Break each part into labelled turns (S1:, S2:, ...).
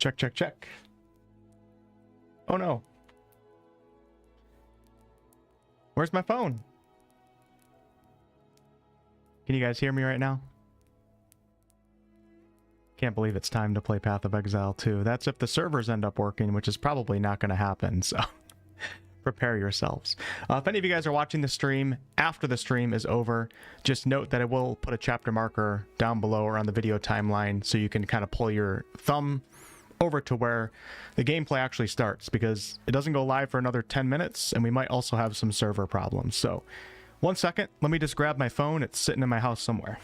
S1: Check, check, check. Oh no. Where's my phone? Can you guys hear me right now? Can't believe it's time to play Path of Exile 2. That's if the servers end up working, which is probably not going to happen, so prepare yourselves. If any of you guys are watching the stream after the stream is over, just note that I will put a chapter marker down below or on the video timeline so you can kind of pull your thumb over to where the gameplay actually starts, because it doesn't go live for another 10 minutes and we might also have some server problems. So 1 second, let me just grab my phone. It's sitting in my house somewhere.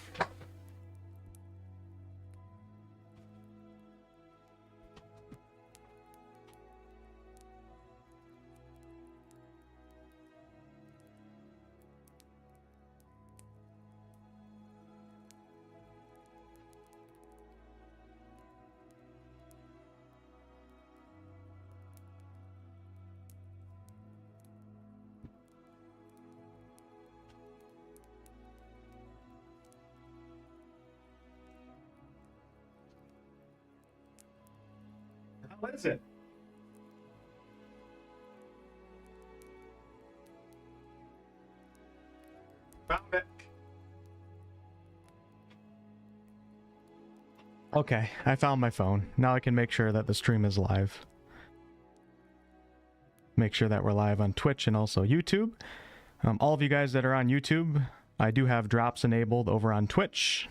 S1: What is it? Found it. Okay, I found my phone. Now I can make sure that the stream is live. Make sure that we're live on Twitch and also YouTube. All of you guys that are on YouTube, I do have drops enabled over on Twitch.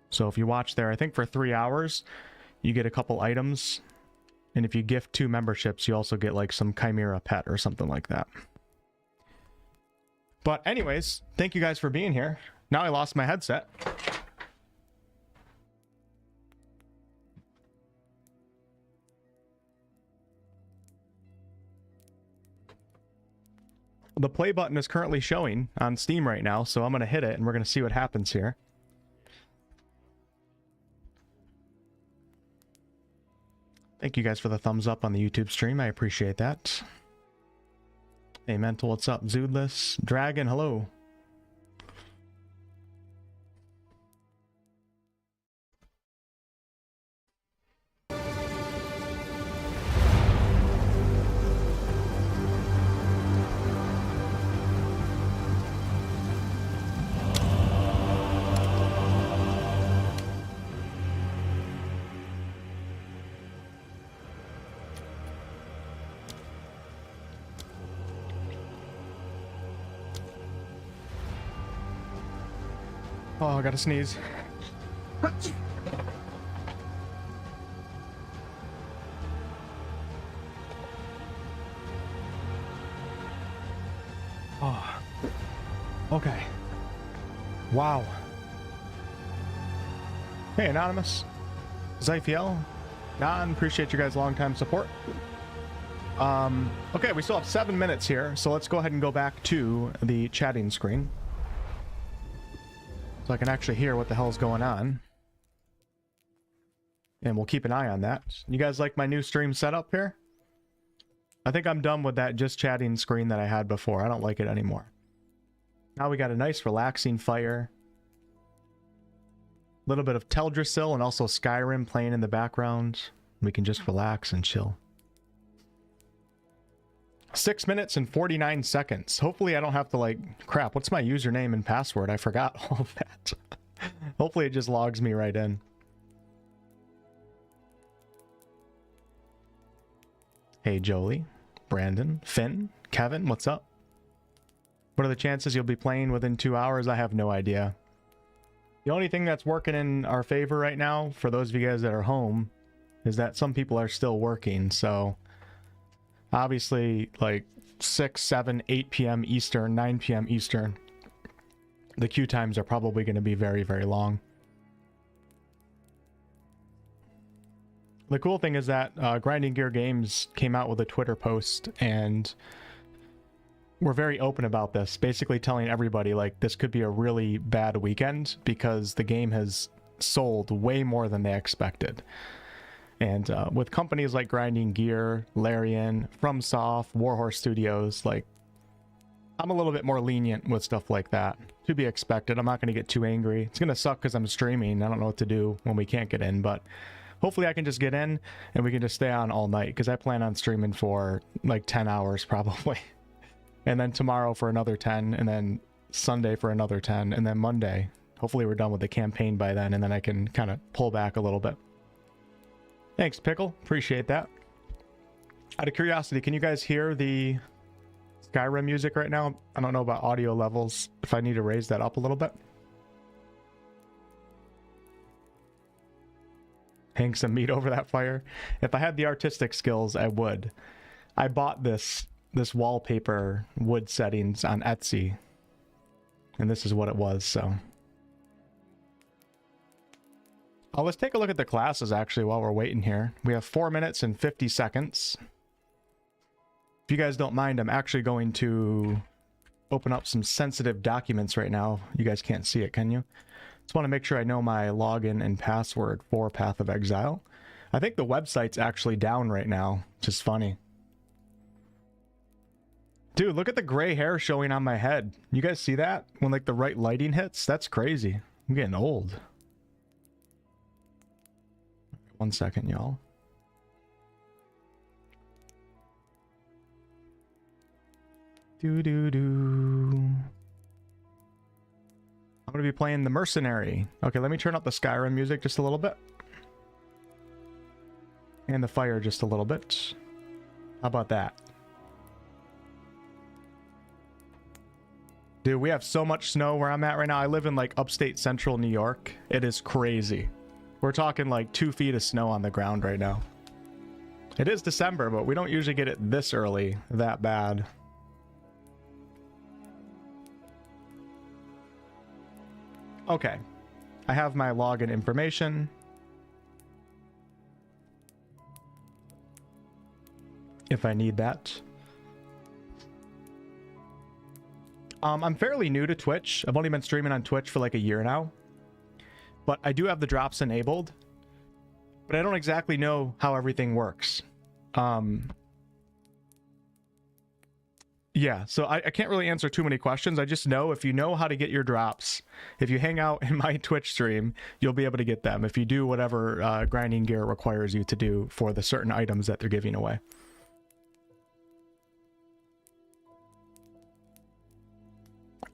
S1: So if you watch there, I think for 3 hours, you get a couple items, and if you gift 2 memberships, you also get like some Chimera pet or something like that. But anyways, thank you guys for being here. Now I lost my headset. The play button is currently showing on Steam right now, so I'm going to hit it and we're going to see what happens here. Thank you guys for the thumbs up on the YouTube stream. I appreciate that. Hey, Mental, what's up? Zoodless. Dragon, hello. Oh, I gotta sneeze. Oh. Okay. Wow. Hey, Anonymous. Zyfiel. Don, appreciate you guys' long-time support. Okay, we still have 7 minutes here, so let's go ahead and go back to the chatting screen, so I can actually hear what the hell's going on. And we'll keep an eye on that. You guys like my new stream setup here? I think I'm done with that just chatting screen that I had before. I don't like it anymore. Now we got a nice relaxing fire. A little bit of Teldrassil and also Skyrim playing in the background. We can just relax and chill. 6 minutes and 49 seconds. Hopefully I don't have to like... Crap, what's my username and password? I forgot all of that. Hopefully it just logs me right in. Hey, Jolie, Brandon, Finn, Kevin, what's up? What are the chances you'll be playing within 2 hours? I have no idea. The only thing that's working in our favor right now, for those of you guys that are home, is that some people are still working, so... Obviously, like 6, 7, 8 p.m. Eastern, 9 p.m. Eastern, the queue times are probably going to be very, very long. The cool thing is that Grinding Gear Games came out with a Twitter post, and we're very open about this, basically telling everybody, like, this could be a really bad weekend because the game has sold way more than they expected. And with companies like Grinding Gear, Larian, FromSoft, Warhorse Studios, like, I'm a little bit more lenient with stuff like that. To be expected. I'm not going to get too angry. It's going to suck because I'm streaming. I don't know what to do when we can't get in, but hopefully I can just get in and we can just stay on all night, because I plan on streaming for like 10 hours probably. And then tomorrow for another 10, and then Sunday for another 10, and then Monday. Hopefully we're done with the campaign by then, and then I can kind of pull back a little bit. Thanks, Pickle. Appreciate that. Out of curiosity, can you guys hear the Skyrim music right now? I don't know about audio levels, if I need to raise that up a little bit. Hang some meat over that fire. If I had the artistic skills, I would. I bought this wallpaper wood settings on Etsy, and this is what it was. So let's take a look at the classes actually while we're waiting here. We have 4 minutes and 50 seconds. If you guys don't mind, I'm actually going to open up some sensitive documents right now. You guys can't see it, can you? Just want to make sure I know my login and password for Path of Exile. I think the website's actually down right now, which is funny. Dude, look at the gray hair showing on my head. You guys see that? When like the right lighting hits? That's crazy. I'm getting old. 1 second, y'all. I'm going to be playing the Mercenary. Okay, let me turn up the Skyrim music just a little bit. And the fire just a little bit. How about that? Dude, we have so much snow where I'm at right now. I live in like upstate central New York. It is crazy. We're talking like 2 feet of snow on the ground right now. It is December, but we don't usually get it this early, that bad. Okay, I have my login information. If I need that. I'm fairly new to Twitch. I've only been streaming on Twitch for like a year now. But I do have the drops enabled. But I don't exactly know how everything works. Yeah, so I can't really answer too many questions. I just know if you know how to get your drops, if you hang out in my Twitch stream, you'll be able to get them if you do whatever grinding gear requires you to do for the certain items that they're giving away.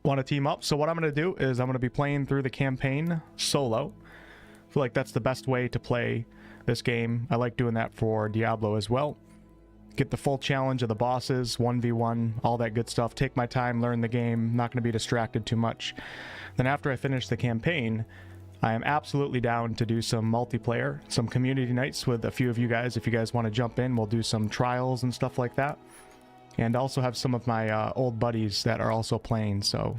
S1: Want to team up? So what I'm going to do is I'm going to be playing through the campaign solo. I feel like that's the best way to play this game. I like doing that for Diablo as well. Get the full challenge of the bosses, 1v1, all that good stuff. Take my time, learn the game, not going to be distracted too much. Then after I finish the campaign, I am absolutely down to do some multiplayer, some community nights with a few of you guys. If you guys want to jump in, we'll do some trials and stuff like that. And also have some of my old buddies that are also playing. So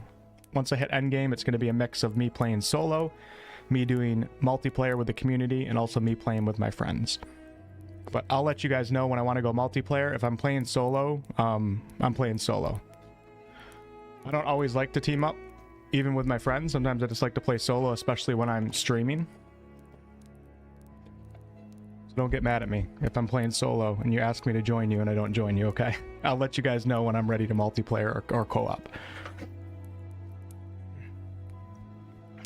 S1: once I hit endgame, it's going to be a mix of me playing solo, me doing multiplayer with the community, and also me playing with my friends. But I'll let you guys know when I want to go multiplayer. If I'm playing solo, I'm playing solo. I don't always like to team up, even with my friends. Sometimes I just like to play solo, especially when I'm streaming. So don't get mad at me if I'm playing solo and you ask me to join you and I don't join you, okay? I'll let you guys know when I'm ready to multiplayer or co-op.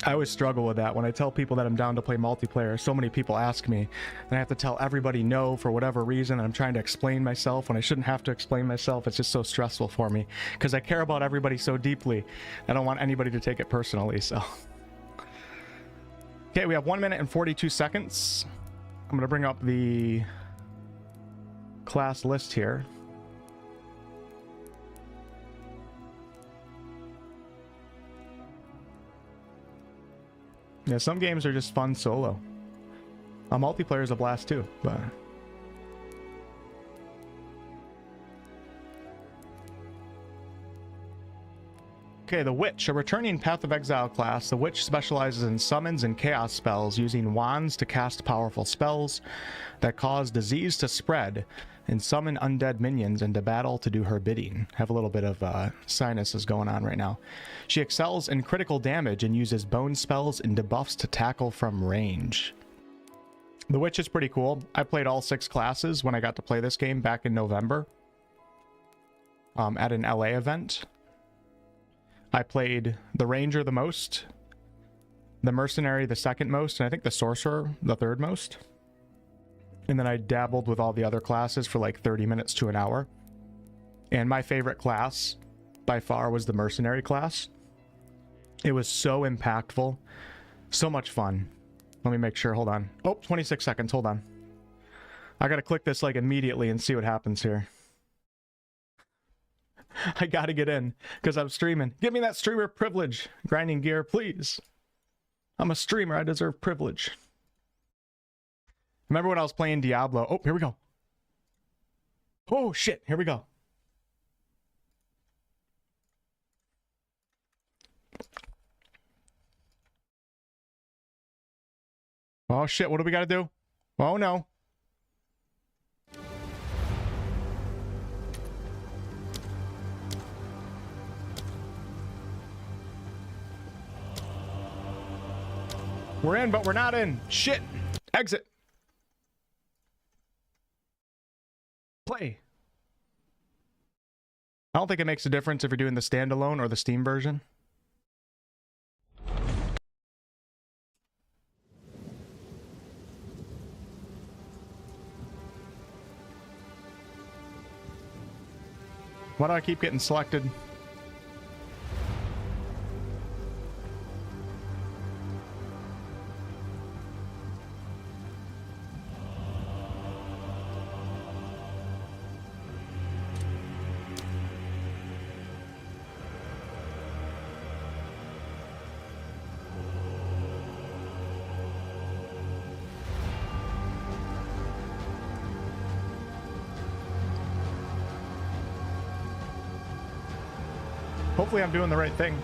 S1: I always struggle with that when I tell people that I'm down to play multiplayer. So many people ask me, and I have to tell everybody no for whatever reason. I'm trying to explain myself when I shouldn't have to explain myself. It's just so stressful for me because I care about everybody so deeply. I don't want anybody to take it personally. So, okay, we have 1 minute and 42 seconds. I'm going to bring up the class list here. Yeah, some games are just fun solo. Multiplayer is a blast too, but... Okay, the Witch, a returning Path of Exile class. The Witch specializes in summons and chaos spells, using wands to cast powerful spells that cause disease to spread and summon undead minions into battle to do her bidding. Have a little bit of sinuses going on right now. She excels in critical damage and uses bone spells and debuffs to tackle from range. The Witch is pretty cool. I played all 6 classes when I got to play this game back in November at an LA event. I played the Ranger the most, the Mercenary the second most, and I think the Sorcerer the third most. And then I dabbled with all the other classes for like 30 minutes to an hour. And my favorite class by far was the mercenary class. It was so impactful. So much fun. Let me make sure. Hold on. Oh, 26 seconds. Hold on. I gotta click this like immediately and see what happens here. I gotta get in because I'm streaming. Give me that streamer privilege. Grinding gear, please. I'm a streamer. I deserve privilege. Remember when I was playing Diablo? Oh, here we go. Oh, shit. Here we go. Oh, shit. What do we got to do? Oh, no. We're in, but we're not in. Shit. Exit. Play. I don't think it makes a difference if you're doing the standalone or the Steam version. Why do I keep getting selected? Hopefully I'm doing the right thing.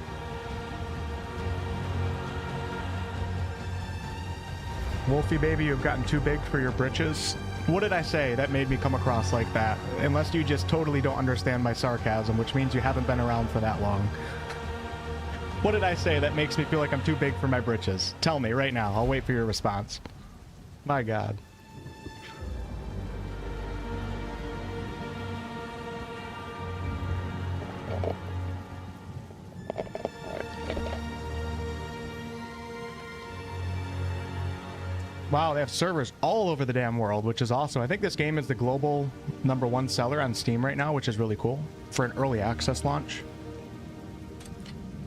S1: Wolfie baby, you've gotten too big for your britches. What did I say that made me come across like that? Unless you just totally don't understand my sarcasm, which means you haven't been around for that long. What did I say that makes me feel like I'm too big for my britches? Tell me right now. I'll wait for your response. My God. Wow, they have servers all over the damn world, which is awesome. I think this game is the global #1 seller on Steam right now, which is really cool for an early access launch.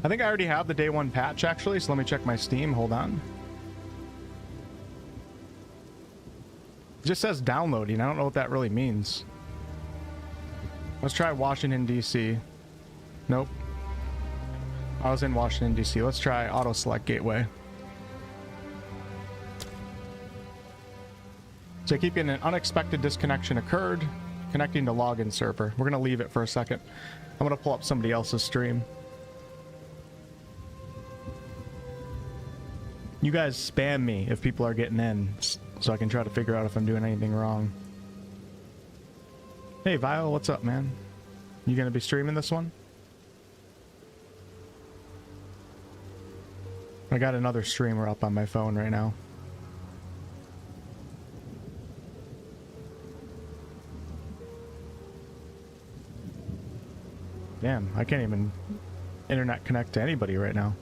S1: I think I already have the day 1 patch, actually, so let me check my Steam. Hold on. It just says downloading. I don't know what that really means. Let's try Washington, D.C. Nope. I was in Washington, D.C. Let's try auto select gateway. So I keep getting an unexpected disconnection occurred. Connecting to login server. We're going to leave it for a second. I'm going to pull up somebody else's stream. You guys spam me if people are getting in, so I can try to figure out if I'm doing anything wrong. Hey, Vile, what's up, man? You going to be streaming this one? I got another streamer up on my phone right now. Damn, I can't even internet connect to anybody right now.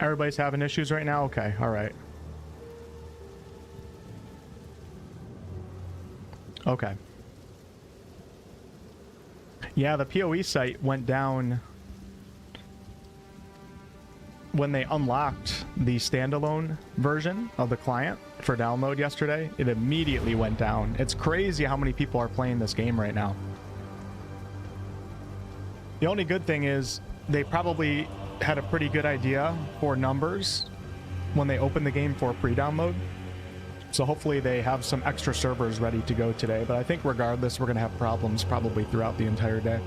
S1: Everybody's having issues right now? Okay, alright. Okay. Yeah, the POE site went down when they unlocked the standalone version of the client for download yesterday. It immediately went down. It's crazy how many people are playing this game right now. The only good thing is they probably had a pretty good idea for numbers when they opened the game for pre-download. So hopefully they have some extra servers ready to go today. But I think regardless, we're going to have problems probably throughout the entire day.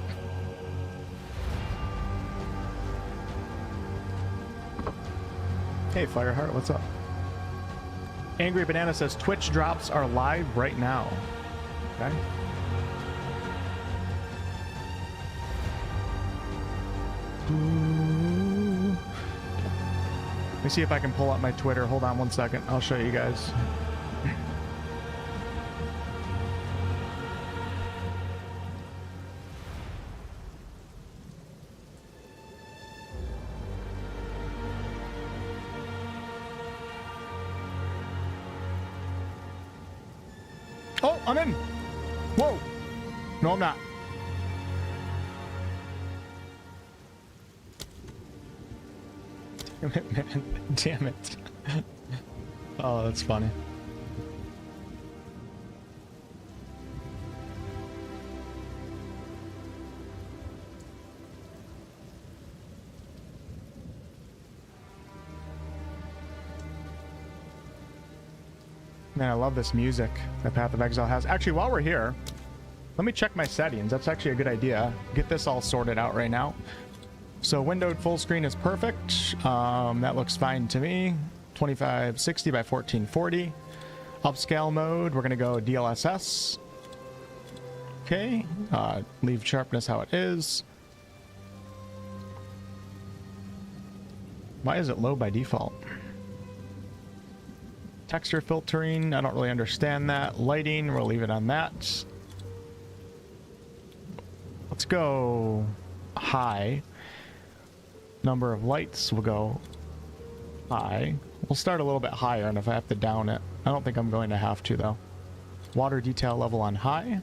S1: Hey, Fireheart, what's up? Angry Banana says Twitch drops are live right now. Okay. Let me see if I can pull up my Twitter. Hold on one second. I'll show you guys. Oh, I'm in. Whoa. No, I'm not. Damn it, man. Damn it. Oh, that's funny. Man, I love this music that Path of Exile has. Actually, while we're here, let me check my settings. That's actually a good idea. Get this all sorted out right now. So windowed full screen is perfect. That looks fine to me. 2560 by 1440. Upscale mode, we're gonna go DLSS. Okay, leave sharpness how it is. Why is it low by default? Texture filtering, I don't really understand that. Lighting, we'll leave it on that. Let's go high. Number of lights, we'll go high. We'll start a little bit higher, and if I have to down it, I don't think I'm going to have to though. Water detail level on high.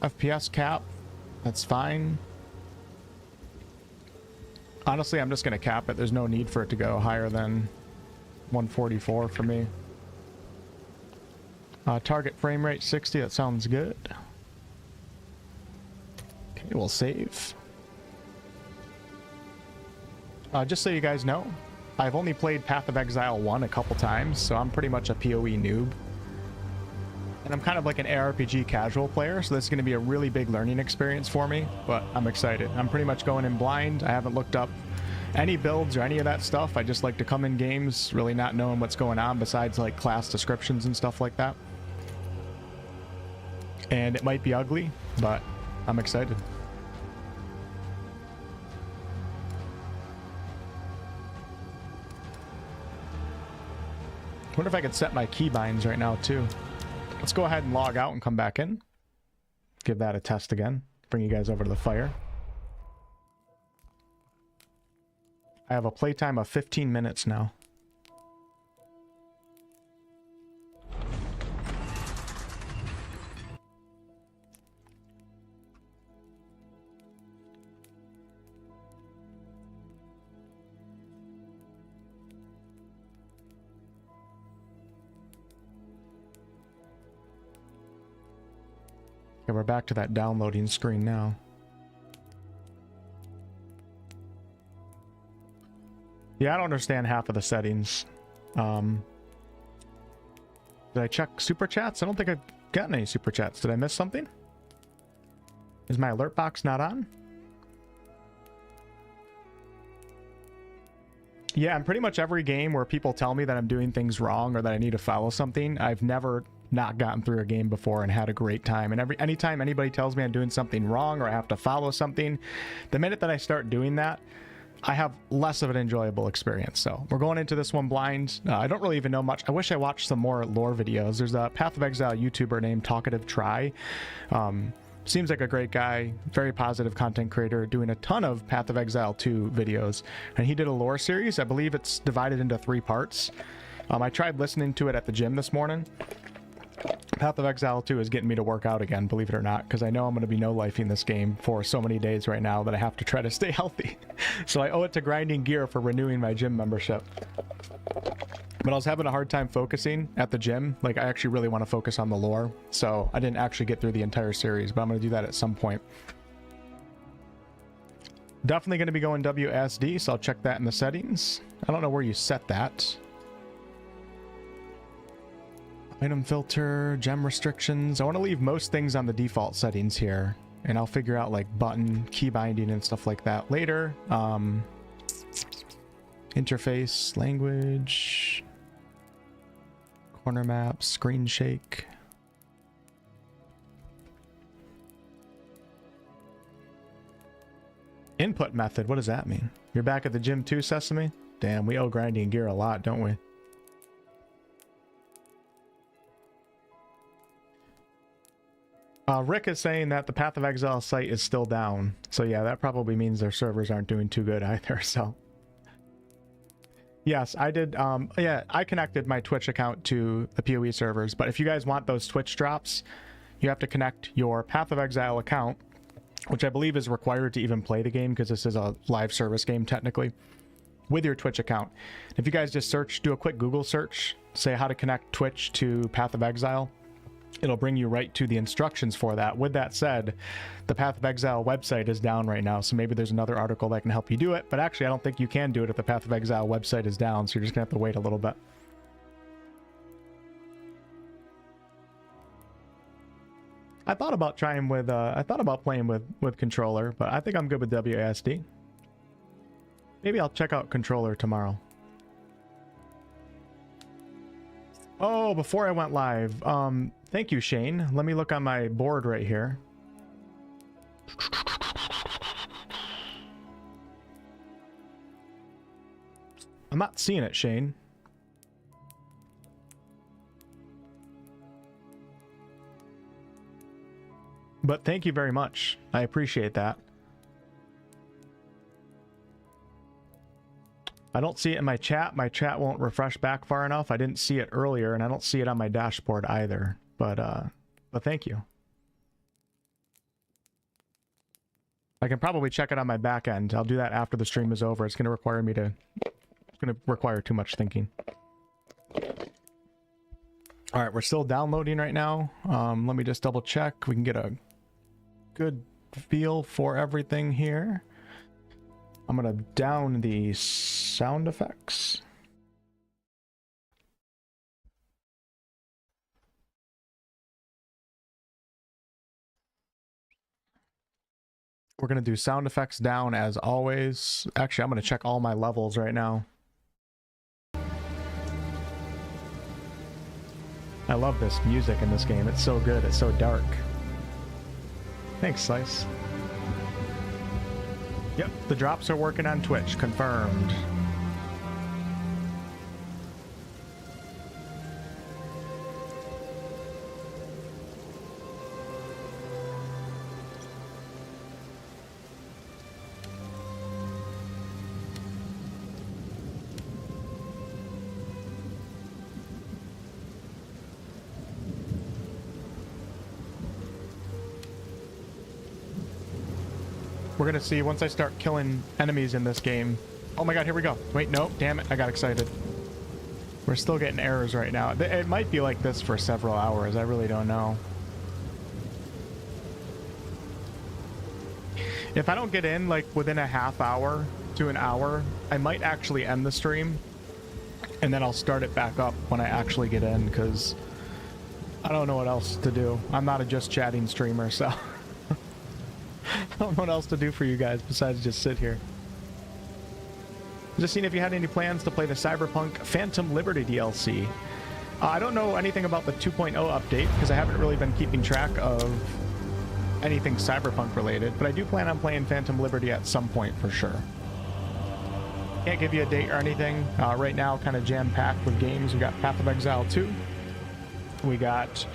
S1: FPS cap, that's fine. Honestly, I'm just going to cap it. There's no need for it to go higher than 144 for me. Target frame rate 60, that sounds good. Okay, we'll save. Just so you guys know, I've only played Path of Exile 1 a couple times, so I'm pretty much a PoE noob. And I'm kind of like an ARPG casual player, so this is going to be a really big learning experience for me, but I'm excited. I'm pretty much going in blind. I haven't looked up any builds or any of that stuff. I just like to come in games really not knowing what's going on besides like class descriptions and stuff like that. And it might be ugly, but I'm excited. I wonder if I could set my keybinds right now too. Let's go ahead and log out and come back in. Give that a test again. Bring you guys over to the fire. I have a playtime of 15 minutes now. Okay, we're back to that downloading screen now. Yeah, I don't understand half of the settings. Did I check super chats? I don't think I've gotten any super chats. Did I miss something? Is my alert box not on? Yeah, in pretty much every game where people tell me that I'm doing things wrong or that I need to follow something, I've never not gotten through a game before and had a great time. And anytime anybody tells me I'm doing something wrong or I have to follow something, the minute that I start doing that, I have less of an enjoyable experience. So we're going into this one blind. I don't really even know much. I wish I watched some more lore videos. There's a Path of Exile YouTuber named Talkative Try. Seems like a great guy, very positive content creator, doing a ton of Path of Exile 2 videos. And he did a lore series. I believe it's divided into 3 parts. I tried listening to it at the gym this morning. Path of Exile 2 is getting me to work out again, believe it or not, because I know I'm going to be no-lifing this game for so many days right now that I have to try to stay healthy. So I owe it to grinding gear for renewing my gym membership. But I was having a hard time focusing at the gym. Like, I actually really want to focus on the lore, so I didn't actually get through the entire series, but I'm going to do that at some point. Definitely going to be going WSD, so I'll check that in the settings. I don't know where you set that. Item filter, gem restrictions. I want to leave most things on the default settings here, and I'll figure out like button, key binding, and stuff like that later. Interface, language, corner map, screen shake. Input method, what does that mean? You're back at the gym too, Sesame? Damn, we owe grinding gear a lot, don't we? Rick is saying that the Path of Exile site is still down. So yeah, that probably means their servers aren't doing too good either, so. Yes, I did. Yeah, I connected my Twitch account to the PoE servers, but if you guys want those Twitch drops, you have to connect your Path of Exile account, which I believe is required to even play the game because this is a live service game technically, with your Twitch account. If you guys just search, do a quick Google search, say how to connect Twitch to Path of Exile, it'll bring you right to the instructions for that. With that said, the Path of Exile website is down right now, so maybe there's another article that can help you do it, but actually I don't think you can do it if the Path of Exile website is down, so you're just gonna have to wait a little bit. I thought about trying with I thought about playing with controller, but I think I'm good with WASD. Maybe I'll check out controller tomorrow. Oh, before I went live, thank you, Shane. Let me look on my board right here. I'm not seeing it, Shane. But thank you very much. I appreciate that. I don't see it in my chat. My chat won't refresh back far enough. I didn't see it earlier, and I don't see it on my dashboard either. But thank you. I can probably check it on my back end. I'll do that after the stream is over. It's going to require me to... It's going to require too much thinking. All right, we're still downloading right now. Let me just double check. We can get a good feel for everything here. I'm going to down the sound effects. We're going to do sound effects down as always. Actually, I'm going to check all my levels right now. I love this music in this game. It's so good. It's so dark. Thanks, Slice. Yep, the drops are working on Twitch. Confirmed. We're gonna see once I start killing enemies in this game. Oh my god, here we go. Wait, no, damn it, I got excited. We're still getting errors right now. It might be like this for several hours, I really don't know. If I don't get in like within a half hour to an hour, I might actually end the stream and then I'll start it back up when I actually get in, because I don't know what else to do. I'm not a just chatting streamer, so I don't know what else to do for you guys besides just sit here. Just seeing if you had any plans to play the Cyberpunk Phantom Liberty DLC. I don't know anything about the 2.0 update because I haven't really been keeping track of anything Cyberpunk related, but I do plan on playing Phantom Liberty at some point for sure. Can't give you a date or anything. Right now, kind of jam-packed with games. We got Path of Exile 2. We got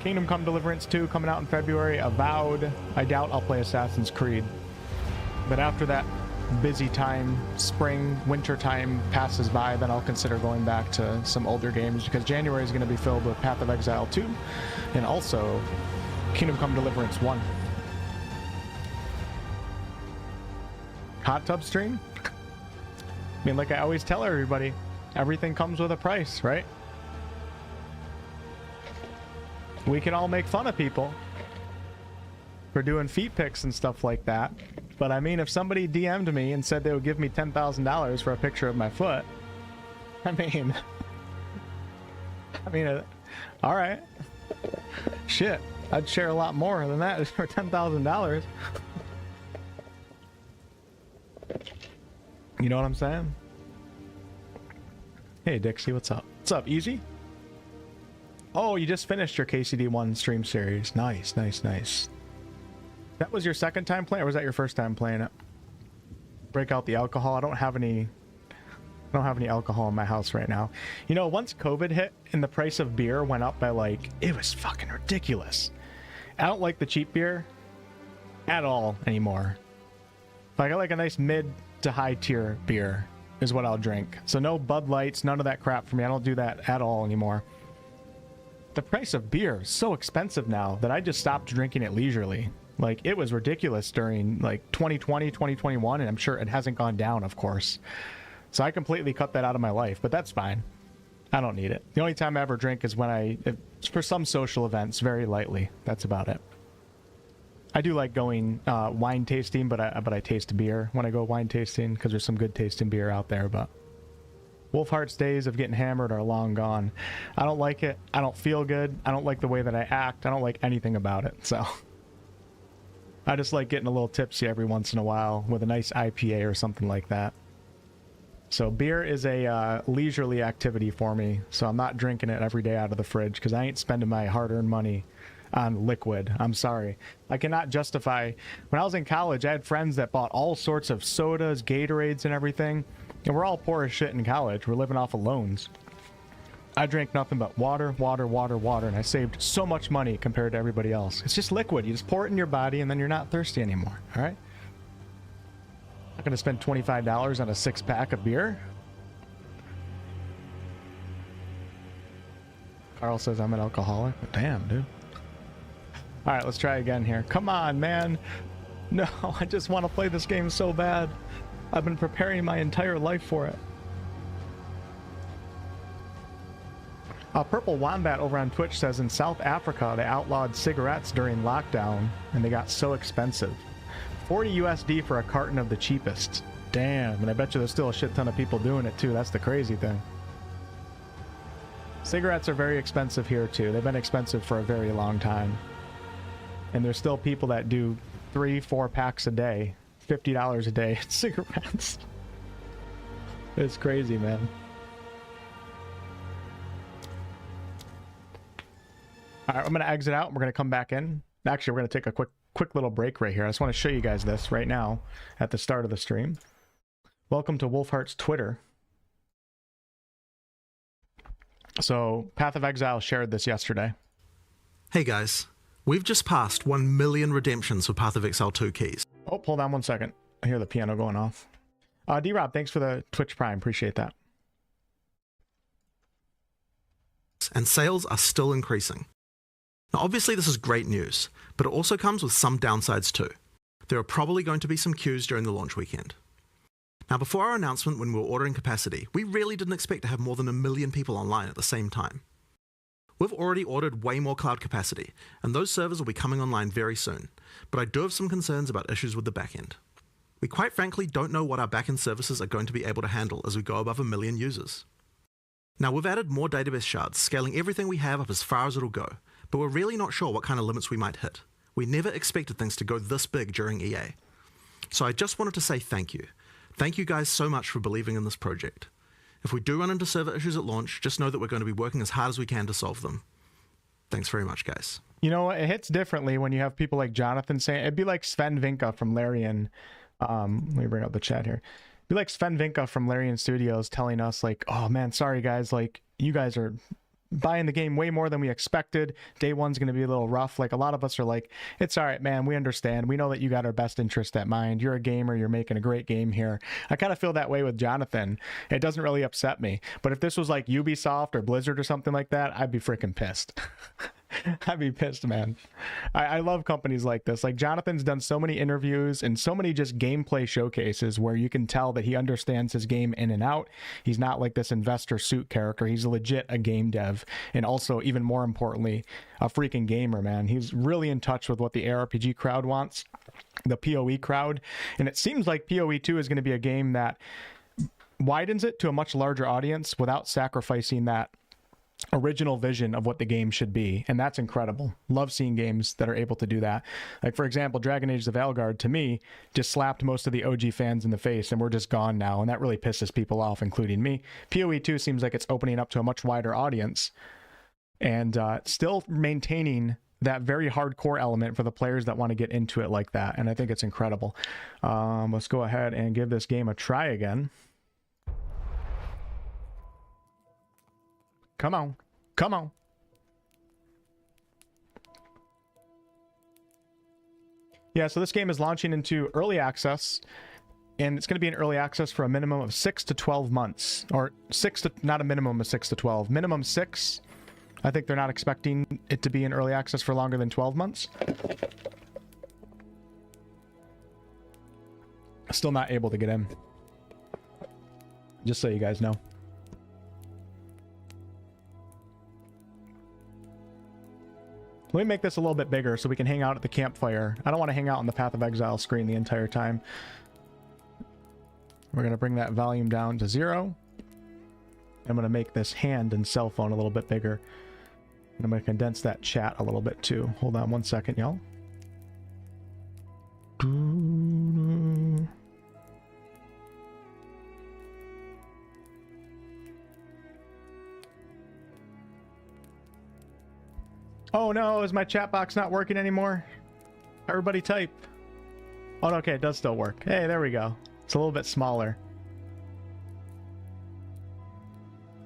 S1: Kingdom Come Deliverance 2 coming out in February. Avowed. I doubt I'll play Assassin's Creed. But after that busy time, spring, winter time passes by, then I'll consider going back to some older games, because January is going to be filled with Path of Exile 2 and also Kingdom Come Deliverance 1. Hot tub stream? I mean, like I always tell everybody, everything comes with a price, right? We can all make fun of people for doing feet pics and stuff like that. But I mean, if somebody DM'd me and said they would give me $10,000 for a picture of my foot, I mean, all right. Shit, I'd share a lot more than that for $10,000. You know what I'm saying? Hey, Dixie, what's up? What's up, Easy? Oh, you just finished your KCD1 stream series. Nice, nice, nice. That was your second time playing, or was that your first time playing it? Break out the alcohol. I don't have any alcohol in my house right now. You know, once COVID hit and the price of beer went up by like, it was fucking ridiculous. I don't like the cheap beer at all anymore. If I got like a nice mid to high tier beer, is what I'll drink. So no Bud Lights, none of that crap for me. I don't do that at all anymore. The price of beer is so expensive now that I just stopped drinking it leisurely. Like, it was ridiculous during like 2020, 2021, and I'm sure it hasn't gone down, of course. So I completely cut that out of my life, but that's fine. I don't need it. The only time I ever drink is when it's for some social events, very lightly. That's about it. I do like going wine tasting, but I taste beer when I go wine tasting because there's some good tasting beer out there, but Wolfheart's days of getting hammered are long gone. I don't like it. I don't feel good. I don't like the way that I act. I don't like anything about it, so I just like getting a little tipsy every once in a while with a nice IPA or something like that. So beer is a leisurely activity for me, so I'm not drinking it every day out of the fridge because I ain't spending my hard-earned money on liquid. I'm sorry. I cannot justify... When I was in college, I had friends that bought all sorts of sodas, Gatorades, and everything, and we're all poor as shit in college. We're living off of loans. I drank nothing but water, water, water, water, and I saved so much money compared to everybody else. It's just liquid. You just pour it in your body, and then you're not thirsty anymore, all right? I'm not going to spend $25 on a six-pack of beer. Carl says I'm an alcoholic. Damn, dude. All right, let's try again here. Come on, man. No, I just want to play this game so bad. I've been preparing my entire life for it. Purple Wombat over on Twitch says in South Africa they outlawed cigarettes during lockdown and they got so expensive. 40 USD for a carton of the cheapest. Damn, and I bet you there's still a shit ton of people doing it too. That's the crazy thing. Cigarettes are very expensive here too. They've been expensive for a very long time. And there's still people that do 3-4 packs a day, $50 a day in cigarettes. It's crazy, man. All right, I'm going to exit out and we're going to come back in. Actually, we're going to take a quick little break right here. I just want to show you guys this right now at the start of the stream. Welcome to Wolfheart's Twitter. So, Path of Exile shared this yesterday.
S2: Hey guys, we've just passed 1 million redemptions for Path of Exile 2 keys.
S1: Oh, hold on one second. I hear the piano going off. D-Rob, thanks for the Twitch Prime. Appreciate that.
S2: And sales are still increasing. Now obviously this is great news, but it also comes with some downsides too. There are probably going to be some queues during the launch weekend. Now before our announcement when we were ordering capacity, we really didn't expect to have more than 1 million people online at the same time. We've already ordered way more cloud capacity, and those servers will be coming online very soon, but I do have some concerns about issues with the backend. We quite frankly don't know what our backend services are going to be able to handle as we go above 1 million users. Now we've added more database shards, scaling everything we have up as far as it'll go, but we're really not sure what kind of limits we might hit. We never expected things to go this big during EA. So I just wanted to say thank you. Thank you guys so much for believing in this project. If we do run into server issues at launch, just know that we're going to be working as hard as we can to solve them. Thanks very much, guys.
S1: You know, it hits differently when you have people like Jonathan saying, it'd be like Sven Vinka from Larian. Let me bring up the chat here. It'd be like Sven Vinka from Larian Studios telling us like, oh man, sorry guys, like you guys are buying the game way more than we expected. Day one's going to be a little rough. Like a lot of us are like, it's all right, man. We understand. We know that you got our best interest at mind. You're a gamer. You're making a great game here. I kind of feel that way with Jonathan. It doesn't really upset me. But if this was like Ubisoft or Blizzard or something like that, I'd be freaking pissed. I'd be pissed, man. I love companies like this. Like Jonathan's done so many interviews and so many just gameplay showcases where you can tell that he understands his game in and out. He's not like this investor suit character. He's legit a game dev. And also, even more importantly, a freaking gamer, man. He's really in touch with what the ARPG crowd wants, the POE crowd. And it seems like POE2 is going to be a game that widens it to a much larger audience without sacrificing that original vision of what the game should be, and that's incredible. Love seeing games that are able to do that. Like for example, Dragon Age of Valgard to me just slapped most of the OG fans in the face, and we're just gone now, and that really pisses people off, including me. PoE2 seems like it's opening up to a much wider audience and still maintaining that very hardcore element for the players that want to get into it like that, and I think it's incredible. Let's go ahead and give this game a try again. Come on. Come on. Yeah, so this game is launching into early access and it's going to be in early access for a minimum of 6 to 12 months, or not a minimum of 6 to 12, minimum 6. I think they're not expecting it to be in early access for longer than 12 months. Still not able to get in. Just so you guys know. Let me make this a little bit bigger so we can hang out at the campfire. I don't want to hang out on the Path of Exile screen the entire time. We're going to bring that volume down to 0. I'm going to make this hand and cell phone a little bit bigger. And I'm going to condense that chat a little bit too. Hold on one second, y'all. Oh no, is my chat box not working anymore? Everybody type. Oh, okay, it does still work. Hey, there we go. It's a little bit smaller.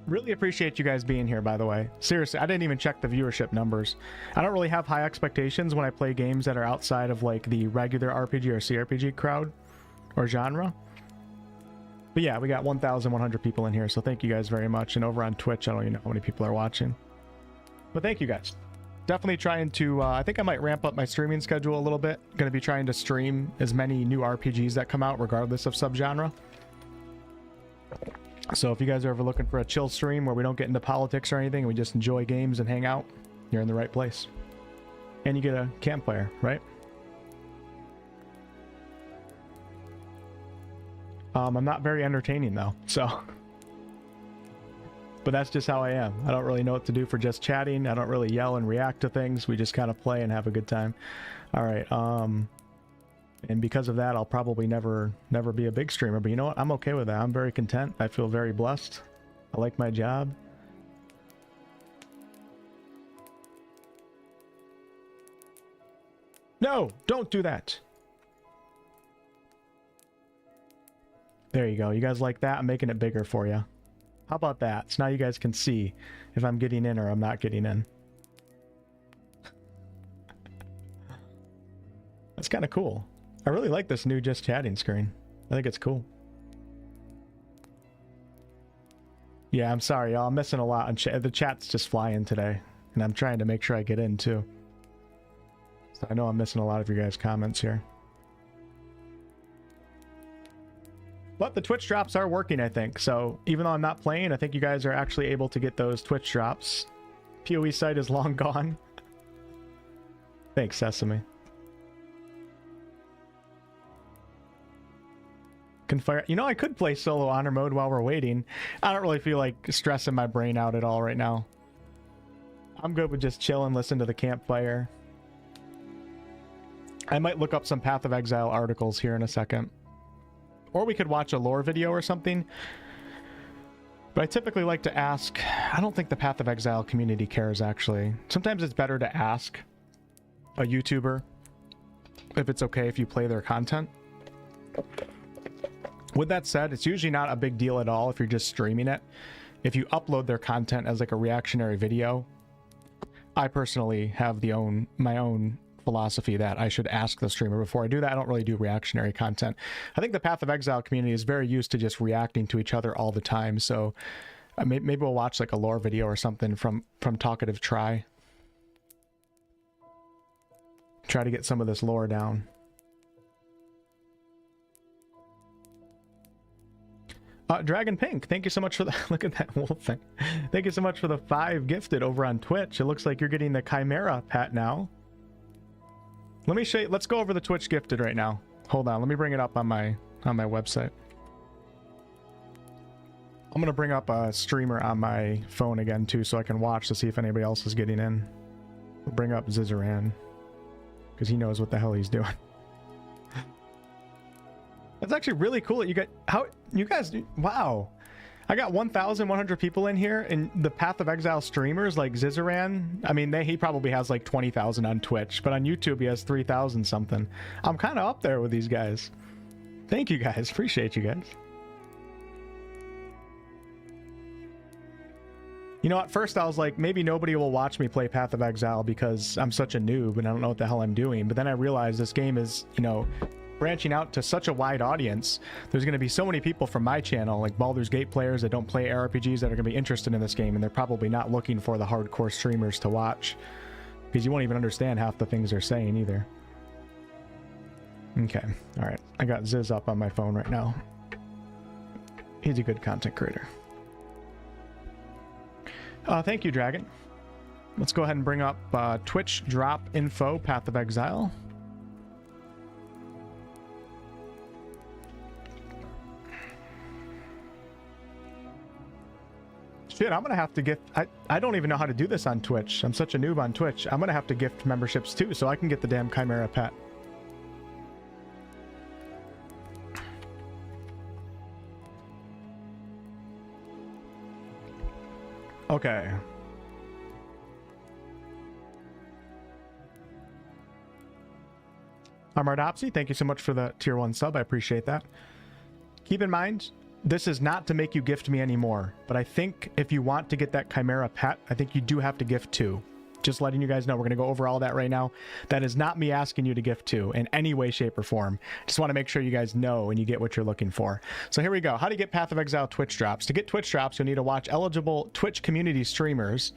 S1: Really appreciate you guys being here, by the way. Seriously, I didn't even check the viewership numbers. I don't really have high expectations when I play games that are outside of like the regular RPG or CRPG crowd or genre. But yeah, we got 1,100 people in here, so thank you guys very much. And over on Twitch, I don't even know how many people are watching. But thank you guys. Definitely trying to, I think I might ramp up my streaming schedule a little bit. Going to be trying to stream as many new RPGs that come out, regardless of subgenre. So if you guys are ever looking for a chill stream where we don't get into politics or anything, and we just enjoy games and hang out, you're in the right place. And you get a campfire, right? I'm not very entertaining though, so... But that's just how I am. I don't really know what to do for just chatting. I don't really yell and react to things. We just kind of play and have a good time. All right. And because of that, I'll probably never be a big streamer. But you know what? I'm okay with that. I'm very content. I feel very blessed. I like my job. No, don't do that. There you go. You guys like that? I'm making it bigger for you. How about that? So now you guys can see if I'm getting in or I'm not getting in. That's kind of cool. I really like this new just chatting screen. I think it's cool. Yeah, I'm sorry, y'all. I'm missing a lot. The chat's just flying today. And I'm trying to make sure I get in, too. So I know I'm missing a lot of your guys' comments here. But the Twitch drops are working, I think. So even though I'm not playing, I think you guys are actually able to get those Twitch drops. POE site is long gone. Thanks, Sesame. Confire. You know, I could play solo honor mode while we're waiting. I don't really feel like stressing my brain out at all right now. I'm good with just chilling, listen to the campfire. I might look up some Path of Exile articles here in a second. Or we could watch a lore video or something. But I typically like to ask... I don't think the Path of Exile community cares, actually. Sometimes it's better to ask a YouTuber if it's okay if you play their content. With that said, it's usually not a big deal at all if you're just streaming it. If you upload their content as like a reactionary video, I personally have my own philosophy that I should ask the streamer before I do that. I don't really do reactionary content. I think the Path of Exile community is very used to just reacting to each other all the time, so maybe we'll watch like a lore video or something from Talkative Try. Try to get some of this lore down. Dragon Pink, thank you so much for the look at that wolf thing. Thank you so much for the 5 gifted over on Twitch. It looks like you're getting the Chimera pet now. Let me show you. Let's go over the Twitch gifted right now. Hold on, let me bring it up on my website. I'm gonna bring up a streamer on my phone again too, so I can watch to see if anybody else is getting in. We'll bring up Zizaran because he knows what the hell he's doing. That's actually really cool that you got how you guys wow. I got 1,100 people in here, and the Path of Exile streamers like Zizaran, I mean, he probably has like 20,000 on Twitch, but on YouTube he has 3,000 something. I'm kind of up there with these guys. Thank you guys, appreciate you guys. You know, at first I was like, maybe nobody will watch me play Path of Exile because I'm such a noob and I don't know what the hell I'm doing. But then I realized this game is, you know, branching out to such a wide audience. There's going to be so many people from my channel, like Baldur's Gate players that don't play RPGs, that are going to be interested in this game, and they're probably not looking for the hardcore streamers to watch, because you won't even understand half the things they're saying either. Okay, all right. I got Ziz up on my phone right now. He's a good content creator. Thank you, Dragon. Let's go ahead and bring up Twitch drop info, Path of Exile. Shit, I'm gonna have to gift. I don't even know how to do this on Twitch. I'm such a noob on Twitch. I'm gonna have to gift memberships too, so I can get the damn Chimera pet. Okay. Armardopsy, thank you so much for the tier 1 sub. I appreciate that. Keep in mind, this is not to make you gift me anymore, but I think if you want to get that Chimera pet, I think you do have to gift 2. Just letting you guys know, we're going to go over all that right now. That is not me asking you to gift 2 in any way, shape, or form. Just want to make sure you guys know and you get what you're looking for. So here we go. How to get Path of Exile Twitch drops. To get Twitch drops, you'll need to watch eligible Twitch community streamers,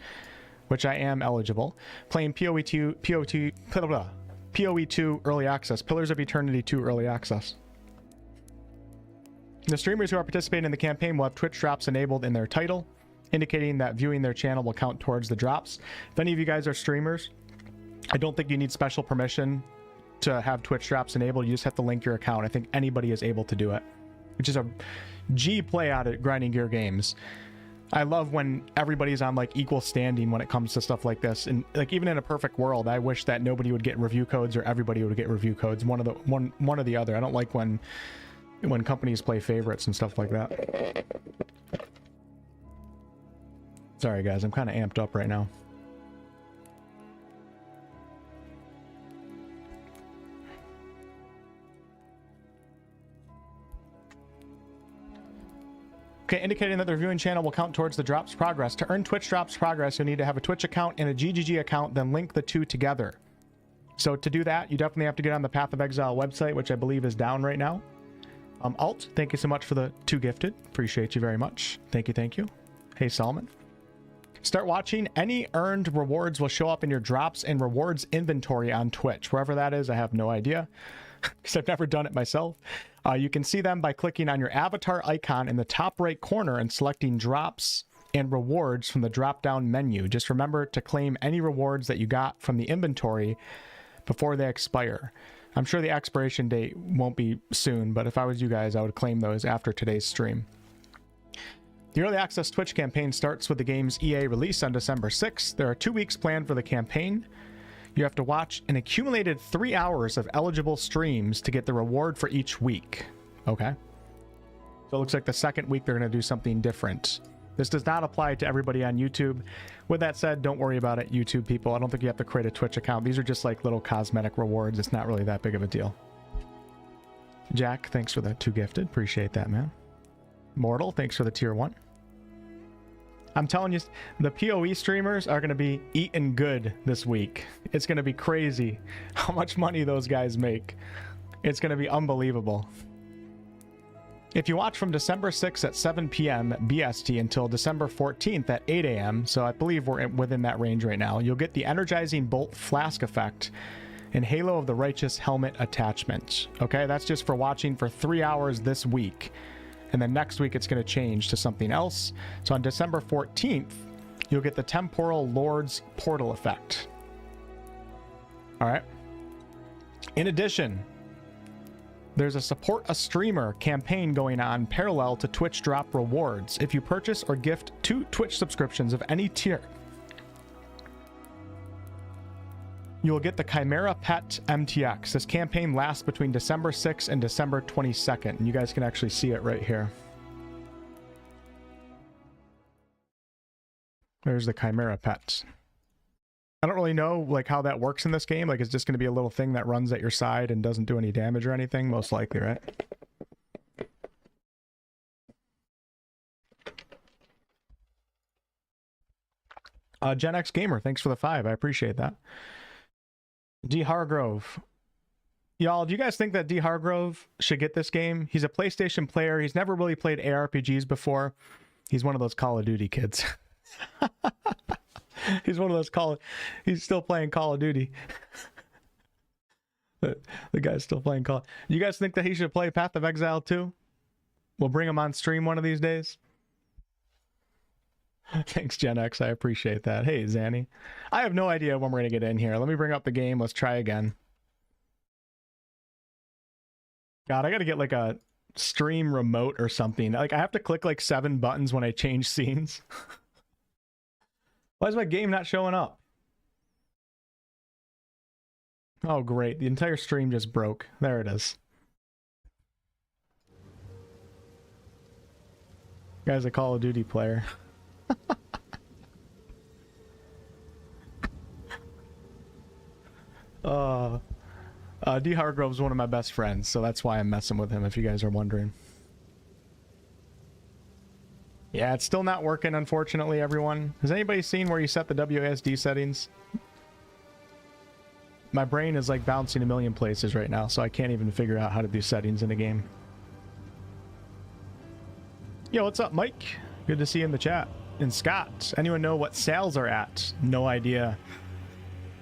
S1: which I am eligible, playing POE2 Early Access, Pillars of Eternity 2 Early Access. The streamers who are participating in the campaign will have Twitch drops enabled in their title, indicating that viewing their channel will count towards the drops. If any of you guys are streamers, I don't think you need special permission to have Twitch drops enabled. You just have to link your account. I think anybody is able to do it, which is a G play out at Grinding Gear Games. I love when everybody's on like equal standing when it comes to stuff like this. And like even in a perfect world, I wish that nobody would get review codes or everybody would get review codes. One or the other. I don't like when companies play favorites and stuff like that. Sorry guys, I'm kind of amped up right now. Okay, indicating that the reviewing channel will count towards the drops progress. To earn Twitch drops progress, you'll need to have a Twitch account and a GGG account, then link the two together. So to do that, you definitely have to get on the Path of Exile website, which I believe is down right now. Alt, thank you so much for the 2 gifted. Appreciate you very much. Thank you, thank you. Hey, Solomon. Start watching. Any earned rewards will show up in your drops and rewards inventory on Twitch. Wherever that is, I have no idea, because I've never done it myself. You can see them by clicking on your avatar icon in the top right corner and selecting drops and rewards from the drop-down menu. Just remember to claim any rewards that you got from the inventory before they expire. I'm sure the expiration date won't be soon, but if I was you guys, I would claim those after today's stream. The Early Access Twitch campaign starts with the game's EA release on December 6th. There are 2 weeks planned for the campaign. You have to watch an accumulated 3 hours of eligible streams to get the reward for each week. Okay. So it looks like the second week they're going to do something different. This does not apply to everybody on YouTube. With that said, don't worry about it, YouTube people. I don't think you have to create a Twitch account. These are just like little cosmetic rewards. It's not really that big of a deal. Jack, thanks for the 2 gifted. Appreciate that, man. Mortal, thanks for the tier 1. I'm telling you, the PoE streamers are going to be eating good this week. It's going to be crazy how much money those guys make. It's going to be unbelievable. If you watch from December 6th at 7 p.m. BST until December 14th at 8 a.m., so I believe we're within that range right now, you'll get the Energizing Bolt Flask effect and Halo of the Righteous Helmet attachment. Okay, that's just for watching for 3 hours this week. And then next week it's going to change to something else. So on December 14th, you'll get the Temporal Lord's Portal effect. All right. In addition, there's a Support a Streamer campaign going on parallel to Twitch drop rewards. If you purchase or gift 2 Twitch subscriptions of any tier, you will get the Chimera Pet MTX. This campaign lasts between December 6th and December 22nd. And you guys can actually see it right here. There's the Chimera Pet. I don't really know like how that works in this game. Like it's just going to be a little thing that runs at your side and doesn't do any damage or anything. Most likely, right? Gen X Gamer, thanks for the 5. I appreciate that. D. Hargrove, Y'all, do you guys think that D. Hargrove should get this game? He's a PlayStation player. He's never really played ARPGs before. He's one of those Call of Duty kids. He's one of those he's still playing Call of Duty. The guy's still playing Call. You guys think that he should play Path of Exile too? We'll bring him on stream one of these days. Thanks, Gen X. I appreciate that. Hey, Zanny. I have no idea when we're going to get in here. Let me bring up the game. Let's try again. God, I got to get like a stream remote or something. Like I have to click like 7 buttons when I change scenes. Why is my game not showing up? Oh, great. The entire stream just broke. There it is. Guy's a Call of Duty player. D. Hargrove's one of my best friends, so that's why I'm messing with him, if you guys are wondering. Yeah, it's still not working, unfortunately, everyone. Has anybody seen where you set the WASD settings? My brain is like bouncing a million places right now, so I can't even figure out how to do settings in a game. Yo, what's up, Mike? Good to see you in the chat. And Scott, anyone know what sales are at? No idea.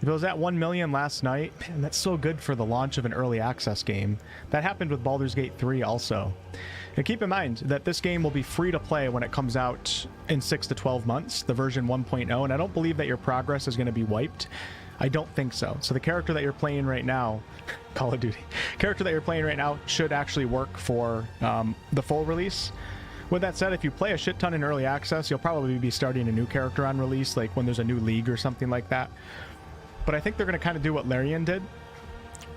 S1: If it was at 1 million last night, man, that's so good for the launch of an early access game. That happened with Baldur's Gate 3 also. And keep in mind that this game will be free to play when it comes out in 6 to 12 months, the version 1.0, and I don't believe that your progress is going to be wiped. I don't think so. So the character that you're playing right now, Call of Duty, character that you're playing right now should actually work for the full release. With that said, if you play a shit ton in early access, you'll probably be starting a new character on release, like when there's a new league or something like that. But I think they're going to kind of do what Larian did.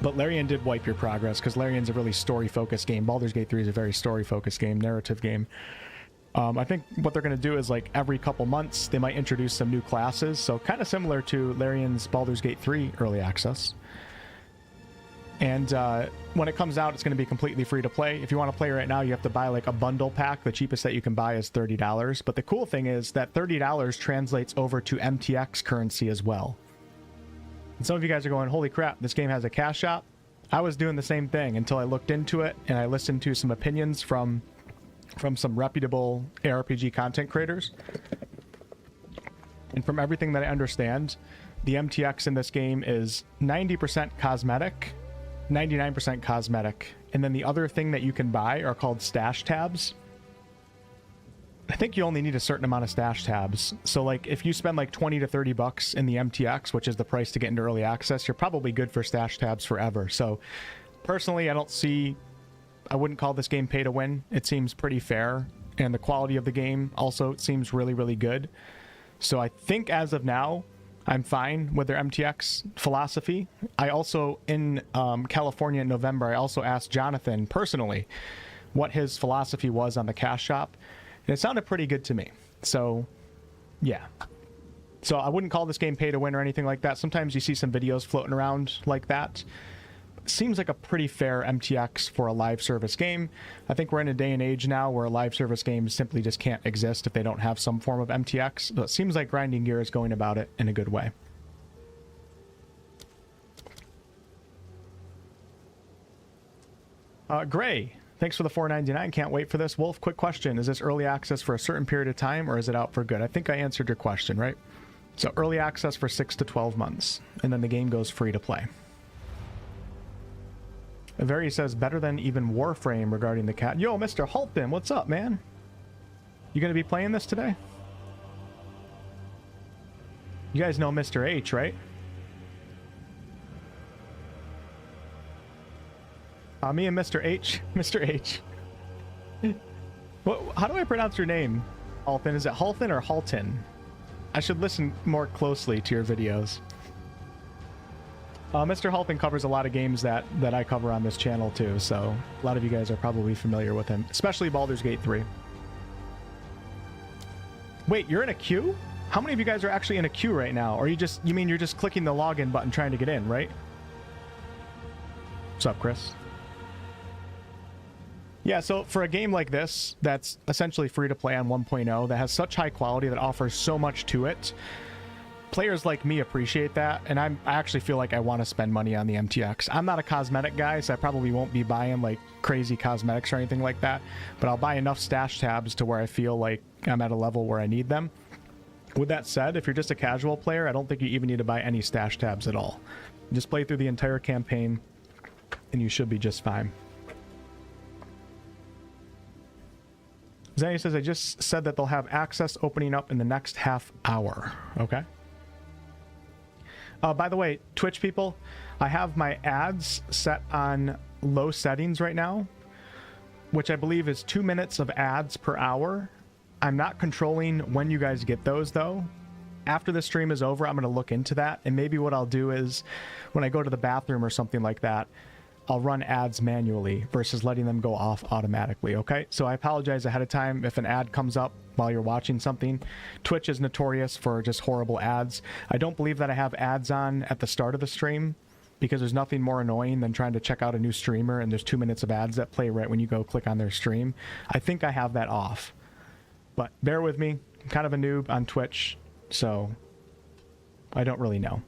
S1: But Larian did wipe your progress, because Larian's a really story-focused game. Baldur's Gate 3 is a very story-focused game, narrative game. I think what they're going to do is, like, every couple months, they might introduce some new classes. So kind of similar to Larian's Baldur's Gate 3 early access. And when it comes out, it's going to be completely free to play. If you want to play right now, you have to buy like a bundle pack. The cheapest that you can buy is $30. But the cool thing is that $30 translates over to MTX currency as well. And some of you guys are going, holy crap, this game has a cash shop. I was doing the same thing until I looked into it and I listened to some opinions from some reputable ARPG content creators. And from everything that I understand, the MTX in this game is 90% cosmetic, 99% cosmetic, and then the other thing that you can buy are called stash tabs. I think you only need a certain amount of stash tabs. So like if you spend like 20 to 30 bucks in the MTX, which is the price to get into early access, you're probably good for stash tabs forever. So personally, I wouldn't call this game pay to win. It seems pretty fair, and the quality of the game also seems really, really good. So I think as of now, I'm fine with their MTX philosophy. I also, in California in November, I also asked Jonathan personally what his philosophy was on the cash shop. And it sounded pretty good to me. So, yeah. So I wouldn't call this game pay to win or anything like that. Sometimes you see some videos floating around like that. It seems like a pretty fair MTX for a live service game. I think we're in a day and age now where live service games simply just can't exist if they don't have some form of MTX. So it seems like Grinding Gear is going about it in a good way. Gray. Thanks for the $4.99. Can't wait for this. Wolf, quick question. Is this early access for a certain period of time, or is it out for good? I think I answered your question, right? So early access for 6 to 12 months, and then the game goes free to play. Very says, better than even Warframe regarding the cat. Yo, Mr. Halton, what's up, man? You going to be playing this today? You guys know Mr. H, right? Me and Mr. H. Mr. H. How do I pronounce your name, Halton? Is it Halton or Halton? I should listen more closely to your videos. Mr. Halton covers a lot of games that I cover on this channel too, so a lot of you guys are probably familiar with him, especially Baldur's Gate 3. Wait, you're in a queue? How many of you guys are actually in a queue right now? Or you mean you're just clicking the login button trying to get in, right? What's up, Chris? Yeah, so for a game like this, that's essentially free to play on 1.0, that has such high quality, that offers so much to it, players like me appreciate that, and I actually feel like I want to spend money on the MTX. I'm not a cosmetic guy, so I probably won't be buying like crazy cosmetics or anything like that, but I'll buy enough stash tabs to where I feel like I'm at a level where I need them. With that said, if you're just a casual player, I don't think you even need to buy any stash tabs at all. Just play through the entire campaign and you should be just fine. Zanny says, I just said that they'll have access opening up in the next half hour. Okay. By the way, Twitch people, I have my ads set on low settings right now, which I believe is 2 minutes of ads per hour. I'm not controlling when you guys get those though. After the stream is over, I'm going to look into that, and maybe what I'll do is when I go to the bathroom or something like that, I'll run ads manually versus letting them go off automatically, okay? So I apologize ahead of time if an ad comes up while you're watching something. Twitch is notorious for just horrible ads. I don't believe that I have ads on at the start of the stream because there's nothing more annoying than trying to check out a new streamer and there's 2 minutes of ads that play right when you go click on their stream. I think I have that off. But bear with me. I'm kind of a noob on Twitch, so I don't really know.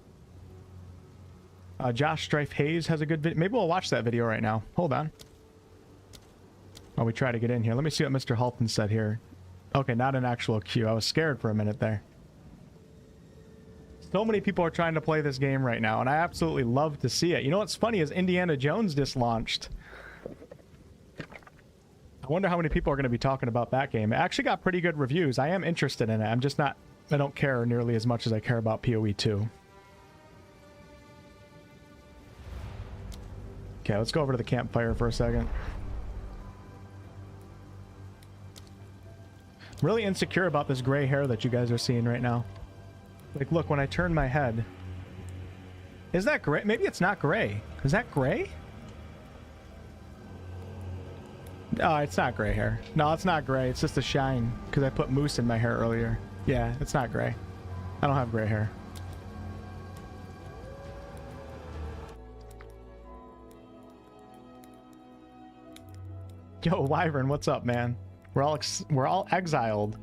S1: Josh Strife Hayes has a good video. Maybe we'll watch that video right now. Hold on. While we try to get in here. Let me see what Mr. Halton said here. Okay, not an actual queue. I was scared for a minute there. So many people are trying to play this game right now, and I absolutely love to see it. You know what's funny is Indiana Jones just launched. I wonder how many people are going to be talking about that game. It actually got pretty good reviews. I am interested in it. I'm just not... I don't care nearly as much as I care about POE2. Okay, let's go over to the campfire for a second. I'm really insecure about this gray hair that you guys are seeing right now. Like, look, when I turn my head... Is that gray? Maybe it's not gray. Is that gray? Oh, it's not gray hair. No, it's not gray. It's just a shine because I put mousse in my hair earlier. Yeah, it's not gray. I don't have gray hair. Yo, Wyvern, what's up, man? We're all exiled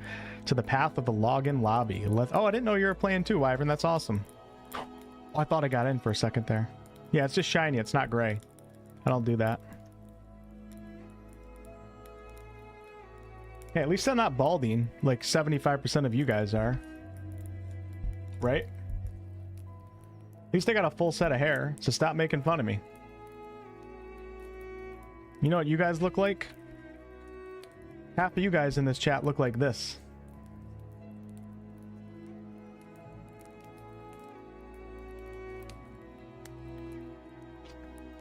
S1: to the path of the login lobby. Oh, I didn't know you were playing too, Wyvern. That's awesome. Oh, I thought I got in for a second there. Yeah, it's just shiny. It's not gray. I don't do that. Hey, at least I'm not balding like 75% of you guys are. Right? At least I got a full set of hair, so stop making fun of me. You know what you guys look like? Half of you guys in this chat look like this.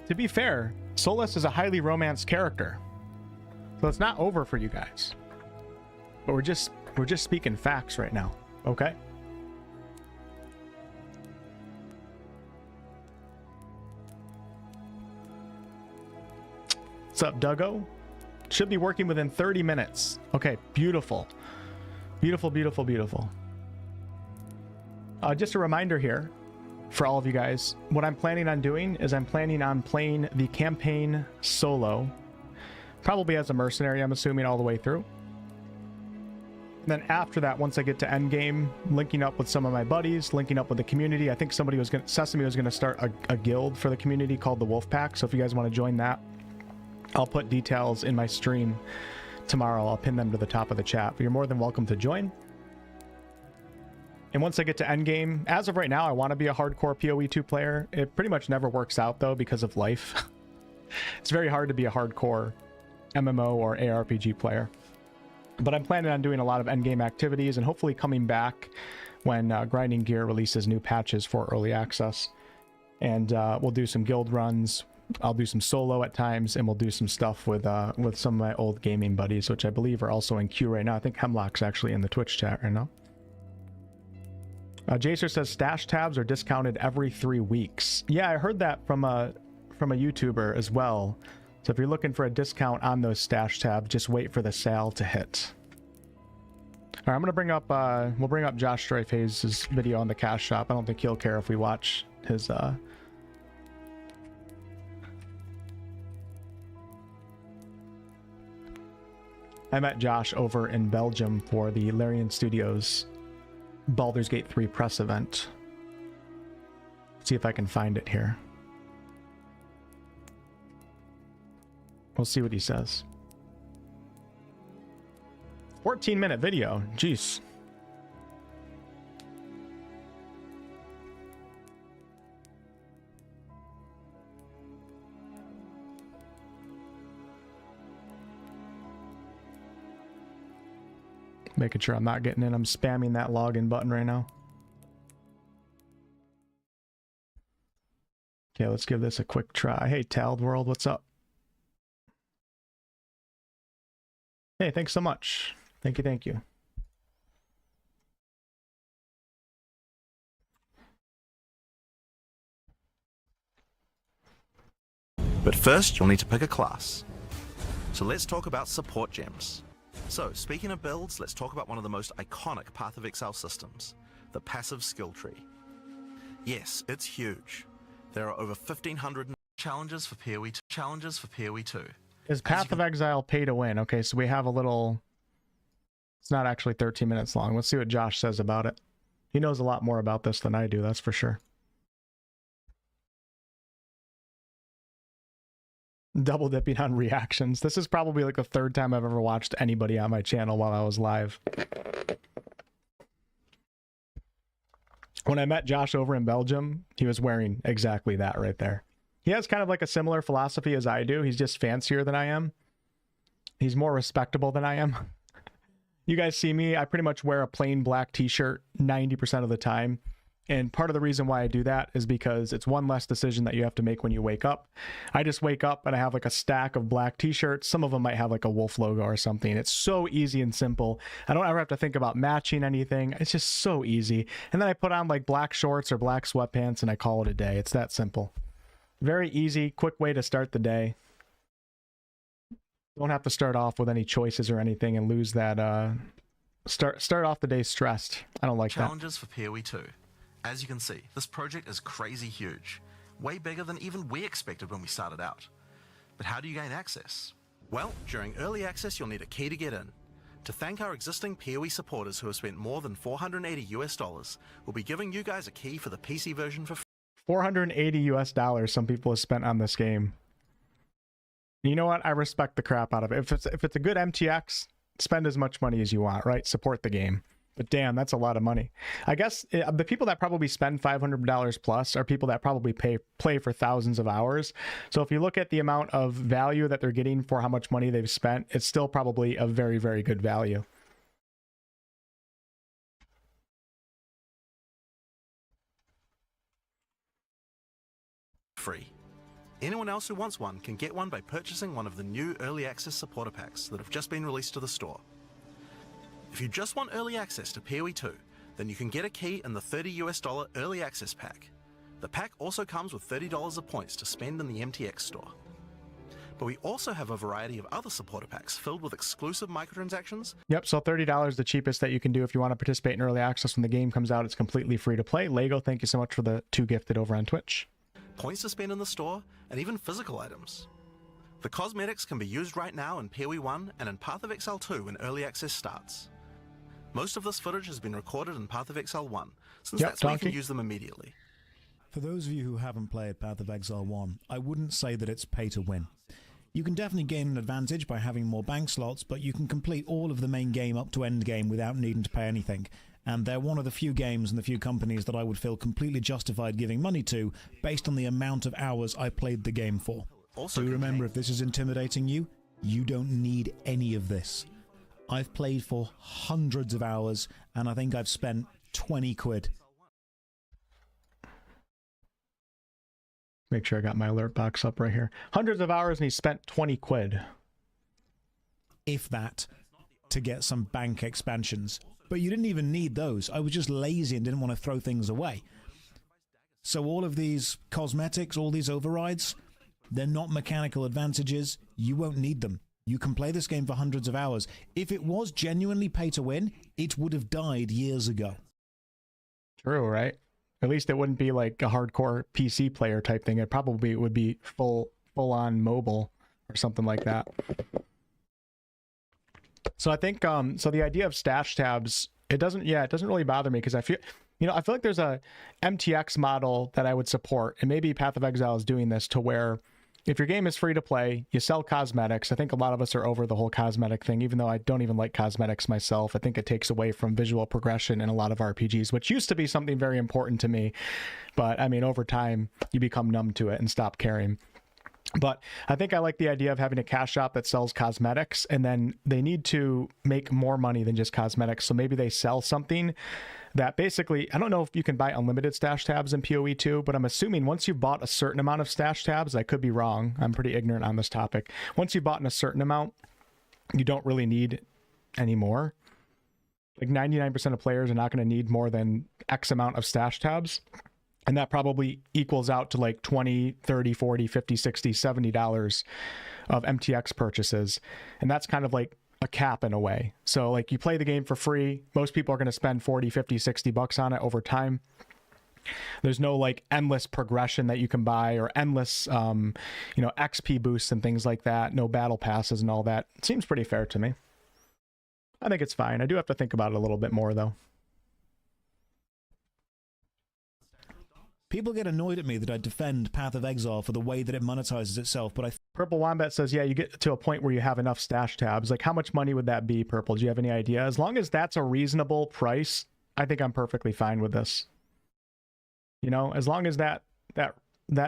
S1: To be fair, Solus is a highly romanced character. So it's not over for you guys. But we're just speaking facts right now, okay? What's up, Duggo? Should be working within 30 minutes. Okay, beautiful. Beautiful, beautiful, beautiful. Just a reminder here for all of you guys. What I'm planning on doing is I'm planning on playing the campaign solo. Probably as a mercenary, I'm assuming, all the way through. And then after that, once I get to endgame, linking up with some of my buddies, linking up with the community. I think Sesame was going to start a guild for the community called the Wolf Pack. So if you guys want to join that, I'll put details in my stream tomorrow. I'll pin them to the top of the chat, but you're more than welcome to join. And once I get to endgame, as of right now, I want to be a hardcore POE2 player. It pretty much never works out though because of life. It's very hard to be a hardcore MMO or ARPG player. But I'm planning on doing a lot of endgame activities and hopefully coming back when Grinding Gear releases new patches for early access. And we'll do some guild runs. I'll do some solo at times, and we'll do some stuff with some of my old gaming buddies, which I believe are also in queue right now. I think Hemlock's actually in the Twitch chat right now. Jacer says stash tabs are discounted every 3 weeks. Yeah, I heard that from a YouTuber as well. So if you're looking for a discount on those stash tabs, just wait for the sale to hit. All right, I'm gonna bring up we'll bring up Josh Strife Hayes' video on the cash shop. I don't think he'll care if we watch his I met Josh over in Belgium for the Larian Studios Baldur's Gate 3 press event. See if I can find it here. We'll see what he says. 14-minute video. Jeez. Making sure I'm not getting in. I'm spamming that login button right now. Okay, let's give this a quick try. Hey, Tald World, what's up? Hey, thanks so much. Thank you, thank you.
S3: But first, you'll need to pick a class. So let's talk about support gems. So, speaking of builds, let's talk about one of the most iconic Path of Exile systems, the passive skill tree. Yes, it's huge. There are over 1,500 challenges for POE2.
S1: Is Path of Exile pay to win? Okay, so we have a little... It's not actually 13 minutes long. Let's see what Josh says about it. He knows a lot more about this than I do, that's for sure. Double dipping on reactions. This is probably like the third time I've ever watched anybody on my channel while I was live. When I met Josh over in Belgium, he was wearing exactly that right there. He has kind of like a similar philosophy as I do. He's just fancier than I am. He's more respectable than I am. You guys see me, I pretty much wear a plain black t-shirt 90% of the time. And part of the reason why I do that is because it's one less decision that you have to make when you wake up. I just wake up and I have like a stack of black t-shirts. Some of them might have like a wolf logo or something. It's so easy and simple. I don't ever have to think about matching anything. It's just so easy. And then I put on like black shorts or black sweatpants and I call it a day. It's that simple. Very easy, quick way to start the day. Don't have to start off with any choices or anything and lose that, start off the day stressed. I don't like that.
S3: Challenges for POE2. As you can see, this project is crazy huge, way bigger than even we expected when we started out. But how do you gain access? Well, during early access, you'll need a key to get in. To thank our existing POE supporters who have spent more than $480 US, we'll be giving you guys a key for the PC version for
S1: $480 US some people have spent on this game. You know what? I respect the crap out of it. If it's a good MTX, spend as much money as you want, right? Support the game. But damn, that's a lot of money. I guess the people that probably spend $500 plus are people that probably play for thousands of hours. So if you look at the amount of value that they're getting for how much money they've spent, it's still probably a very, very good value.
S3: free. Anyone else who wants one can get one by purchasing one of the new early access supporter packs that have just been released to the store. If you just want early access to POE2, then you can get a key in the $30 US early access pack. The pack also comes with $30 of points to spend in the MTX store. But we also have a variety of other supporter packs filled with exclusive microtransactions.
S1: Yep, so $30 the cheapest that you can do if you want to participate in early access when the game comes out. It's completely free to play. Lego, thank you so much for the 2 gifted over on Twitch.
S3: Points to spend in the store, and even physical items. The cosmetics can be used right now in POE1 and in Path of Exile 2 when early access starts. Most of this footage has been recorded in Path of Exile 1, since that's where you can use them immediately.
S4: For those of you who haven't played Path of Exile 1, I wouldn't say that it's pay to win. You can definitely gain an advantage by having more bank slots, but you can complete all of the main game up to end game without needing to pay anything. And they're one of the few games and the few companies that I would feel completely justified giving money to based on the amount of hours I played the game for. Also, do remember, if this is intimidating you, you don't need any of this. I've played for hundreds of hours, and I think I've spent 20 quid.
S1: Make sure I got my alert box up right here. Hundreds of hours and he spent 20 quid.
S4: If that, to get some bank expansions. But you didn't even need those. I was just lazy and didn't want to throw things away. So all of these cosmetics, all these overrides, they're not mechanical advantages. You won't need them. You can play this game for hundreds of hours. If it was genuinely pay to win, it would have died years ago.
S1: True, right? At least it wouldn't be like a hardcore PC player type thing. It probably would be full on mobile or something like that. So I think so the idea of stash tabs It doesn't, yeah, it doesn't really bother me because I feel like there's a MTX model that I would support, and maybe Path of Exile is doing this to where if your game is free to play, you sell cosmetics. I think a lot of us are over the whole cosmetic thing, even though I don't even like cosmetics myself. I think it takes away from visual progression in a lot of RPGs, which used to be something very important to me. But I mean, over time, you become numb to it and stop caring. But I think I like the idea of having a cash shop that sells cosmetics, and then they need to make more money than just cosmetics. So maybe they sell something that basically, I don't know if you can buy unlimited stash tabs in POE2, but I'm assuming once you've bought a certain amount of stash tabs, I could be wrong, I'm pretty ignorant on this topic. Once you've bought in a certain amount, you don't really need any more. Like 99% of players are not going to need more than X amount of stash tabs. And that probably equals out to like 20, 30, 40, 50, 60, $70 of MTX purchases. And that's kind of like a cap in a way. So like you play the game for free. Most people are going to spend 40, 50, 60 bucks on it over time. There's no like endless progression that you can buy or endless, XP boosts and things like that. No battle passes and all that. It seems pretty fair to me. I think it's fine. I do have to think about it a little bit more though.
S4: People get annoyed at me that I defend Path of Exile for the way that it monetizes itself, but
S1: Purple Wombat says, yeah, you get to a point where you have enough stash tabs. Like, how much money would that be, Purple? Do you have any idea? As long as that's a reasonable price, I think I'm perfectly fine with this. You know, as long as that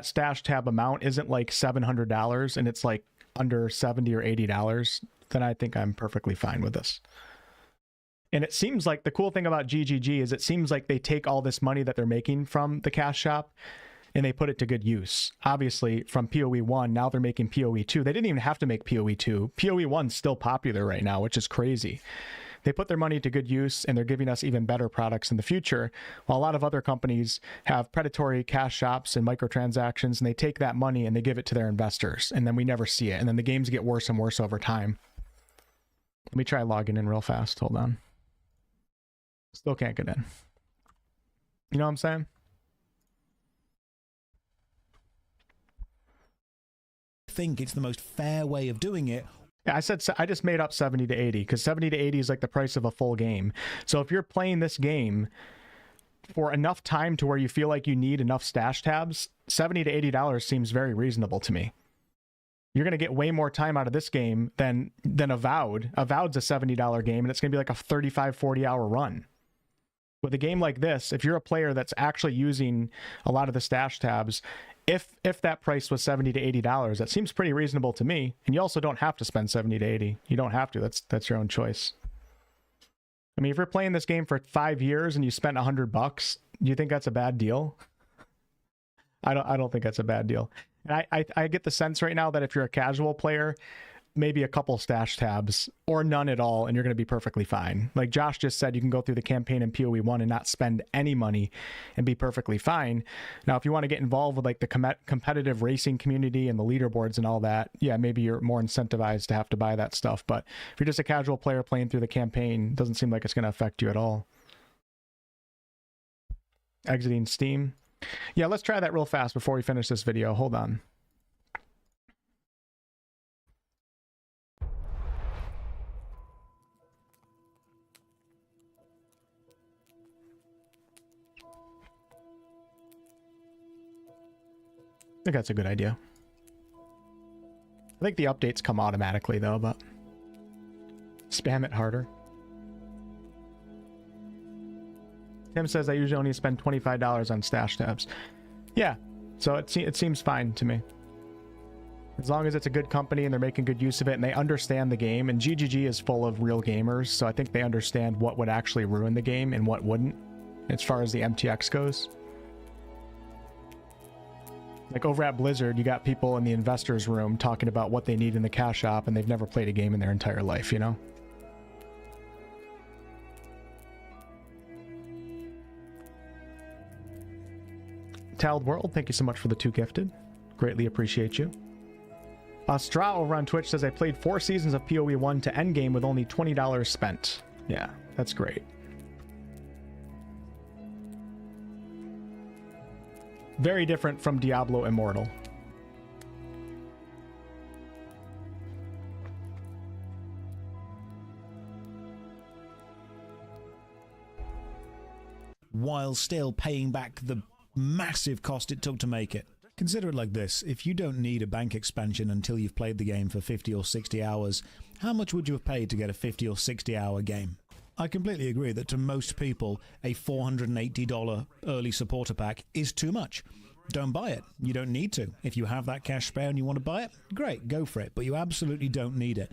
S1: stash tab amount isn't like $700 and it's like under $70 or $80, then I think I'm perfectly fine with this. And it seems like the cool thing about GGG is it seems like they take all this money that they're making from the cash shop and they put it to good use. Obviously, from POE1, now they're making POE2. They didn't even have to make POE2. POE1's still popular right now, which is crazy. They put their money to good use and they're giving us even better products in the future. While a lot of other companies have predatory cash shops and microtransactions, and they take that money and they give it to their investors, and then we never see it. And then the games get worse and worse over time. Let me try logging in real fast. Hold on. Still can't get in. You know what I'm saying?
S4: I think it's the most fair way of doing it.
S1: Yeah, I just made up 70 to 80 because 70 to 80 is like the price of a full game. So if you're playing this game for enough time to where you feel like you need enough stash tabs, $70 to $80 seems very reasonable to me. You're going to get way more time out of this game than Avowed. Avowed's a $70 game and it's going to be like a 35, 40 hour run. With a game like this, if you're a player that's actually using a lot of the stash tabs, if that price was $70 to $80, that seems pretty reasonable to me. And you also don't have to spend 70 to 80. You don't have to. That's your own choice. I mean, if you're playing this game for 5 years and you spent $100, do you think that's a bad deal? I don't think that's a bad deal. And I get the sense right now that if you're a casual player, maybe a couple stash tabs or none at all, and you're going to be perfectly fine. Like Josh just said, you can go through the campaign in POE1 and not spend any money and be perfectly fine. Now, if you want to get involved with like the competitive racing community and the leaderboards and all that, yeah, maybe you're more incentivized to have to buy that stuff. But if you're just a casual player playing through the campaign, it doesn't seem like it's going to affect you at all. Exiting Steam. Yeah, let's try that real fast before we finish this video. Hold on. I think that's a good idea. I think the updates come automatically though, but spam it harder. Tim says I usually only spend $25 on stash tabs. Yeah, so it seems fine to me. As long as it's a good company and they're making good use of it and they understand the game, and GGG is full of real gamers, so I think they understand what would actually ruin the game and what wouldn't, as far as the MTX goes. Like over at Blizzard, you got people in the investors room talking about what they need in the cash shop, and they've never played a game in their entire life, you know? Taled World, thank you so much for the 2 gifted. Greatly appreciate you. Stra over on Twitch says, I played 4 seasons of POE1 to endgame with only $20 spent. Yeah, that's great. Very different from Diablo Immortal.
S4: while still paying back the massive cost it took to make it. Consider it like this: if you don't need a bank expansion until you've played the game for 50 or 60 hours, how much would you have paid to get a 50 or 60 hour game? I completely agree that to most people, a $480 early supporter pack is too much. Don't buy it. You don't need to. If you have that cash spare and you want to buy it, great, go for it. But you absolutely don't need it.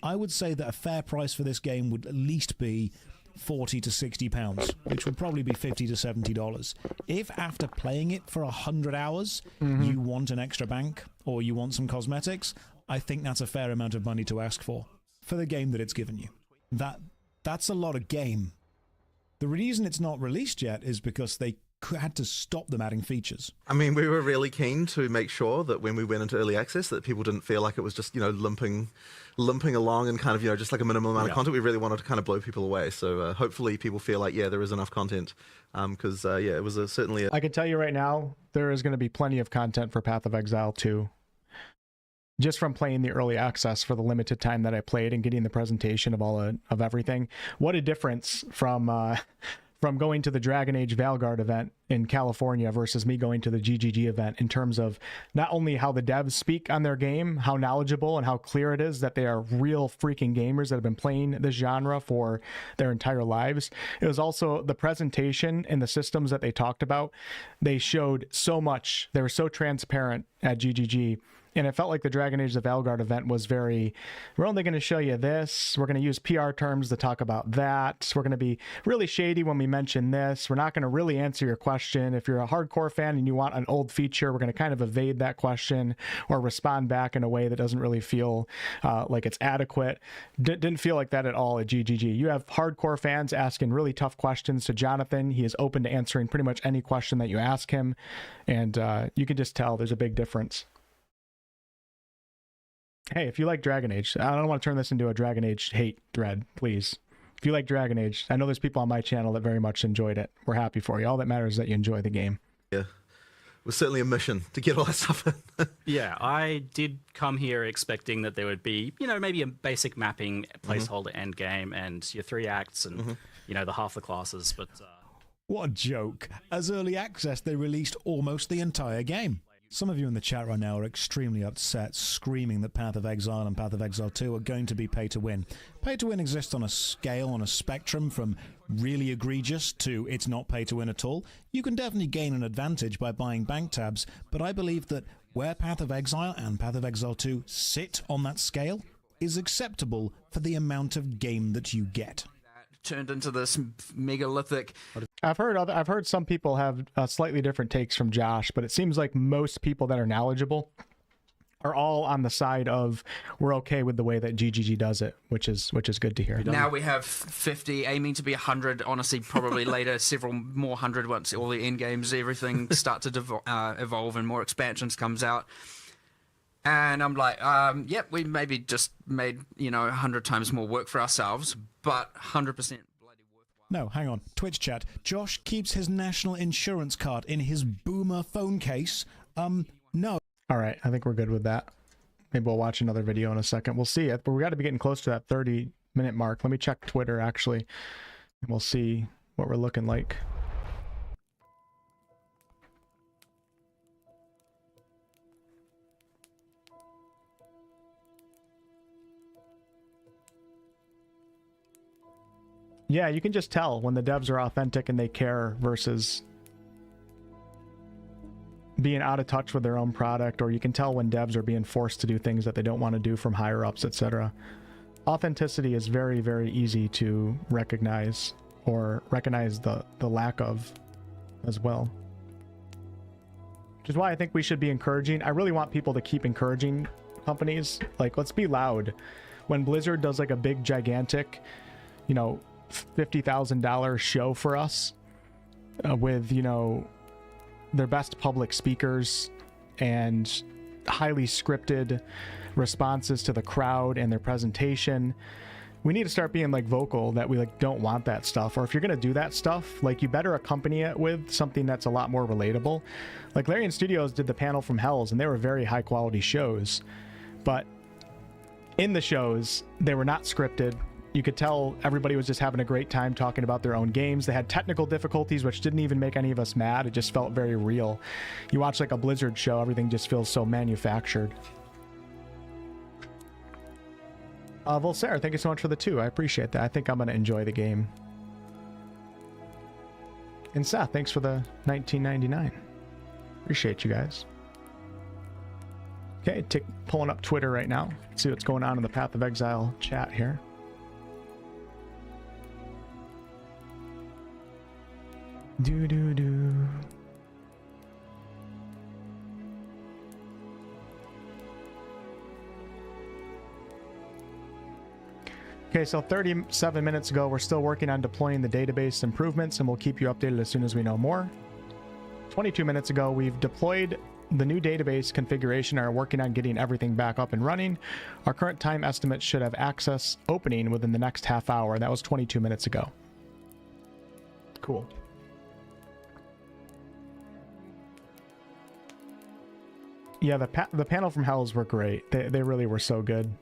S4: I would say that a fair price for this game would at least be £40 to £60, which would probably be $50 to $70. If after playing it for 100 hours, you want an extra bank or you want some cosmetics, I think that's a fair amount of money to ask for the game that it's given you. That's a lot of game. The reason it's not released yet is because they had to stop them adding features.
S2: I mean, we were really keen to make sure that when we went into early access that people didn't feel like it was just, limping along and kind of, just like a minimal amount of content. We really wanted to kind of blow people away. So hopefully people feel like, there is enough content. Because, it was certainly...
S1: I can tell you right now, there is going to be plenty of content for Path of Exile 2. Just from playing the early access for the limited time that I played and getting the presentation of everything. What a difference from going to the Dragon Age Valguard event in California versus me going to the GGG event in terms of not only how the devs speak on their game, how knowledgeable and how clear it is that they are real freaking gamers that have been playing this genre for their entire lives. It was also the presentation and the systems that they talked about. They showed so much. They were so transparent at GGG. And it felt like the Dragon Age the Valguard event was we're only going to show you this. We're going to use PR terms to talk about that. We're going to be really shady when we mention this. We're not going to really answer your question. If you're a hardcore fan and you want an old feature, we're going to kind of evade that question or respond back in a way that doesn't really feel like it's adequate. Didn't feel like that at all at GGG. You have hardcore fans asking really tough questions to Jonathan. He is open to answering pretty much any question that you ask him. And you can just tell there's a big difference. Hey, if you like Dragon Age, I don't want to turn this into a Dragon Age hate thread, please. If you like Dragon Age, I know there's people on my channel that very much enjoyed it. We're happy for you. All that matters is that you enjoy the game.
S2: Yeah, it was certainly a mission to get all that stuff in.
S5: Yeah, I did come here expecting that there would be, maybe a basic mapping, placeholder end game, and your 3 acts, and, the half the classes, but...
S4: What a joke. As early access, they released almost the entire game. Some of you in the chat right now are extremely upset, screaming that Path of Exile and Path of Exile 2 are going to be pay-to-win. Pay-to-win exists on a scale, on a spectrum, from really egregious to it's not pay-to-win at all. You can definitely gain an advantage by buying bank tabs, but I believe that where Path of Exile and Path of Exile 2 sit on that scale is acceptable for the amount of game that you get.
S6: Turned into this megalithic...
S1: I've heard some people have slightly different takes from Josh, but it seems like most people that are knowledgeable are all on the side of we're okay with the way that GGG does it, which is good to hear.
S6: Now we have 50, aiming to be 100. Honestly, probably later, several more 100 once all the end games, everything start to evolve and more expansions comes out. And I'm like, yep, we maybe just made 100 times more work for ourselves, but 100%.
S4: No, hang on. Twitch chat. Josh keeps his national insurance card in his boomer phone case. No.
S1: All right, I think we're good with that. Maybe we'll watch another video in a second. We'll see it, but we got to be getting close to that 30-minute mark. Let me check Twitter, actually, and we'll see what we're looking like. Yeah, you can just tell when the devs are authentic and they care versus being out of touch with their own product, or you can tell when devs are being forced to do things that they don't want to do from higher ups, etc. Authenticity is very, very easy to recognize, or recognize the lack of as well. Which is why I think we should be encouraging. I really want people to keep encouraging companies. Like, let's be loud. When Blizzard does like a big, gigantic, $50,000 show for us with their best public speakers and highly scripted responses to the crowd and their presentation, we need to start being vocal that we don't want that stuff. Or if you're going to do that stuff, you better accompany it with something that's a lot more relatable. Like Larian Studios did the panel from Hells, and they were very high quality shows, but in the shows they were not scripted. You could tell everybody was just having a great time talking about their own games. They had technical difficulties, which didn't even make any of us mad. It just felt very real. You watch like a Blizzard show, everything just feels so manufactured. Volsair, thank you so much for the 2. I appreciate that. I think I'm going to enjoy the game. And Seth, thanks for the 1999. Appreciate you guys. Okay, pulling up Twitter right now. See what's going on in the Path of Exile chat here. Do. Okay, so 37 minutes ago, we're still working on deploying the database improvements, and we'll keep you updated as soon as we know more. 22 minutes ago, we've deployed the new database configuration and are working on getting everything back up and running. Our current time estimate should have access opening within the next half hour. That was 22 minutes ago. Cool. Yeah, the panel from Hells were great. They really were so good.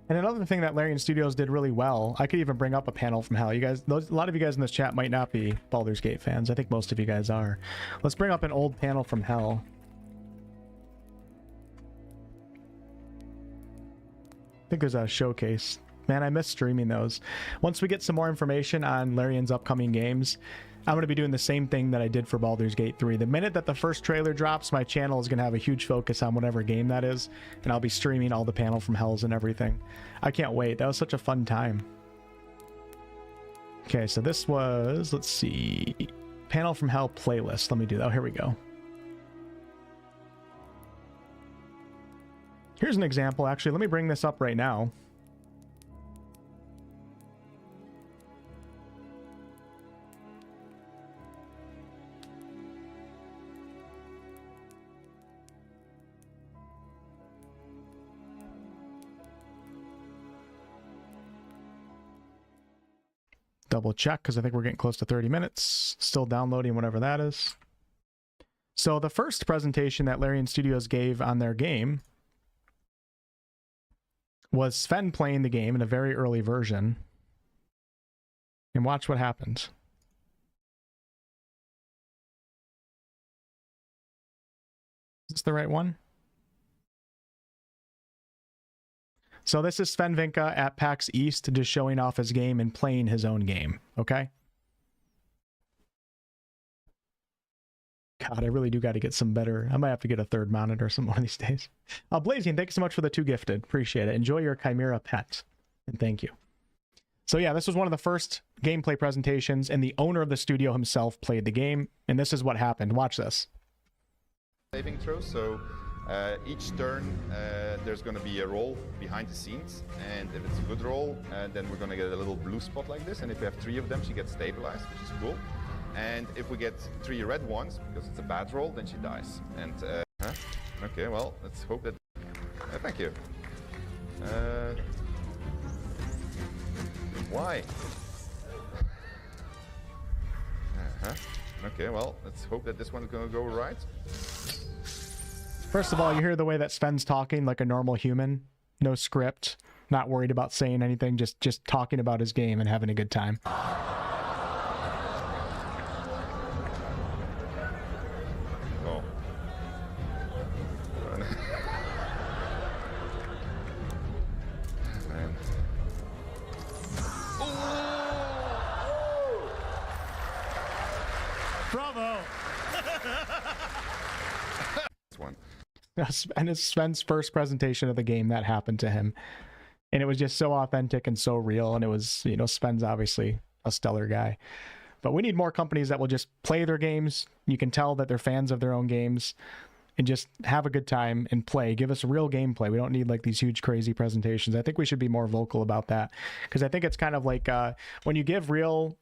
S1: And another thing that Larian Studios did really well, I could even bring up a panel from Hell. You guys, a lot of you guys in this chat might not be Baldur's Gate fans. I think most of you guys are. Let's bring up an old panel from Hell. I think there's a showcase. Man, I miss streaming those. Once we get some more information on Larian's upcoming games, I'm going to be doing the same thing that I did for Baldur's Gate 3. The minute that the first trailer drops, my channel is going to have a huge focus on whatever game that is, and I'll be streaming all the panel from Hells and everything. I can't wait. That was such a fun time. Okay, so this was, let's see, panel from Hell playlist. Let me do that. Oh, here we go. Here's an example. Actually, let me bring this up right now. Double check because I think we're getting close to 30 minutes. Still downloading, whatever that is. So the first presentation that Larian Studios gave on their game was Sven playing the game in a very early version. And watch what happens. Is this the right one? So this is Sven Vinka at PAX East, just showing off his game and playing his own game, okay? God, I really do got to get some better... I might have to get a third monitor some one of these days. Blazing, thank you so much for the 2 gifted. Appreciate it. Enjoy your Chimera pet. And thank you. So yeah, this was one of the first gameplay presentations, and the owner of the studio himself played the game, and this is what happened. Watch this.
S7: Saving throw, so each turn there's going to be a roll behind the scenes, and if it's a good roll, then we're going to get a little blue spot like this, and if we have 3 of them, she gets stabilized, which is cool. And if we get 3 red ones, because it's a bad roll, then she dies. And okay, well, let's hope that... thank you. Why? Okay, well, let's hope that this one's going to go right.
S1: First of all, you hear the way that Sven's talking like a normal human. No script, not worried about saying anything, just talking about his game and having a good time.
S7: Oh. Man.
S4: Bravo!
S7: This one.
S1: And it's Sven's first presentation of the game that happened to him. And it was just so authentic and so real. And it was, you know, Sven's obviously a stellar guy. But we need more companies that will just play their games. You can tell that they're fans of their own games and just have a good time and play. Give us real gameplay. We don't need like these huge, crazy presentations. I think we should be more vocal about that, because I think it's kind of like when you give real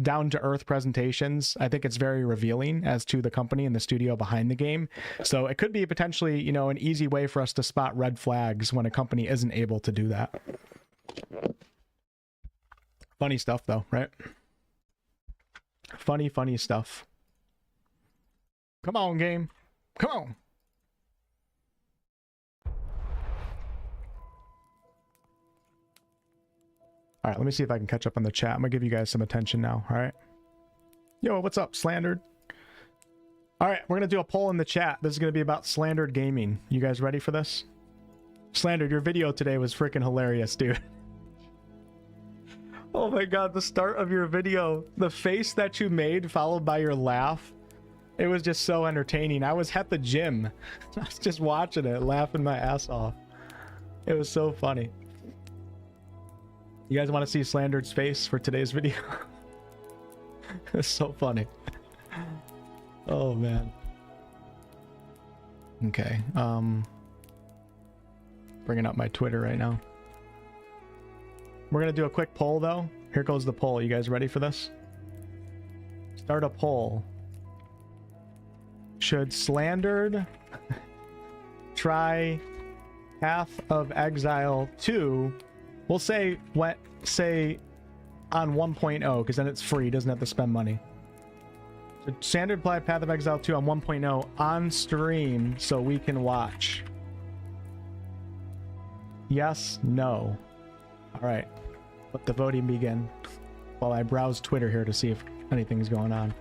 S1: down-to-earth presentations, I think it's very revealing as to the company and the studio behind the game. So it could be potentially, you know, an easy way for us to spot red flags when a company isn't able to do that. Funny stuff though, right? Funny stuff. Come on, game. Come on. All right, let me see if I can catch up on the chat. I'm gonna give you guys some attention now. All right. Yo, what's up, Slandered? All right, we're gonna do a poll in the chat. This is gonna be about Slandered gaming. You guys ready for this? Slandered, your video today was freaking hilarious, dude. Oh my god, the start of your video, the face that you made followed by your laugh, it was just so entertaining. I was at the gym. I was just watching it, laughing my ass off. It was so funny. You guys want to see Slandered's face for today's video? It's so funny. Oh man. Okay, bringing up my Twitter right now. We're gonna do a quick poll though. Here goes the poll. You guys ready for this? Start a poll. Should Slandered try Path of Exile 2? We'll say on 1.0 because then it's free. Doesn't have to spend money. So Slandered play Path of Exile 2 on 1.0 on stream so we can watch. Yes, no. All right, let the voting begin while I browse Twitter here to see if anything's going on.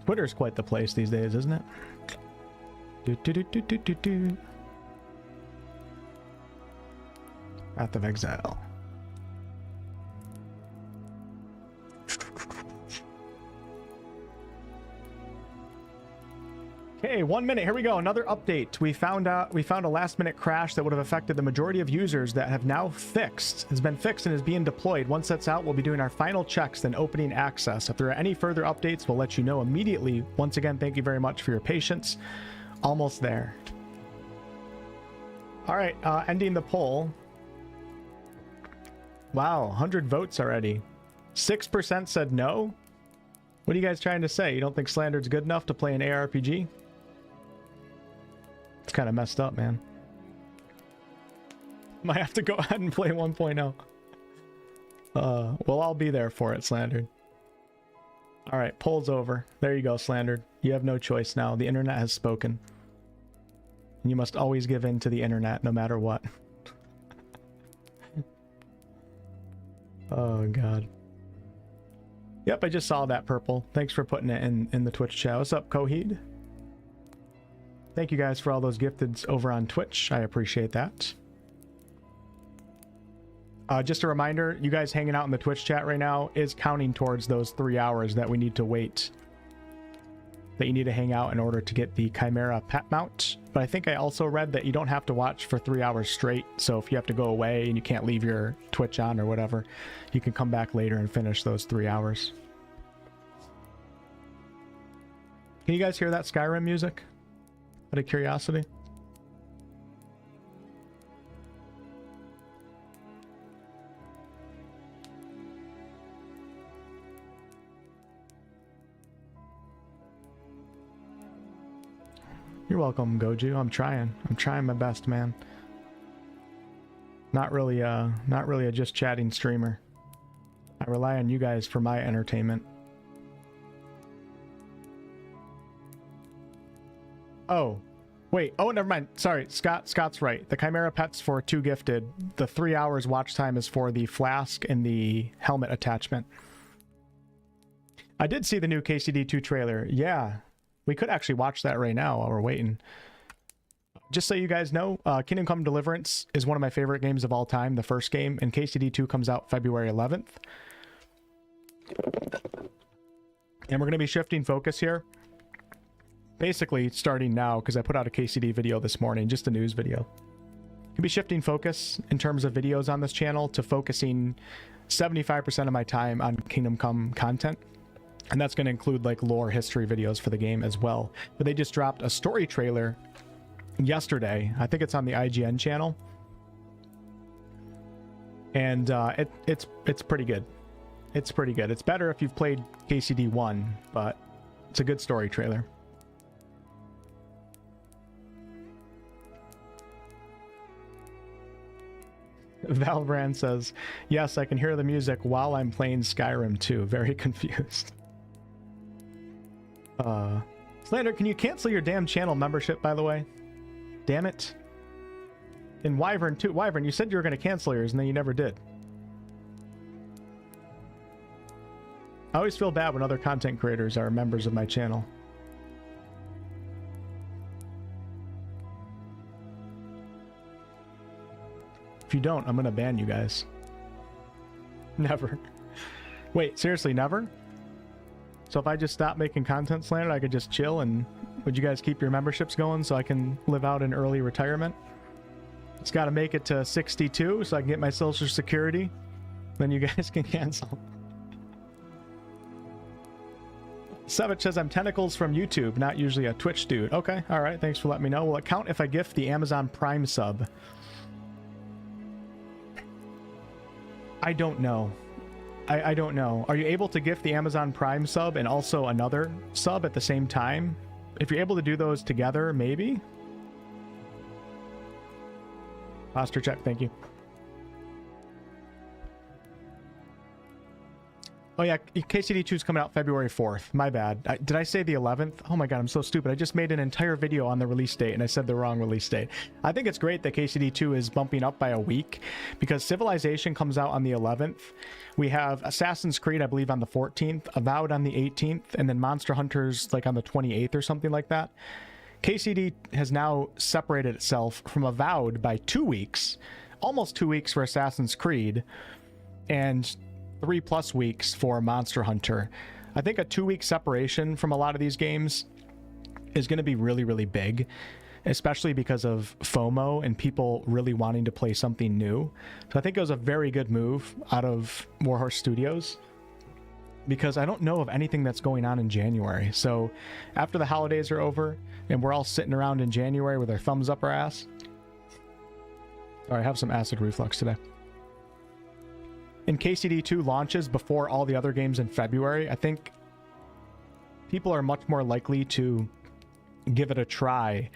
S1: Twitter's quite the place these days, isn't it? Path of Exile. Okay, 1 minute. Here we go. Another update. We found a last-minute crash that would have affected the majority of users that have now has been fixed and is being deployed. Once that's out, we'll be doing our final checks, then opening access. If there are any further updates, we'll let you know immediately. Once again, thank you very much for your patience. Almost there. All right, ending the poll. Wow, 100 votes already. 6% said no. What are you guys trying to say? You don't think Slandered's good enough to play an ARPG? It's kind of messed up, man. Might have to go ahead and play 1.0. Well, I'll be there for it, Slandered. All right, poll's over. There you go, Slandered. You have no choice now. The internet has spoken. And you must always give in to the internet, no matter what. Oh, God. Yep, I just saw that, Purple. Thanks for putting it in the Twitch chat. What's up, Coheed? Thank you guys for all those gifteds over on Twitch. I appreciate that. Just a reminder, you guys hanging out in the Twitch chat right now is counting towards those 3 hours that we need to wait. That you need to hang out in order to get the Chimera pet mount. But I think I also read that you don't have to watch for 3 hours straight. So if you have to go away and you can't leave your Twitch on or whatever, you can come back later and finish those 3 hours. Can you guys hear that Skyrim music? Out of curiosity. You're welcome, Goju. I'm trying my best, man. Not really a just chatting streamer. I rely on you guys for my entertainment. Oh, wait. Oh, never mind. Sorry, Scott's right. The Chimera Pets for 2 gifted. The 3 hours watch time is for the flask and the helmet attachment. I did see the new KCD2 trailer. Yeah, we could actually watch that right now while we're waiting. Just so you guys know, Kingdom Come Deliverance is one of my favorite games of all time, the first game, and KCD2 comes out February 11th. And we're going to be shifting focus here. Basically, starting now, because I put out a KCD video this morning, just a news video. I'll be shifting focus in terms of videos on this channel to focusing 75% of my time on Kingdom Come content. And that's going to include like lore history videos for the game as well. But they just dropped a story trailer yesterday. I think it's on the IGN channel. And it's pretty good. It's pretty good. It's better if you've played KCD 1, but it's a good story trailer. Valbrand says, yes, I can hear the music while I'm playing Skyrim too. Very confused. Slander, can you cancel your damn channel membership, by the way? Damn it. And Wyvern too. Wyvern, you said you were going to cancel yours and then you never did. I always feel bad when other content creators are members of my channel. If you don't, I'm going to ban you guys. Never. Wait, seriously, never? So if I just stop making content Slander, I could just chill, and would you guys keep your memberships going so I can live out in early retirement? It's got to make it to 62 so I can get my social security. Then you guys can cancel. Savage says I'm Tentacles from YouTube, not usually a Twitch dude. Okay, alright, thanks for letting me know. Will it count if I gift the Amazon Prime sub? I don't know. I don't know. Are you able to gift the Amazon Prime sub and also another sub at the same time? If you're able to do those together, maybe? Posture check, thank you. Oh yeah, KCD2 is coming out February 4th. My bad. Did I say the 11th? Oh my god, I'm so stupid. I just made an entire video on the release date and I said the wrong release date. I think it's great that KCD2 is bumping up by a week because Civilization comes out on the 11th. We have Assassin's Creed, I believe, on the 14th, Avowed on the 18th, and then Monster Hunters like on the 28th or something like that. KCD has now separated itself from Avowed by 2 weeks, almost 2 weeks for Assassin's Creed, and 3+ weeks for Monster Hunter. I think a 2-week separation from a lot of these games is going to be really, really big, especially because of FOMO and people really wanting to play something new. So I think it was a very good move out of Warhorse Studios because I don't know of anything that's going on in January. So after the holidays are over and we're all sitting around in January with our thumbs up our ass. Sorry, I have some acid reflux today. And KCD2 launches before all the other games in February, I think people are much more likely to give it a try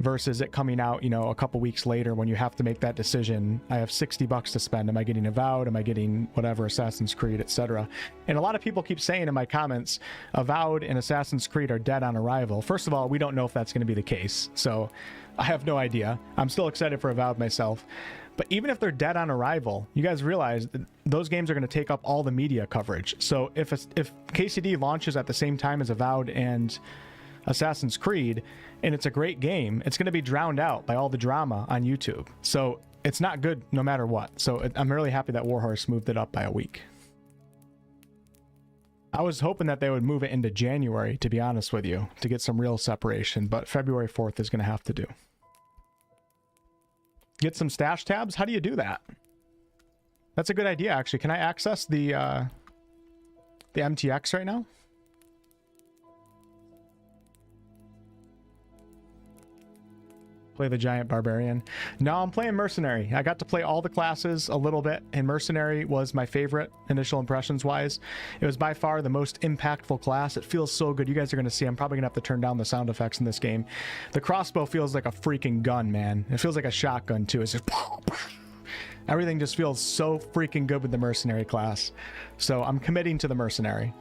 S1: versus it coming out, you know, a couple weeks later when you have to make that decision. I have $60 to spend. Am I getting Avowed? Am I getting whatever, Assassin's Creed, etc.? And a lot of people keep saying in my comments, Avowed and Assassin's Creed are dead on arrival. First of all, we don't know if that's going to be the case, so I have no idea. I'm still excited for Avowed myself. But even if they're dead on arrival, you guys realize that those games are going to take up all the media coverage. So if KCD launches at the same time as Avowed and Assassin's Creed, and it's a great game, it's going to be drowned out by all the drama on YouTube. So it's not good no matter what. So I'm really happy that Warhorse moved it up by a week. I was hoping that they would move it into January, to be honest with you, to get some real separation, but February 4th is going to have to do. Get some stash tabs? How do you do that? That's a good idea, actually. Can I access the MTX right now? Play the Giant Barbarian. No, I'm playing Mercenary. I got to play all the classes a little bit, and Mercenary was my favorite initial impressions wise. It was by far the most impactful class. It feels so good. You guys are going to see. I'm probably going to have to turn down the sound effects in this game. The crossbow feels like a freaking gun, man. It feels like a shotgun too. It's just everything just feels so freaking good with the Mercenary class. So I'm committing to the Mercenary.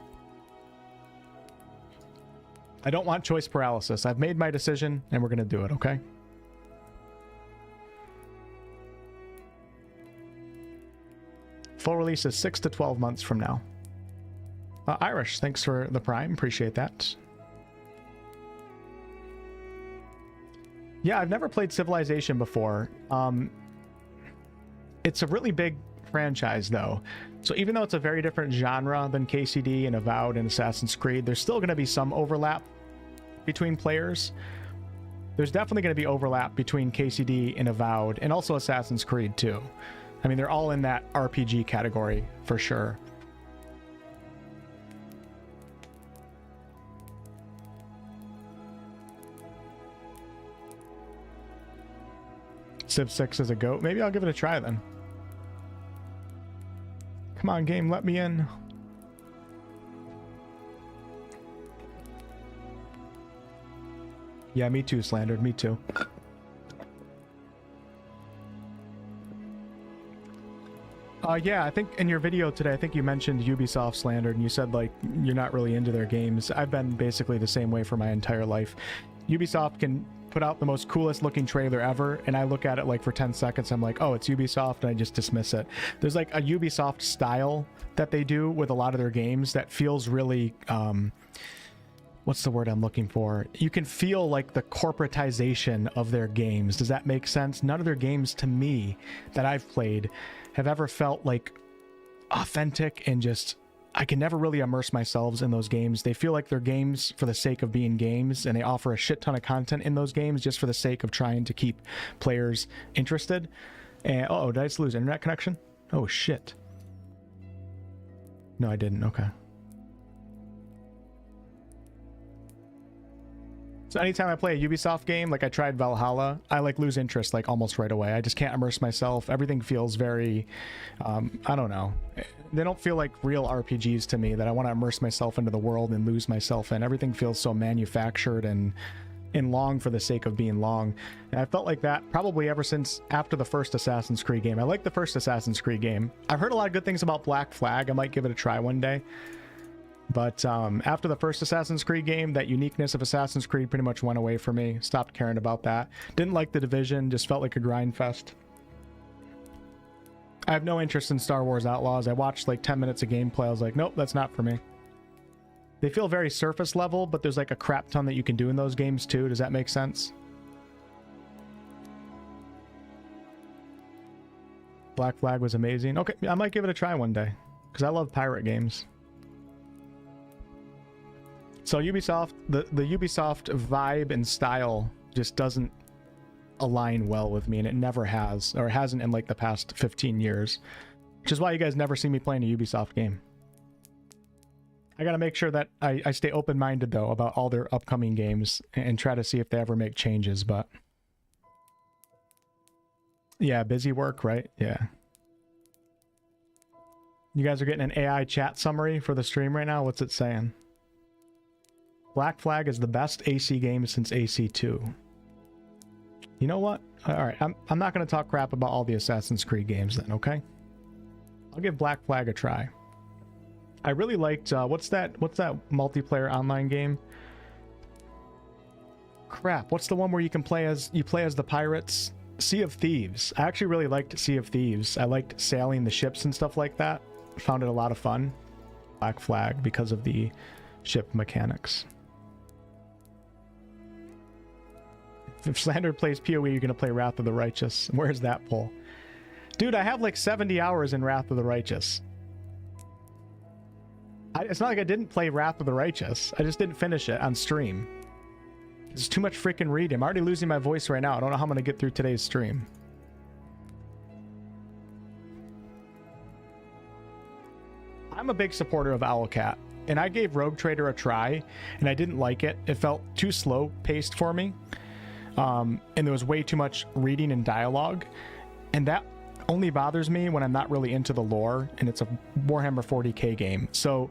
S1: I don't want choice paralysis. I've made my decision and we're going to do it, okay? Full release is 6 to 12 months from now. Irish, thanks for the Prime. Appreciate that. Yeah, I've never played Civilization before. It's a really big franchise, though. So even though it's a very different genre than KCD and Avowed and Assassin's Creed, there's still going to be some overlap between players. There's definitely going to be overlap between KCD and Avowed, and also Assassin's Creed, too. I mean, they're all in that RPG category, for sure. Civ 6 is a goat. Maybe I'll give it a try, then. Come on, game, let me in. Yeah, me too, Slandered. Me too. Yeah, I think in your video today, I think you mentioned Ubisoft Slandered, and you said, like, you're not really into their games. I've been basically the same way for my entire life. Ubisoft can put out the most coolest looking trailer ever, and I look at it like for 10 seconds, I'm like, oh, it's Ubisoft, and I just dismiss it. There's like a Ubisoft style that they do with a lot of their games that feels really, what's the word I'm looking for? You can feel like the corporatization of their games. Does that make sense? None of their games to me that I've played have ever felt like authentic and just, I can never really immerse myself in those games. They feel like they're games for the sake of being games, and they offer a shit ton of content in those games just for the sake of trying to keep players interested. And uh-oh, did I just lose internet connection? Oh shit. No, I didn't. Okay. So anytime I play a Ubisoft game, like I tried Valhalla, I like lose interest like almost right away. I just can't immerse myself. Everything feels very, I don't know. They don't feel like real RPGs to me that I want to immerse myself into the world and lose myself in. Everything feels so manufactured and long for the sake of being long. And I felt like that probably ever since after the first Assassin's Creed game. I like the first Assassin's Creed game. I've heard a lot of good things about Black Flag. I might give it a try one day. But after the first Assassin's Creed game, that uniqueness of Assassin's Creed pretty much went away for me. Stopped caring about that. Didn't like The Division, just felt like a grind fest. I have no interest in Star Wars Outlaws. I watched like 10 minutes of gameplay. I was like, nope, that's not for me. They feel very surface level, but there's like a crap ton that you can do in those games too. Does that make sense? Black Flag was amazing. Okay, I might give it a try one day because I love pirate games. So Ubisoft, the Ubisoft vibe and style just doesn't align well with me, and it never has, or it hasn't in like the past 15 years, which is why you guys never see me playing a Ubisoft game. I gotta make sure that I stay open-minded though about all their upcoming games and try to see if they ever make changes, but yeah, busy work, right? Yeah. You guys are getting an AI chat summary for the stream right now. What's it saying? Black Flag is the best AC game since AC2. You know what? All right, I'm not going to talk crap about all the Assassin's Creed games then, okay? I'll give Black Flag a try. I really liked what's that multiplayer online game? Crap, what's the one where you play as the pirates? Sea of Thieves. I actually really liked Sea of Thieves. I liked sailing the ships and stuff like that. Found it a lot of fun. Black Flag because of the ship mechanics. If Slander plays PoE, you're going to play Wrath of the Righteous. Where's that poll? Dude, I have like 70 hours in Wrath of the Righteous. It's not like I didn't play Wrath of the Righteous. I just didn't finish it on stream. It's too much freaking reading. I'm already losing my voice right now. I don't know how I'm going to get through today's stream. I'm a big supporter of Owlcat, and I gave Rogue Trader a try, and I didn't like it. It felt too slow paced for me. And there was way too much reading and dialogue, and that only bothers me when I'm not really into the lore and it's a Warhammer 40k game. So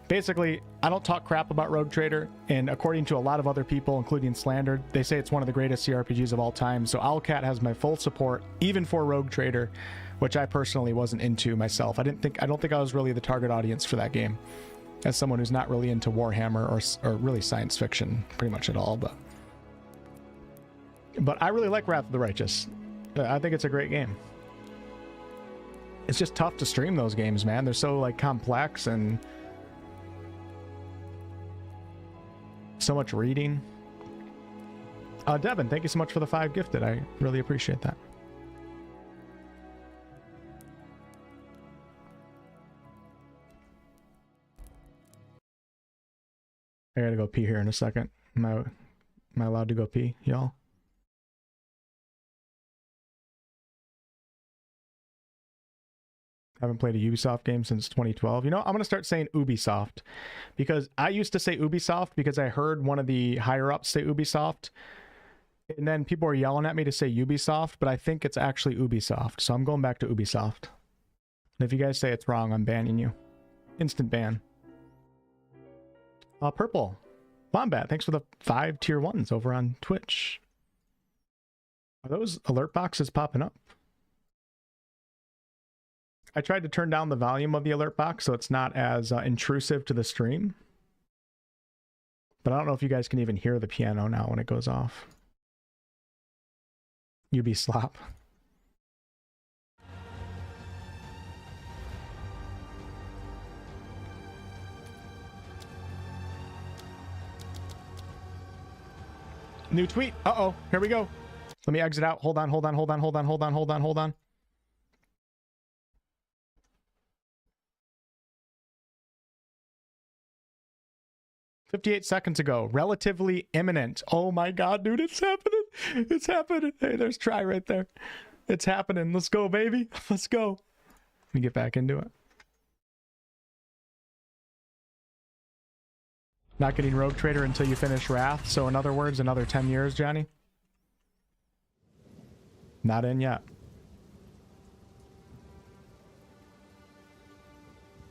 S1: basically, I don't talk crap about Rogue Trader, and according to a lot of other people, including Slander, they say it's one of the greatest CRPGs of all time. So Owlcat has my full support, even for Rogue Trader, which I personally wasn't into myself. I don't think I was really the target audience for that game, as someone who's not really into Warhammer or really science fiction pretty much at all. But I really like Wrath of the Righteous. I think it's a great game. It's just tough to stream those games, man. They're so like complex and so much reading. Devin, thank you so much for the 5 gifted. I really appreciate that. I gotta go pee here in a second. Am I allowed to go pee, y'all? Haven't played a Ubisoft game since 2012. You know, I'm going to start saying Ubisoft, because I used to say Ubisoft because I heard one of the higher ups say Ubisoft, and then people were yelling at me to say Ubisoft, but I think it's actually Ubisoft. So I'm going back to Ubisoft. And if you guys say it's wrong, I'm banning you. Instant ban. Purple. Wombat, thanks for the 5 tier 1s over on Twitch. Are those alert boxes popping up? I tried to turn down the volume of the alert box so it's not as intrusive to the stream. But I don't know if you guys can even hear the piano now when it goes off. UB slop. New tweet. Uh-oh. Here we go. Let me exit out. Hold on, hold on, hold on, hold on, hold on, hold on, hold on. "58 seconds ago. Relatively imminent." Oh my god, dude, it's happening. It's happening. Hey, there's try right there. It's happening. Let's go, baby. Let's go. Let me get back into it. Not getting Rogue Trader until you finish Wrath. So in other words, another 10 years, Johnny? Not in yet.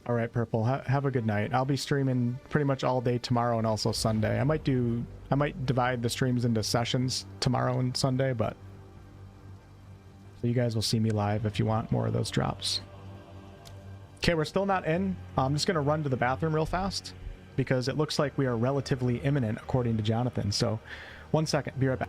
S1: All right, Purple. Have a good night. I'll be streaming pretty much all day tomorrow and also Sunday. I might divide the streams into sessions tomorrow and Sunday, but so you guys will see me live if you want more of those drops. Okay, we're still not in. I'm just gonna run to the bathroom real fast because it looks like we are relatively imminent according to Jonathan. So 1 second, be right back.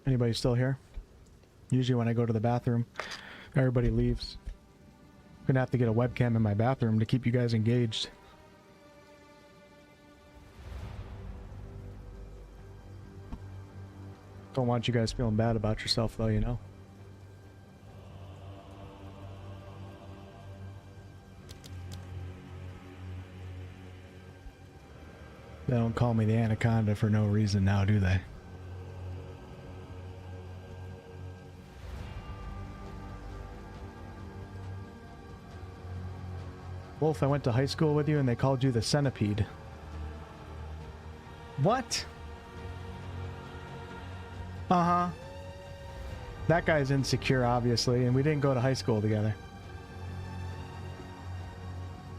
S1: Anybody still here? Usually when I go to the bathroom, everybody leaves. I'm gonna have to get a webcam in my bathroom to keep you guys engaged. Don't want you guys feeling bad about yourself though, you know? They don't call me the Anaconda for no reason now, do they? Wolf, I went to high school with you and they called you the Centipede. What? Uh-huh. That guy's insecure, obviously, and we didn't go to high school together.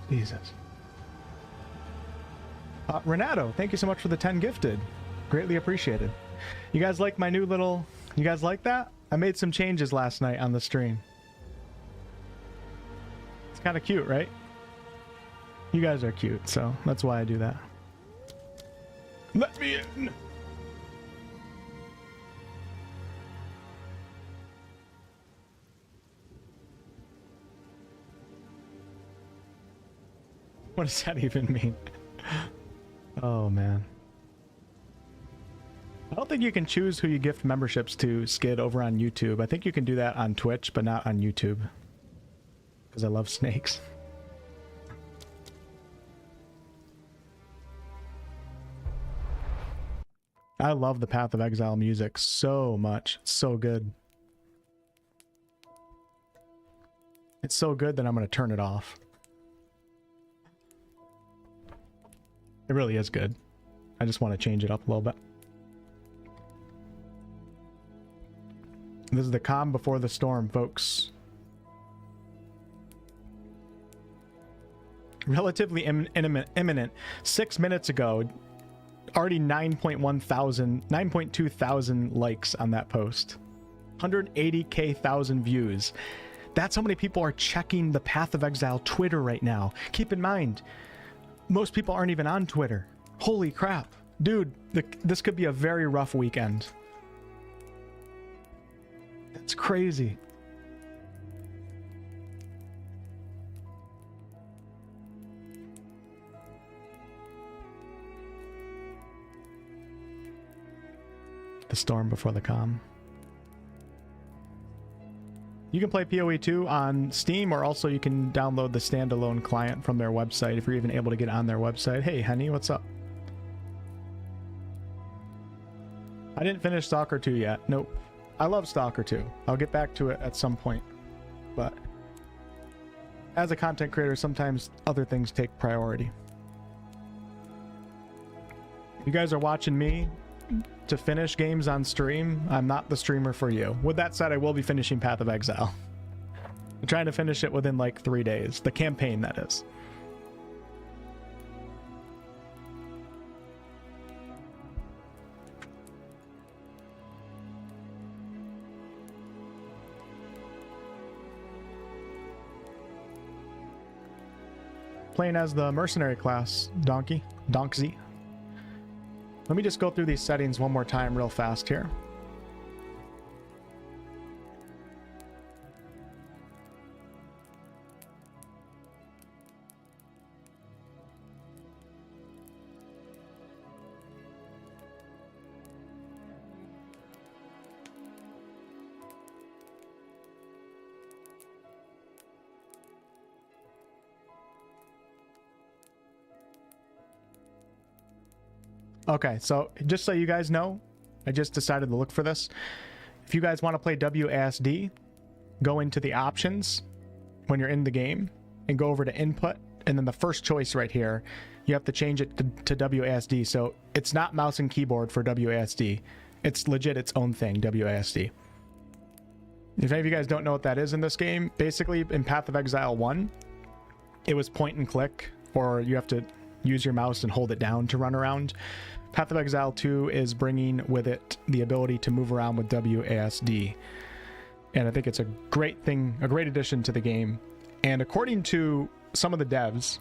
S1: Jesus. Renato, thank you so much for the 10 gifted. Greatly appreciated. You guys like my new little... You guys like that? I made some changes last night on the stream. It's kind of cute, right? You guys are cute, so that's why I do that. Let me in! What does that even mean? Oh, man. I don't think you can choose who you gift memberships to, Skid, over on YouTube. I think you can do that on Twitch, but not on YouTube. Because I love snakes. I love the Path of Exile music so much. It's so good. It's so good that I'm going to turn it off. It really is good. I just want to change it up a little bit. This is the calm before the storm, folks. Relatively imminent. 6 minutes ago, already 9.2 thousand likes on that post. 180,000 views. That's how many people are checking the Path of Exile Twitter right now. Keep in mind, most people aren't even on Twitter. Holy crap. Dude, this could be a very rough weekend. That's crazy. The storm before the calm. You can play POE2 on Steam, or also you can download the standalone client from their website if you're even able to get on their website. Hey, Henny, what's up? I didn't finish Stalker 2 yet. Nope. I love Stalker 2. I'll get back to it at some point. But as a content creator, sometimes other things take priority. If you guys are watching me to finish games on stream, I'm not the streamer for you. With that said, I will be finishing Path of Exile. I'm trying to finish it within like 3 days. The campaign, that is. Playing as the mercenary class, Donkey. Let me just go through these settings one more time real fast here. Okay, so just so you guys know, I just decided to look for this. If you guys want to play WASD, go into the options when you're in the game and go over to input, and then the first choice right here, you have to change it to WASD. So it's not mouse and keyboard for WASD. It's legit its own thing, WASD. If any of you guys don't know what that is in this game, basically in Path of Exile 1, it was point and click, or you have to use your mouse and hold it down to run around. Path of Exile 2 is bringing with it the ability to move around with WASD. And I think it's a great thing, a great addition to the game. And according to some of the devs,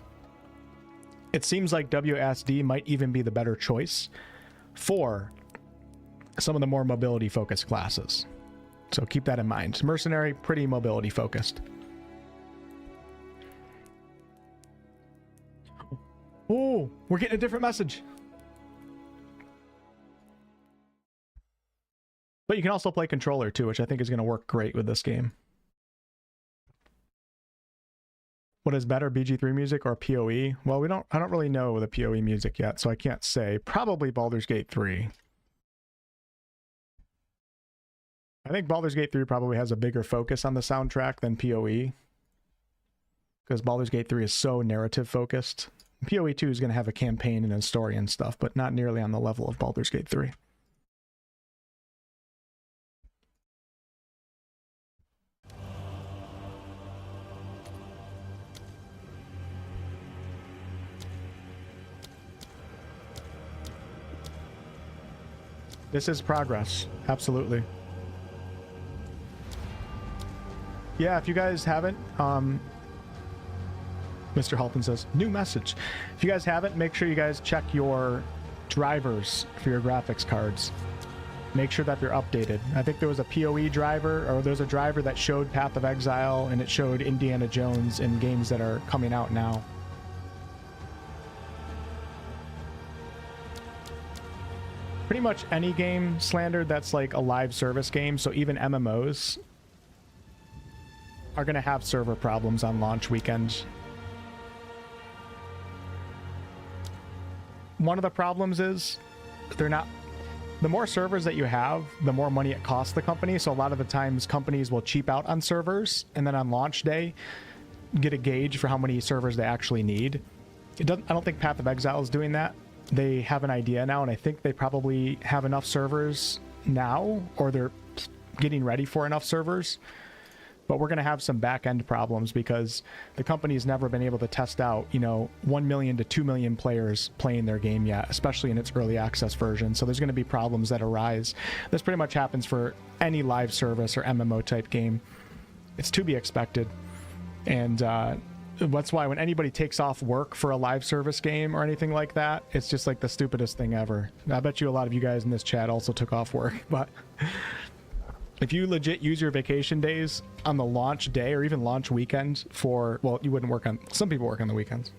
S1: it seems like WASD might even be the better choice for some of the more mobility focused classes. So keep that in mind. Mercenary, pretty mobility focused. Oh, we're getting a different message. But you can also play controller too, which I think is going to work great with this game. What is better, BG3 music or PoE? Well, I don't really know the PoE music yet, so I can't say. Probably Baldur's Gate 3. I think Baldur's Gate 3 probably has a bigger focus on the soundtrack than PoE, because Baldur's Gate 3 is so narrative focused. PoE2 is going to have a campaign and a story and stuff, but not nearly on the level of Baldur's Gate 3. This is progress, absolutely. Yeah, if you guys haven't, Mr. Halpin says, new message. If you guys haven't, make sure you guys check your drivers for your graphics cards. Make sure that they're updated. I think there was a PoE driver, or there's a driver that showed Path of Exile, and it showed Indiana Jones in games that are coming out now. pretty much any game, Slander, that's like a live service game, so even MMOs are going to have server problems on launch weekends. One of the problems is they're not... The more servers that you have, the more money it costs the company, so a lot of the times companies will cheap out on servers, and then on launch day, get a gauge for how many servers they actually need. I don't think Path of Exile is doing that. They have an idea now, and I think they probably have enough servers now, or they're getting ready for enough servers. But we're going to have some back-end problems because the company's never been able to test out, you know, 1 million to 2 million players playing their game yet, especially in its early access version. So there's going to be problems that arise. This pretty much happens for any live service or MMO type game. It's to be expected. And that's why when anybody takes off work for a live service game or anything like that, it's just like the stupidest thing ever. I bet you a lot of you guys in this chat also took off work, but if you legit use your vacation days on the launch day or even launch weekend for, well, you wouldn't work on, some people work on the weekends.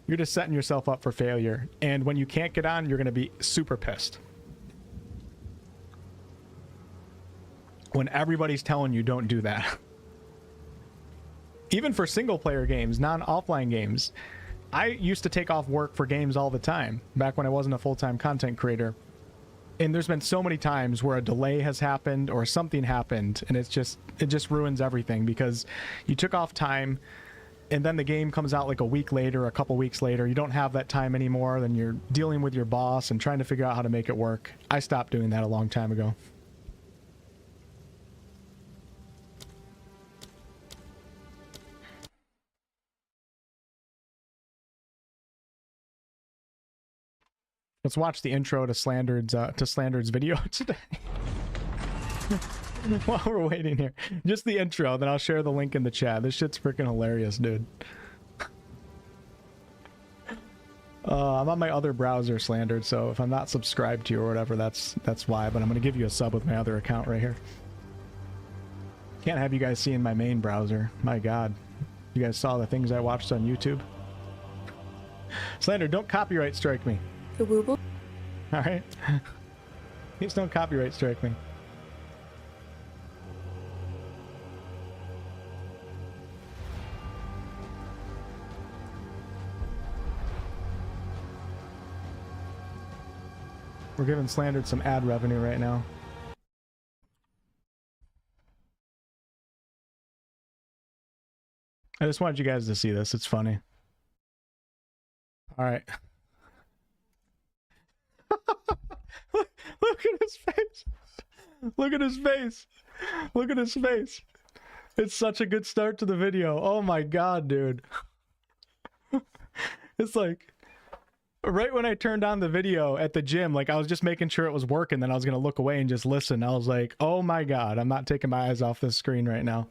S1: You're just setting yourself up for failure. And when you can't get on, you're going to be super pissed. When everybody's telling you don't do that. Even for single player games, non-offline games, I used to take off work for games all the time back when I wasn't a full-time content creator. And there's been so many times where a delay has happened or something happened, and it just ruins everything because you took off time and then the game comes out like a week later, a couple weeks later, you don't have that time anymore, then you're dealing with your boss and trying to figure out how to make it work. I stopped doing that a long time ago. Let's watch the intro to Slandered's video today. While we're waiting here. Just the intro, then I'll share the link in the chat. This shit's freaking hilarious, dude. I'm on my other browser, Slandered, so if I'm not subscribed to you or whatever, that's why, but I'm going to give you a sub with my other account right here. Can't have you guys seeing my main browser. My god. You guys saw the things I watched on YouTube? Slander, don't copyright strike me. Alright. Please don't copyright strike me. We're giving Slandered some ad revenue right now. I just wanted you guys to see this. It's funny. Alright. Look at his face. Look at his face. Look at his face. It's such a good start to the video. Oh my god, dude. It's like right when I turned on the video at the gym, like I was just making sure it was working, then I was going to look away and just listen. I was like, oh my god, I'm not taking my eyes off this screen right now.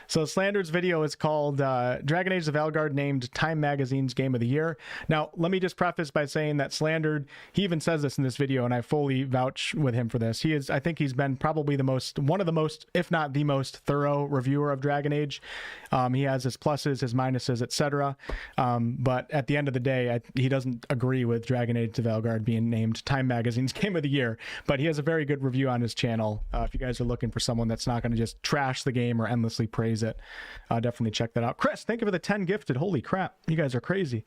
S1: So Slandered's video is called Dragon Age of Valgard named Time Magazine's Game of the Year. Now, let me just preface by saying that Slandered, he even says this in this video, and I fully vouch with him for this. He is, I think he's been probably one of the most, if not the most thorough reviewer of Dragon Age. He has his pluses, his minuses, etc. But at the end of the day, he doesn't agree with Dragon Age of Valgard being named Time Magazine's Game of the Year. But he has a very good review on his channel. If you guys are looking for someone that's not going to just trash the game or endlessly praise it, definitely check that out. Chris, thank you for the 10 gifted. Holy crap, you guys are crazy.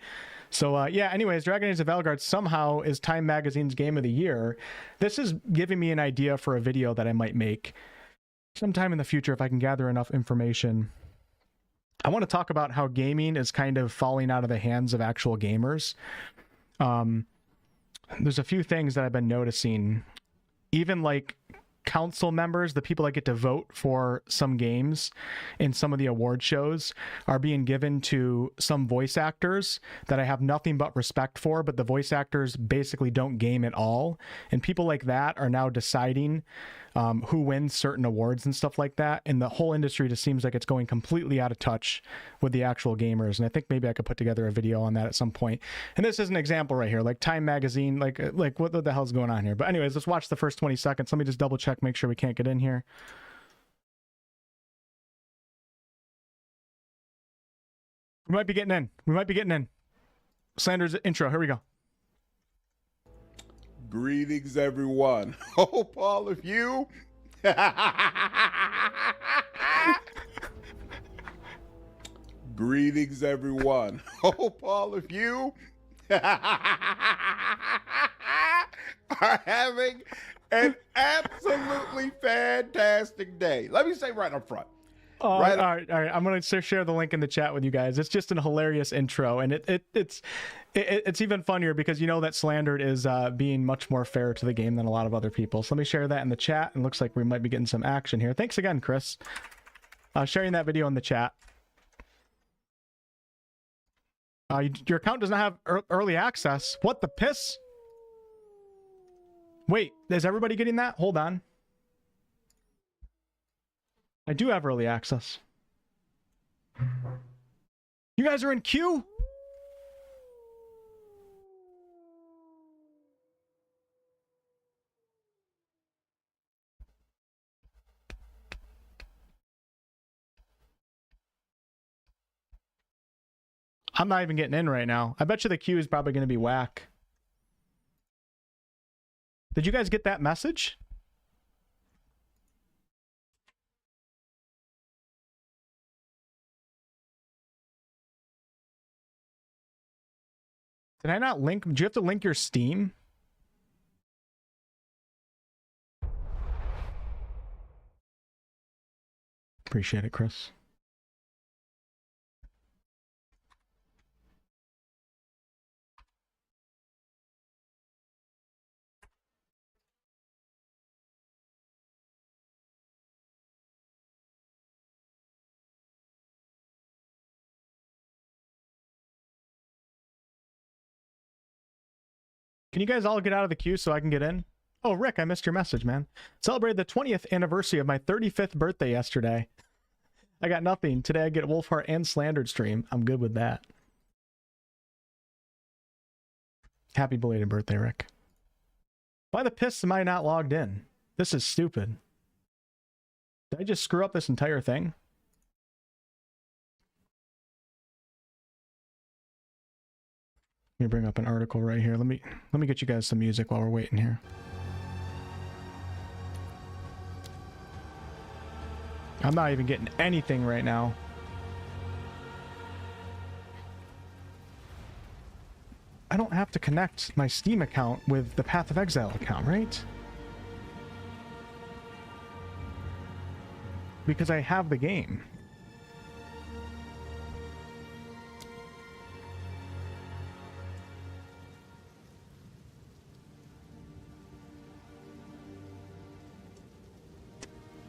S1: So yeah, anyways, Dragon Age of Valgard somehow is Time Magazine's Game of the Year. This is giving me an idea for a video that I might make sometime in the future if I can gather enough information. I want to talk about how gaming is kind of falling out of the hands of actual gamers. There's a few things that I've been noticing. Even like council members, the people that get to vote for some games in some of the award shows, are being given to some voice actors that I have nothing but respect for, but the voice actors basically don't game at all. And people like that are now deciding who wins certain awards and stuff like that. And the whole industry just seems like it's going completely out of touch with the actual gamers. And I think maybe I could put together a video on that at some point. And this is an example right here, like Time Magazine, like what the hell's going on here? But anyways, let's watch the first 20 seconds. Let me just double check, make sure we can't get in here. We might be getting in. We might be getting in. Slander's intro. Here we go.
S8: Greetings, everyone. Hope all of you. Greetings, everyone. Hope all of you are having an absolutely fantastic day. Let me say right up front.
S1: All right. I'm going to share the link in the chat with you guys. It's just an hilarious intro, and it's even funnier because you know that Slandered is being much more fair to the game than a lot of other people. So let me share that in the chat, and looks like we might be getting some action here. Thanks again, Chris. Sharing that video in the chat. Your account does not have early access. What the piss? Wait, is everybody getting that? Hold on. I do have early access. You guys are in queue? I'm not even getting in right now. I bet you the queue is probably going to be whack. Did you guys get that message? Did I not link? Do you have to link your Steam? Appreciate it, Chris. Can you guys all get out of the queue so I can get in? Oh, Rick, I missed your message, man. Celebrated the 20th anniversary of my 35th birthday yesterday. I got nothing. Today I get Wolfheart and Slandered stream. I'm good with that. Happy belated birthday, Rick. Why the piss am I not logged in? This is stupid. Did I just screw up this entire thing? Let me bring up an article right here. Let me get you guys some music while we're waiting here. I'm not even getting anything right now. I don't have to connect my Steam account with the Path of Exile account, right? Because I have the game.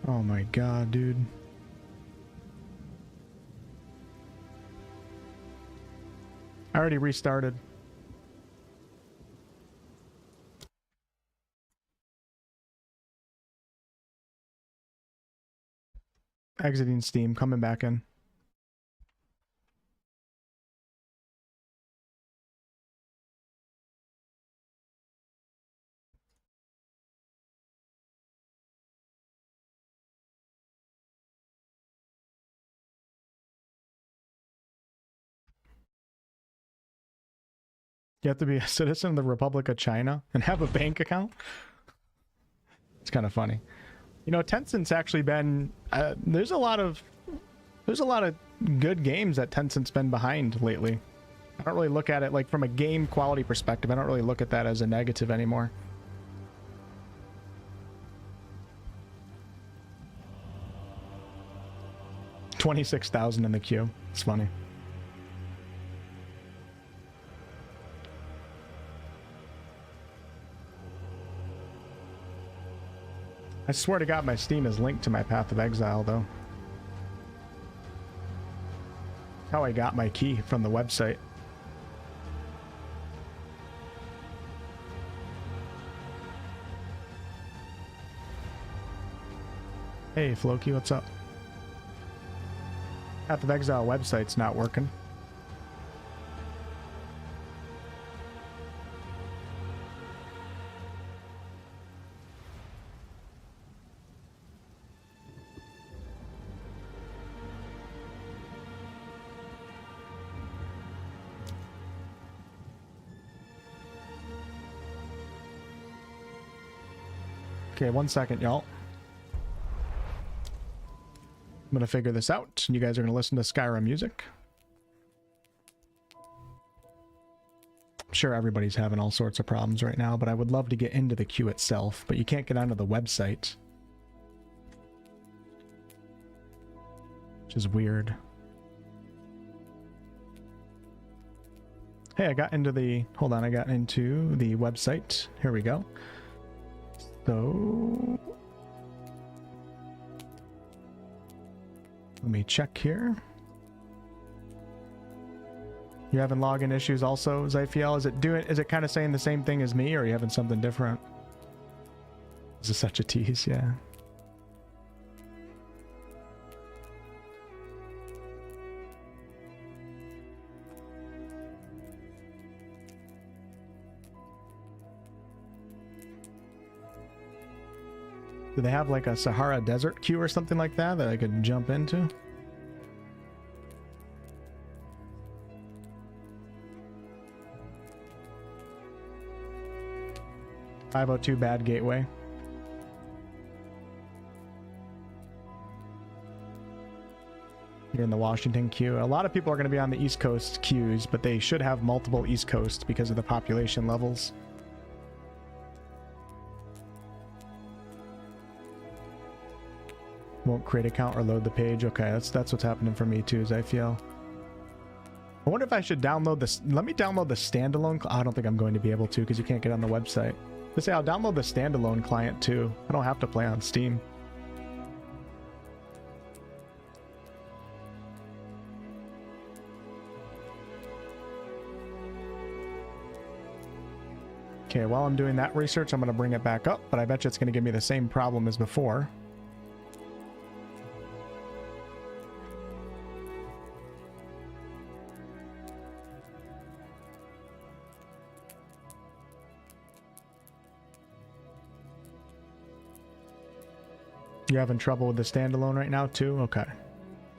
S1: Oh my god, dude. I already restarted. Exiting Steam, coming back in. You have to be a citizen of the Republic of China and have a bank account? It's kind of funny. You know, Tencent's actually been there's a lot of good games that Tencent's been behind lately. I don't really look at it like from a game quality perspective. I don't really look at that as a negative anymore. $26,000 in the queue. It's funny. I swear to God, my Steam is linked to my Path of Exile, though. How I got my key from the website. Hey, Floki, what's up? Path of Exile website's not working. Okay, 1 second, y'all. I'm gonna figure this out, and you guys are gonna listen to Skyrim music. I'm sure everybody's having all sorts of problems right now, but I would love to get into the queue itself, but you can't get onto the website. Which is weird. Hey, I got into the... Hold on, I got into the website. Here we go. So... Let me check here. You having login issues also, Zyfiel? Is it kind of saying the same thing as me, or are you having something different? This is such a tease, yeah. Do they have like a Sahara Desert queue or something like that I could jump into? .502 bad gateway. You're in the Washington queue. A lot of people are going to be on the East Coast queues, but they should have multiple East Coast because of the population levels. Won't create account or load the page. Okay, that's what's happening for me too, as I feel. I wonder if I should download this. Let me download the standalone. I don't think I'm going to be able to because you can't get on the website. Let's say I'll download the standalone client too. I don't have to play on Steam. Okay, while I'm doing that research, I'm going to bring it back up, but I bet you it's going to give me the same problem as before. You're having trouble with the standalone right now too? Okay.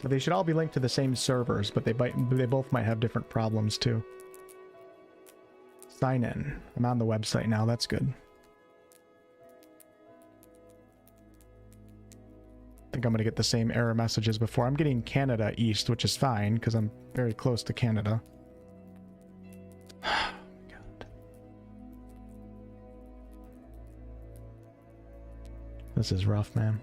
S1: So they should all be linked to the same servers, but they both might have different problems too. Sign in. I'm on the website now, that's good. I think I'm going to get the same error messages before. I'm getting Canada East, which is fine because I'm very close to Canada. God. This is rough, man.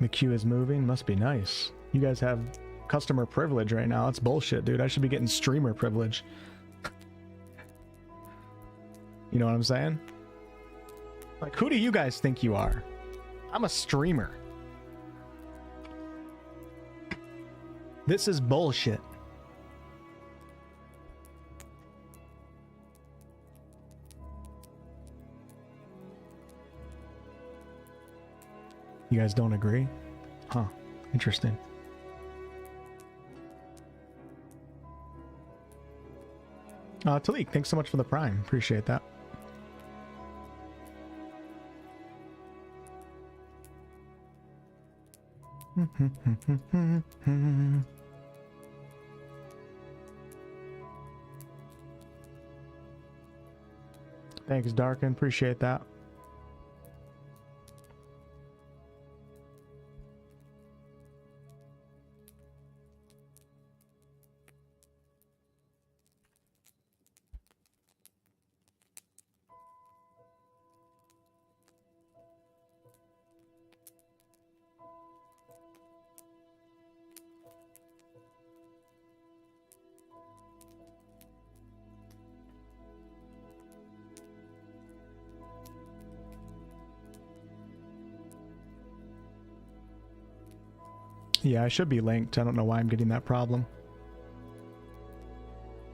S1: The queue is moving. Must be nice. You guys have customer privilege right now. That's bullshit, dude. I should be getting streamer privilege. You know what I'm saying? Like, who do you guys think you are? I'm a streamer. This is bullshit. You guys don't agree? Huh. Interesting. Talik, thanks so much for the Prime. Appreciate that. Thanks, Darkin. Appreciate that. Yeah, I should be linked. I don't know why I'm getting that problem.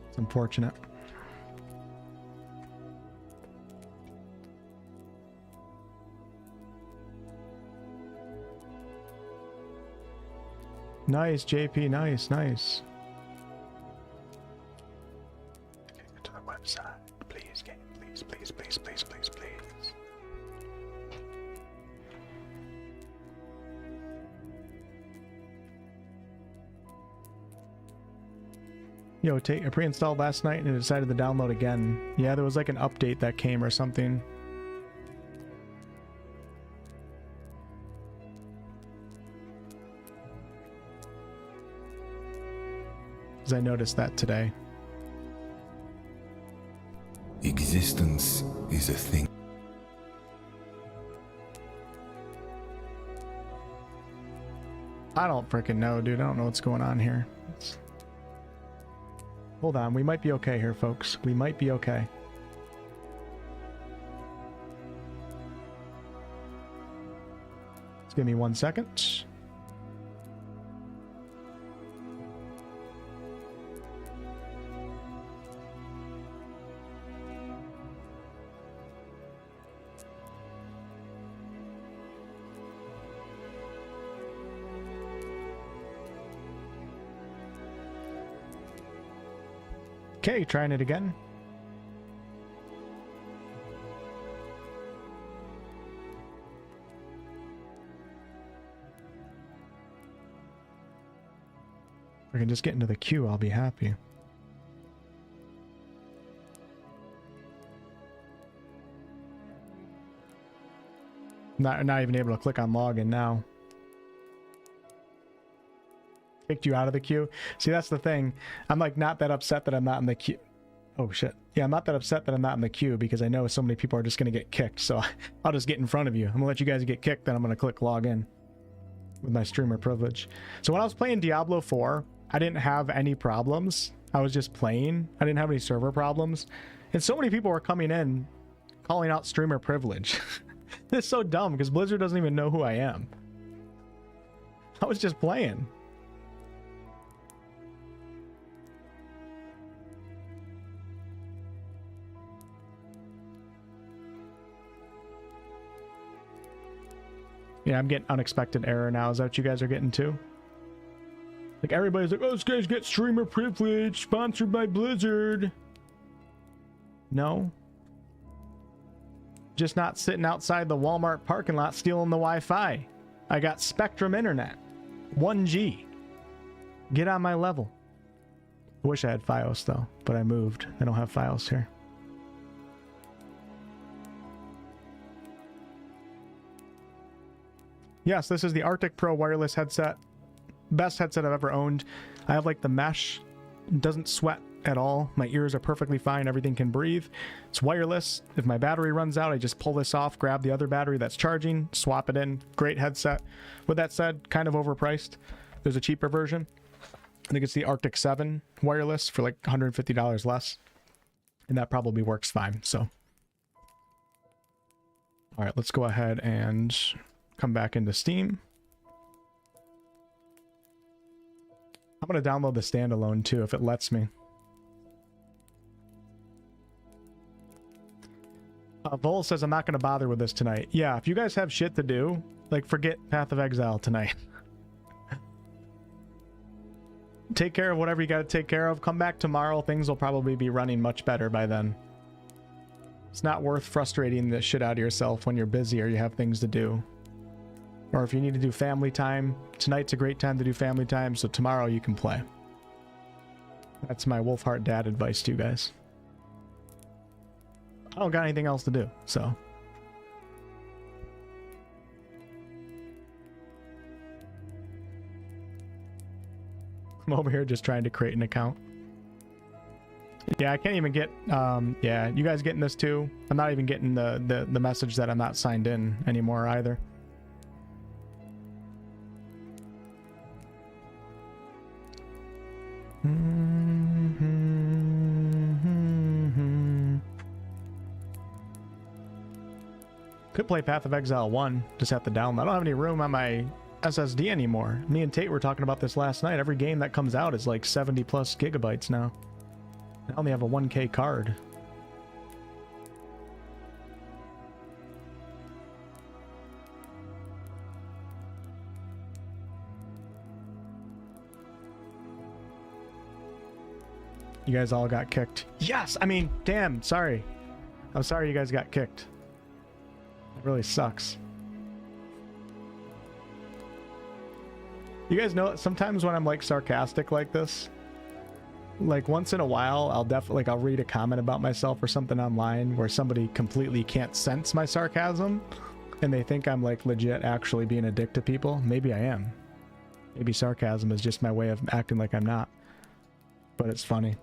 S1: It's unfortunate. Nice, JP. Nice, nice. Okay, get to the website. Please, game. Please, please, please, please, please, please. Yo, I pre-installed last night and decided to download again. Yeah, there was like an update that came or something. Because I noticed that today.
S9: Existence is a thing.
S1: I don't freaking know, dude. I don't know what's going on here. Hold on. We might be okay here, folks. We might be okay. Just give me 1 second. Okay, trying it again. If I can just get into the queue, I'll be happy. Not even able to click on login now. Kicked you out of the queue. See, that's the thing. I'm like not that upset that I'm not in the queue. Oh shit. Yeah, I'm not that upset that I'm not in the queue because I know so many people are just going to get kicked. So I'll just get in front of you. I'm going to let you guys get kicked, then I'm going to click login with my streamer privilege. So when I was playing Diablo 4, I didn't have any problems. I was just playing. I didn't have any server problems. And so many people were coming in calling out streamer privilege. It's so dumb because Blizzard doesn't even know who I am. I was just playing. Yeah, I'm getting unexpected error now. Is that what you guys are getting too? Like everybody's like, oh, this guy's got streamer privilege, sponsored by Blizzard. No. Just not sitting outside the Walmart parking lot stealing the Wi-Fi. I got Spectrum Internet. 1G. Get on my level. I wish I had Fios though, but I moved. I don't have Fios here. Yes, this is the Arctic Pro wireless headset. Best headset I've ever owned. I have like the mesh. It doesn't sweat at all. My ears are perfectly fine. Everything can breathe. It's wireless. If my battery runs out, I just pull this off, grab the other battery that's charging, swap it in. Great headset. With that said, kind of overpriced. There's a cheaper version. I think it's the Arctic 7 wireless for like $150 less. And that probably works fine. So, all right, let's go ahead and come back into Steam. I'm going to download the standalone too, if it lets me. Vol says, I'm not going to bother with this tonight. Yeah, if you guys have shit to do, like forget Path of Exile tonight. Take care of whatever you got to take care of. Come back tomorrow. Things will probably be running much better by then. It's not worth frustrating the shit out of yourself when you're busy or you have things to do. Or if you need to do family time, tonight's a great time to do family time, so tomorrow you can play. That's my Wolfheart dad advice to you guys. I don't got anything else to do, so. I'm over here just trying to create an account. Yeah, I can't even get, yeah, you guys getting this too? I'm not even getting the message that I'm not signed in anymore either. Could play Path of Exile 1, just have to download. I don't have any room on my SSD anymore. Me and Tate were talking about this last night. Every game that comes out is like 70 plus gigabytes now. I only have a 1K card. You guys all got kicked. Yes! I mean, damn, sorry. I'm sorry you guys got kicked. It really sucks. You guys know, sometimes when I'm like sarcastic like this, like once in a while, I'll definitely like I'll read a comment about myself or something online where somebody completely can't sense my sarcasm and they think I'm like legit actually being a dick to people. Maybe I am. Maybe sarcasm is just my way of acting like I'm not. But it's funny.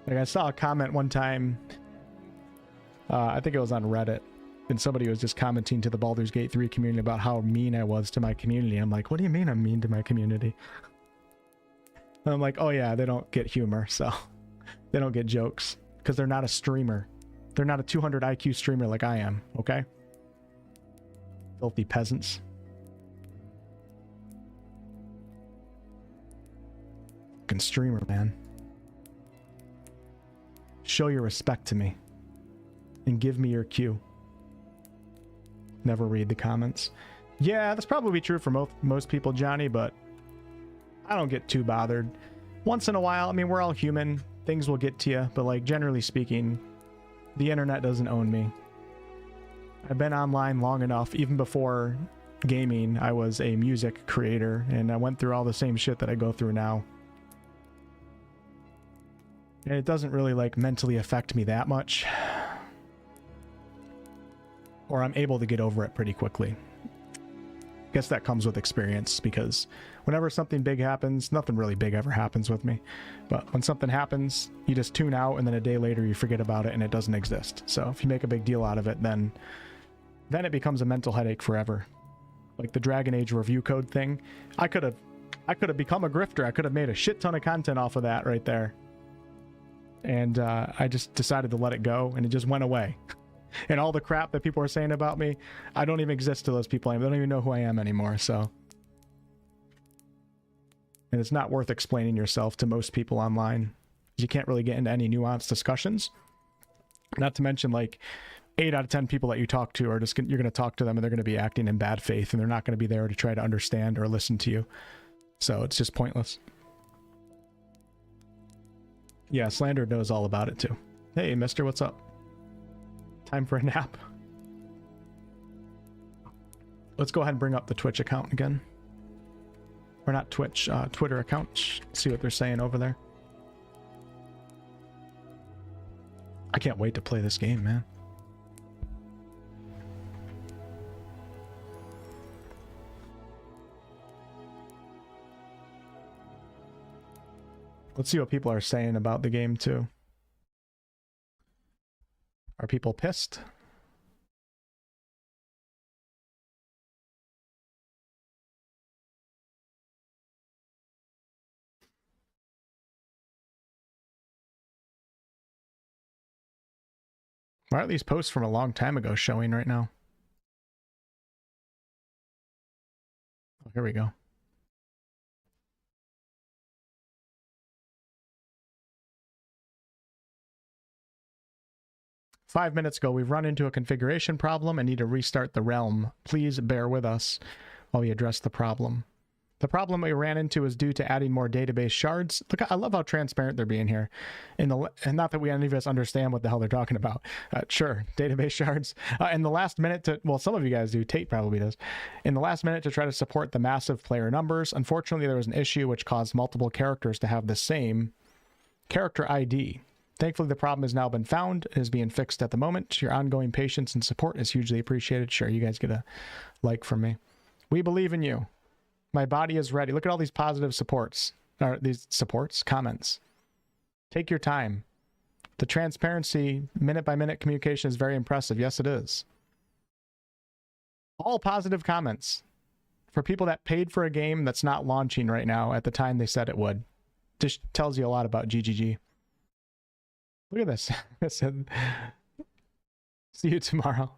S1: Like I saw a comment one time, I think it was on Reddit, and somebody was just commenting to the Baldur's Gate 3 community about how mean I was to my community. I'm like, what do you mean I'm mean to my community? And I'm like, oh yeah, they don't get humor, so they don't get jokes because they're not a streamer. They're not a 200 IQ streamer like I am, okay? Filthy peasants. Fucking streamer, man. Show your respect to me and give me your cue. Never read the comments. Yeah, that's probably true for most people, Johnny, but I don't get too bothered. Once in a while, I mean, we're all human. Things will get to you, but like generally speaking, the internet doesn't own me. I've been online long enough. Even before gaming, I was a music creator, and I went through all the same shit that I go through now. And it doesn't really like mentally affect me that much. Or I'm able to get over it pretty quickly. I guess that comes with experience, because whenever something big happens, nothing really big ever happens with me. But when something happens, you just tune out, and then a day later you forget about it and it doesn't exist. So if you make a big deal out of it, then it becomes a mental headache forever. Like the Dragon Age review code thing, I could have become a grifter. I could have made a shit ton of content off of that right there. And I just decided to let it go, and it just went away. And all the crap that people are saying about me, I don't even exist to those people. They don't even know who I am anymore, so. And it's not worth explaining yourself to most people online. You can't really get into any nuanced discussions. Not to mention, like, 8 out of 10 people that you talk to are just, you're going to talk to them and they're going to be acting in bad faith, and they're not going to be there to try to understand or listen to you. So it's just pointless. Yeah, Slander knows all about it too. Hey, mister, what's up? Time for a nap. Let's go ahead and bring up the Twitch account again. Or not Twitch, Twitter account. See what they're saying over there. I can't wait to play this game, man. Let's see what people are saying about the game too. Are people pissed? Why are these posts from a long time ago showing right now? Oh, here we go. Five minutes ago, we've run into a configuration problem and need to restart the realm. Please bear with us while we address the problem. The problem we ran into is due to adding more database shards. Look, I love how transparent they're being here. And not that any of us understand what the hell they're talking about. Sure, database shards. In the last minute to, well, some of you guys do. Tate probably does. In the last minute to try to support the massive player numbers, unfortunately, there was an issue which caused multiple characters to have the same character ID. Thankfully, the problem has now been found and is being fixed at the moment. Your ongoing patience and support is hugely appreciated. Sure, you guys get a like from me. We believe in you. My body is ready. Look at all these positive supports. Or these supports? Comments. Take your time. The transparency, minute-by-minute communication is very impressive. Yes, it is. All positive comments for people that paid for a game that's not launching right now at the time they said it would. Just tells you a lot about GGG. Look at this. It said, see you tomorrow.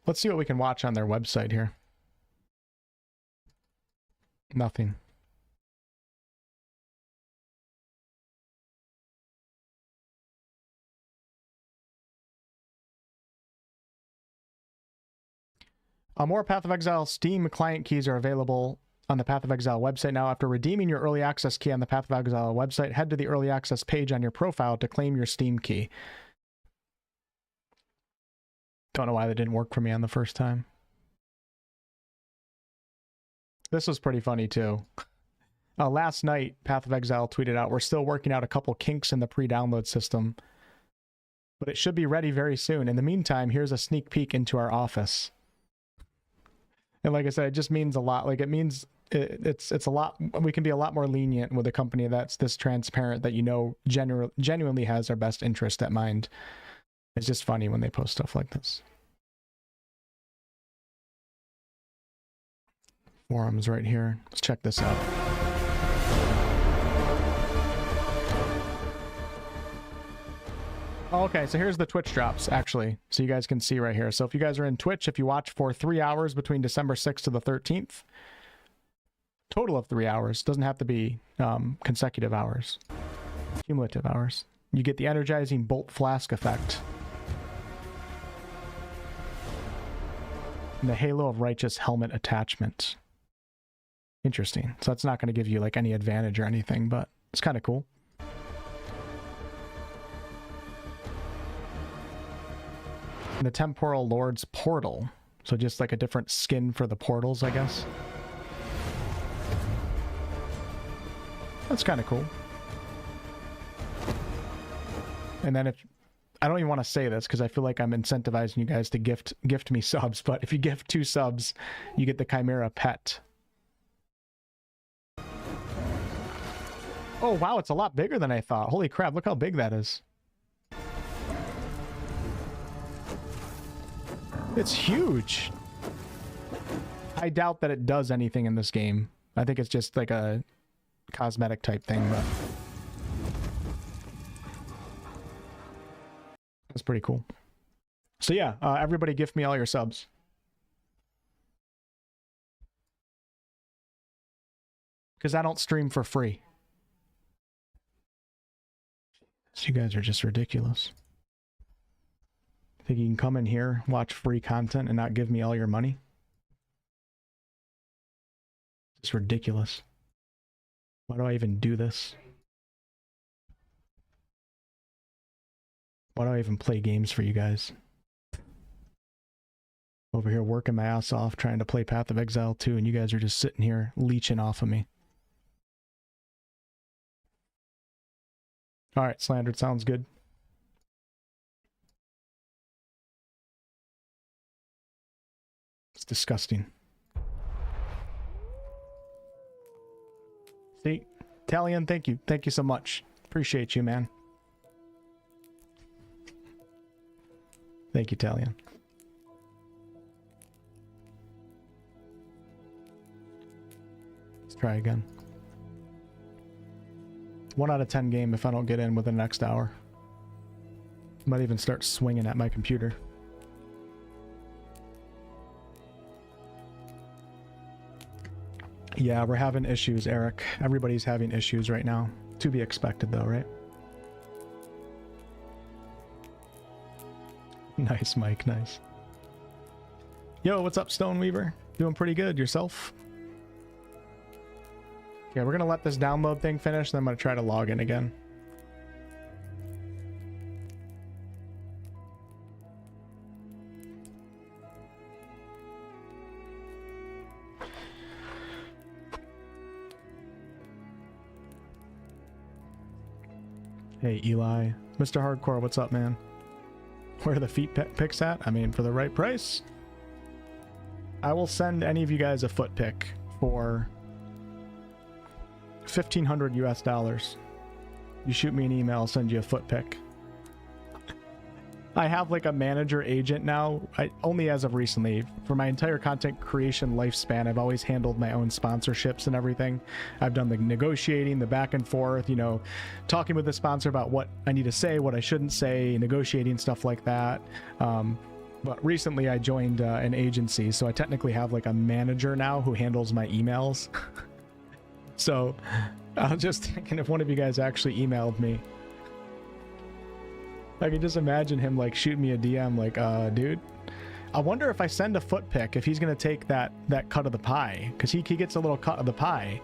S1: Let's see what we can watch on their website here. Nothing. More Path of Exile Steam client keys are available on the Path of Exile website now. After redeeming your early access key on the Path of Exile website, head to the early access page on your profile to claim your Steam key. Don't know why that didn't work for me on the first time. This was pretty funny too. Last night, Path of Exile tweeted out, "We're still working out a couple kinks in the pre-download system, but it should be ready very soon. In the meantime, here's a sneak peek into our office." And like I said, it just means a lot. Like, it means it's a lot. We can be a lot more lenient with a company that's this transparent, that, you know, genuinely has our best interest at mind. It's just funny when they post stuff like this. Forums right here. Let's check this out. Okay, so here's the Twitch drops, actually, so you guys can see right here. So if you guys are in Twitch, if you watch for 3 hours between December 6th to the 13th, total of 3 hours, doesn't have to be consecutive hours, cumulative hours, you get the energizing bolt flask effect and the Halo of Righteous helmet attachment. Interesting. So that's not going to give you like any advantage or anything, but it's kind of cool. The Temporal Lord's Portal. So just like a different skin for the portals, I guess. That's kind of cool. And then if... I don't even want to say this because I feel like I'm incentivizing you guys to gift me subs, but if you gift 2 subs, you get the Chimera Pet. Oh, wow, it's a lot bigger than I thought. Holy crap, look how big that is. It's huge. I doubt that it does anything in this game. I think it's just like a cosmetic type thing, but that's pretty cool. So yeah, everybody gift me all your subs. Because I don't stream for free. So you guys are just ridiculous. Think you can come in here, watch free content, and not give me all your money? It's ridiculous. Why do I even do this? Why do I even play games for you guys? Over here working my ass off trying to play Path of Exile 2, and you guys are just sitting here leeching off of me. Alright, Slandered, sounds good. It's disgusting. See? Talion, thank you. Thank you so much. Appreciate you, man. Thank you, Talion. Let's try again. 1 out of 10 game if I don't get in within the next hour. Might even start swinging at my computer. Yeah, we're having issues, Eric. Everybody's having issues right now. To be expected, though, right? Nice, Mike. Nice. Yo, what's up, Stoneweaver? Doing pretty good. Yourself? Yeah, we're going to let this download thing finish, then I'm going to try to log in again. Hey, Eli. Mr. Hardcore, what's up, man? Where are the feet pics at? I mean, for the right price? I will send any of you guys a foot pic for $1,500 US. You shoot me an email, I'll send you a foot pic. I have like a manager agent now. Only as of recently. For my entire content creation lifespan, I've always handled my own sponsorships and everything. I've done the negotiating, the back and forth, you know, talking with the sponsor about what I need to say, what I shouldn't say, negotiating stuff like that. But recently I joined an agency, so I technically have like a manager now who handles my emails. So I was just thinking if one of you guys actually emailed me, I could just imagine him like shooting me a DM like, dude, I wonder if I send a foot pick, if he's going to take that cut of the pie, because he gets a little cut of the pie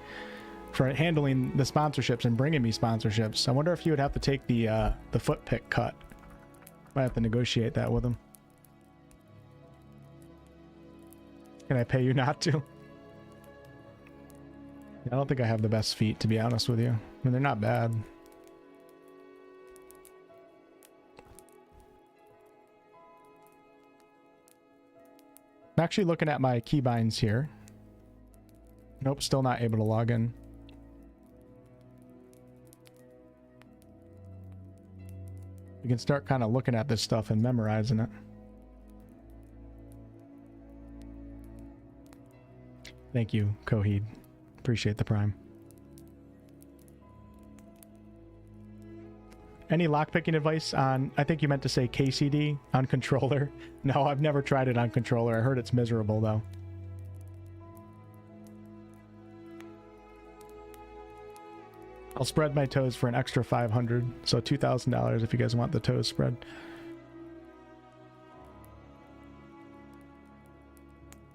S1: for handling the sponsorships and bringing me sponsorships. I wonder if he would have to take the foot pick cut. Might have to negotiate that with him. Can I pay you not to? I don't think I have the best feet, to be honest with you. I mean, they're not bad. I'm actually looking at my keybinds here. Nope, still not able to log in. You can start kind of looking at this stuff and memorizing it. Thank you, Coheed. Appreciate the prime. Any lockpicking advice on, I think you meant to say KCD, on controller? No, I've never tried it on controller. I heard it's miserable, though. I'll spread my toes for an extra $500, so $2,000 if you guys want the toes spread.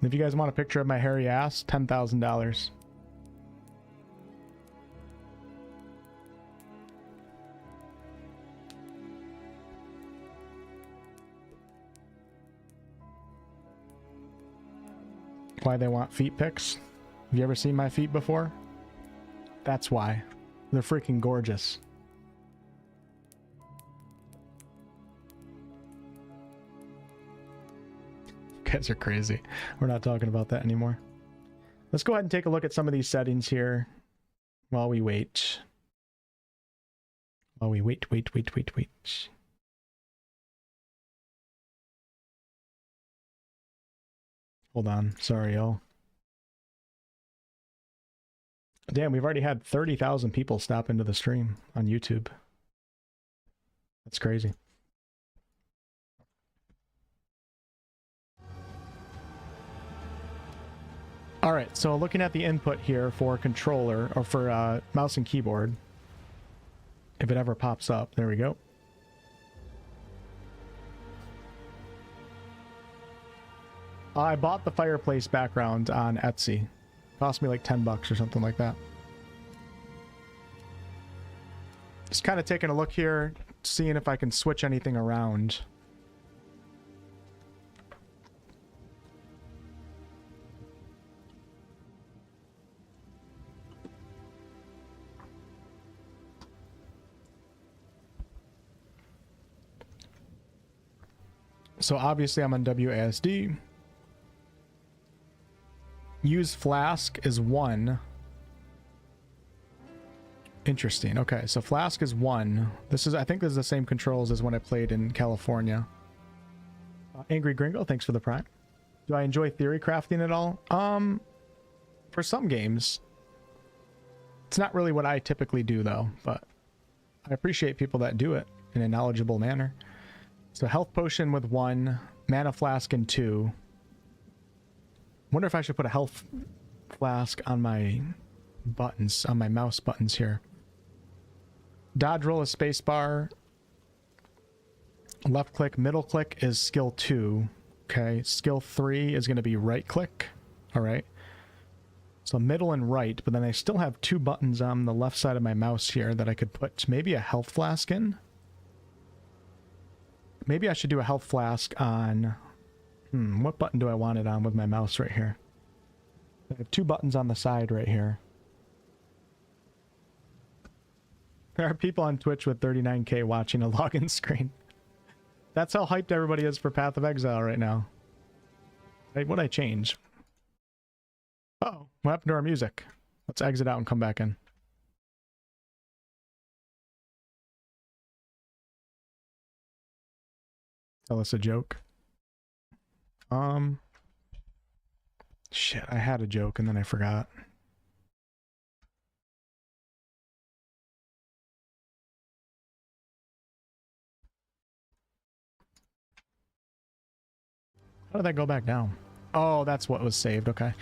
S1: If you guys want a picture of my hairy ass, $10,000. Why they want feet pics? Have you ever seen my feet before? That's why. They're freaking gorgeous. You guys are crazy. We're not talking about that anymore. Let's go ahead and take a look at some of these settings here while we wait. While we wait. Hold on. Sorry, y'all. Damn, we've already had 30,000 people stop into the stream on YouTube. That's crazy. All right, so looking at the input here for controller, or for mouse and keyboard, if it ever pops up, there we go. I bought the fireplace background on Etsy. Cost me like 10 bucks or something like that. Just kind of taking a look here, seeing if I can switch anything around. So obviously I'm on WASD. Use flask is 1. Interesting. Okay, so flask is 1. This is, I think this is the same controls as when I played in California. Angry Gringo, thanks for the prime. Do I enjoy theory crafting at all? For some games. It's not really what I typically do though, but I appreciate people that do it in a knowledgeable manner. So health potion with 1, mana flask in 2. Wonder if I should put a health flask on my buttons, on my mouse buttons here. Dodge roll is spacebar. Left click, middle click is skill 2. Okay, skill 3 is going to be right click. All right. So middle and right, but then I still have 2 buttons on the left side of my mouse here that I could put maybe a health flask in. Maybe I should do a health flask on... what button do I want it on with my mouse right here? I have 2 buttons on the side right here. There are people on Twitch with 39k watching a login screen. That's how hyped everybody is for Path of Exile right now. What'd I change? Oh, what happened to our music? Let's exit out and come back in. Tell us a joke. Shit, I had a joke and then I forgot. How did that go back down? Oh, that's what was saved. Okay.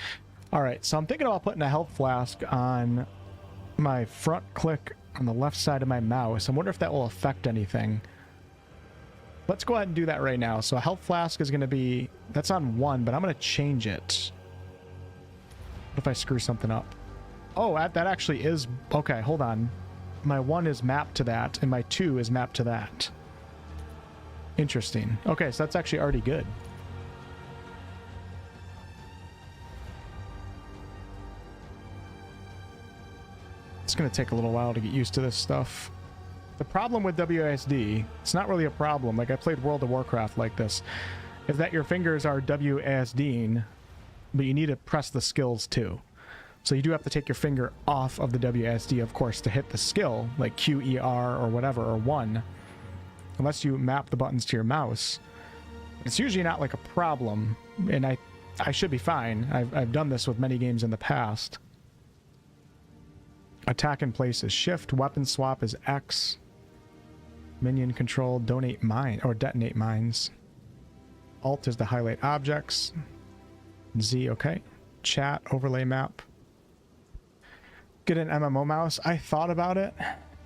S1: All right. So I'm thinking about putting a health flask on my front click on the left side of my mouse. I wonder if that will affect anything. Let's go ahead and do that right now. So a health flask is going to be, that's on 1, but I'm going to change it. What if I screw something up? Oh, that actually is, okay, hold on. My 1 is mapped to that, and my 2 is mapped to that. Interesting. Okay, so that's actually already good. It's going to take a little while to get used to this stuff. The problem with WASD, it's not really a problem, like I played World of Warcraft like this, is that your fingers are WASDing, but you need to press the skills too. So you do have to take your finger off of the WASD, of course, to hit the skill, like Q, E, R, or whatever, or 1, unless you map the buttons to your mouse. It's usually not like a problem, and I should be fine. I've done this with many games in the past. Attack in place is shift, weapon swap is X, minion control, donate mine, or detonate mines. Alt is to highlight objects. Z, okay. Chat, overlay map. Get an MMO mouse. I thought about it,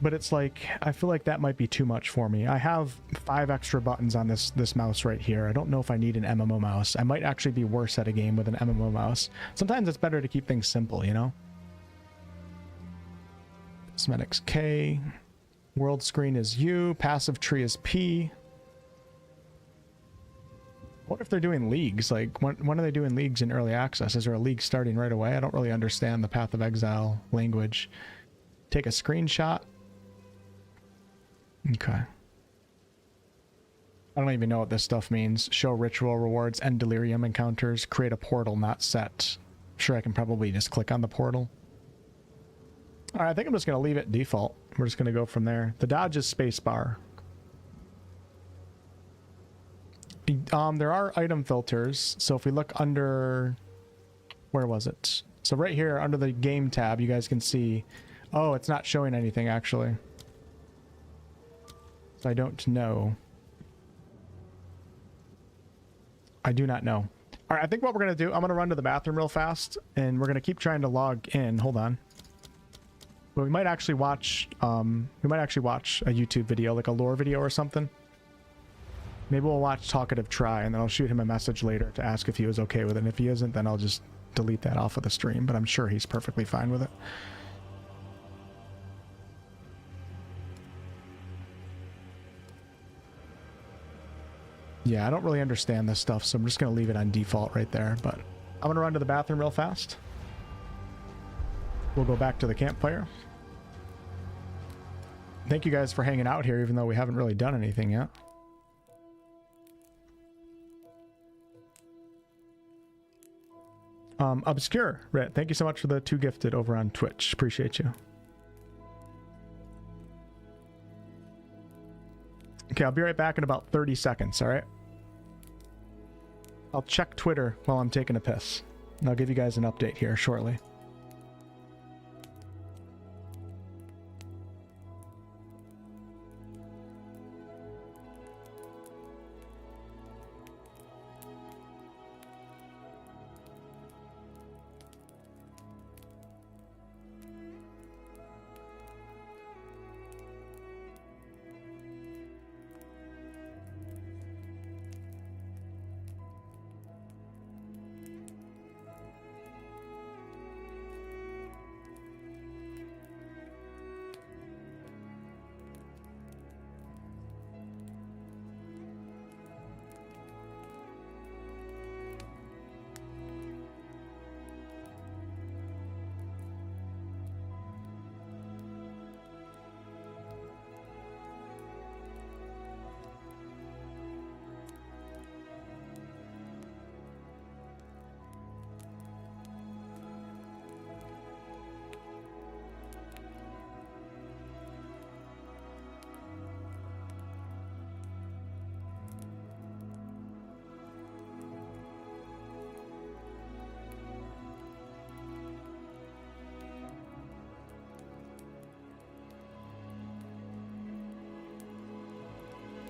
S1: but it's like, I feel like that might be too much for me. I have 5 extra buttons on this mouse right here. I don't know if I need an MMO mouse. I might actually be worse at a game with an MMO mouse. Sometimes it's better to keep things simple, you know? Cosmetics K. World screen is U. Passive tree is P. What if they're doing leagues? Like, when are they doing leagues in early access? Is there a league starting right away? I don't really understand the Path of Exile language. Take a screenshot. Okay. I don't even know what this stuff means. Show ritual rewards, end delirium encounters, create a portal not set. I'm sure I can probably just click on the portal. Alright, I think I'm just going to leave it default. We're just going to go from there. The dodge is spacebar. There are item filters. So if we look under... Where was it? So right here under the game tab, you guys can see... Oh, it's not showing anything actually. So I don't know. I do not know. Alright, I think what we're going to do, I'm going to run to the bathroom real fast, and we're going to keep trying to log in. Hold on. But we might actually watch a YouTube video, like a lore video or something. Maybe we'll watch Talkative try, and then I'll shoot him a message later to ask if he was okay with it. And if he isn't, then I'll just delete that off of the stream, but I'm sure he's perfectly fine with it. Yeah, I don't really understand this stuff, so I'm just going to leave it on default right there. But I'm going to run to the bathroom real fast. We'll go back to the campfire. Thank you guys for hanging out here, even though we haven't really done anything yet. Obscure, Rit, thank you so much for the 2 gifted over on Twitch. Appreciate you. Okay, I'll be right back in about 30 seconds, all right? I'll check Twitter while I'm taking a piss, and I'll give you guys an update here shortly.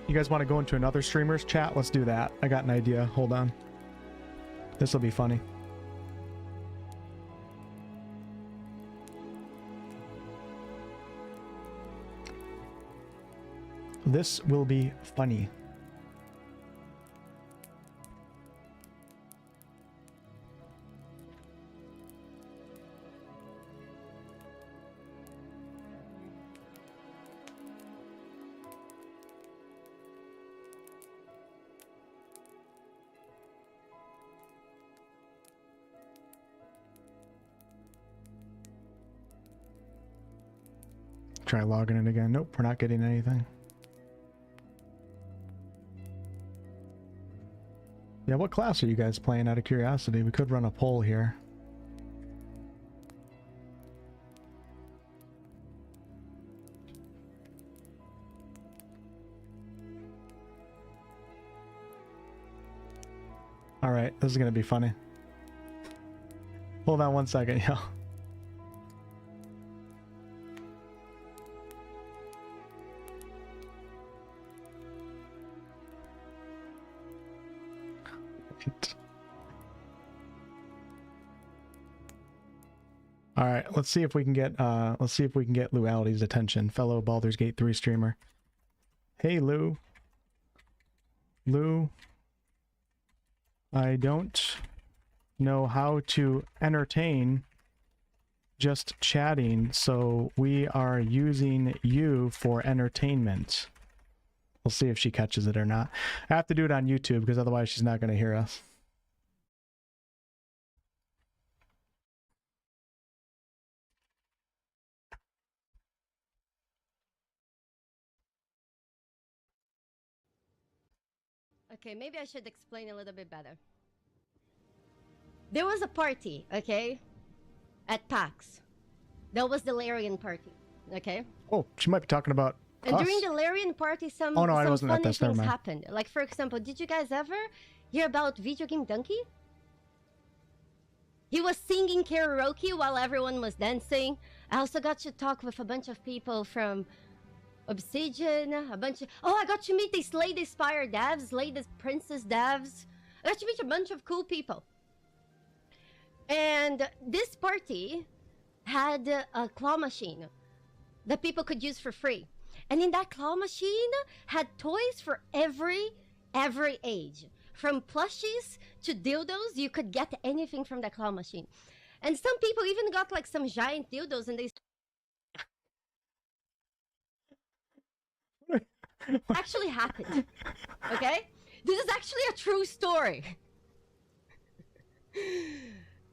S1: You guys want to go into another streamer's chat? Let's do that. I got an idea. Hold on. This will be funny. This will be funny. Try logging in again. Nope, we're not getting anything. Yeah, what class are you guys playing out of curiosity? We could run a poll here. Alright, this is gonna be funny. Hold on one second, yo. Alright, let's see if we can get Luality's attention, fellow Baldur's Gate 3 streamer. Hey Lou. Lou, I don't know how to entertain just chatting, so we are using you for entertainment. We'll see if she catches it or not. I have to do it on YouTube because otherwise she's not going to hear us.
S10: Okay, maybe I should explain a little bit better. There was a party, okay, at PAX. That was the Larian party, okay?
S1: Oh, she might be talking about
S10: And
S1: us.
S10: during the Larian party, some
S1: Oh, no, I wasn't at
S10: funny
S1: this. Never
S10: things
S1: mind.
S10: happened. Like, for example, did you guys ever hear about Video Game Donkey? He was singing karaoke while everyone was dancing. I also got to talk with a bunch of people from Obsidian, a bunch of... Oh, I got to meet the Slay the Spire devs, Slay the Princess devs. I got to meet a bunch of cool people. And this party had a claw machine that people could use for free. And in that claw machine had toys for every age. From plushies to dildos, you could get anything from the claw machine. And some people even got like some giant dildos and they actually happened. Okay? This is actually a true story.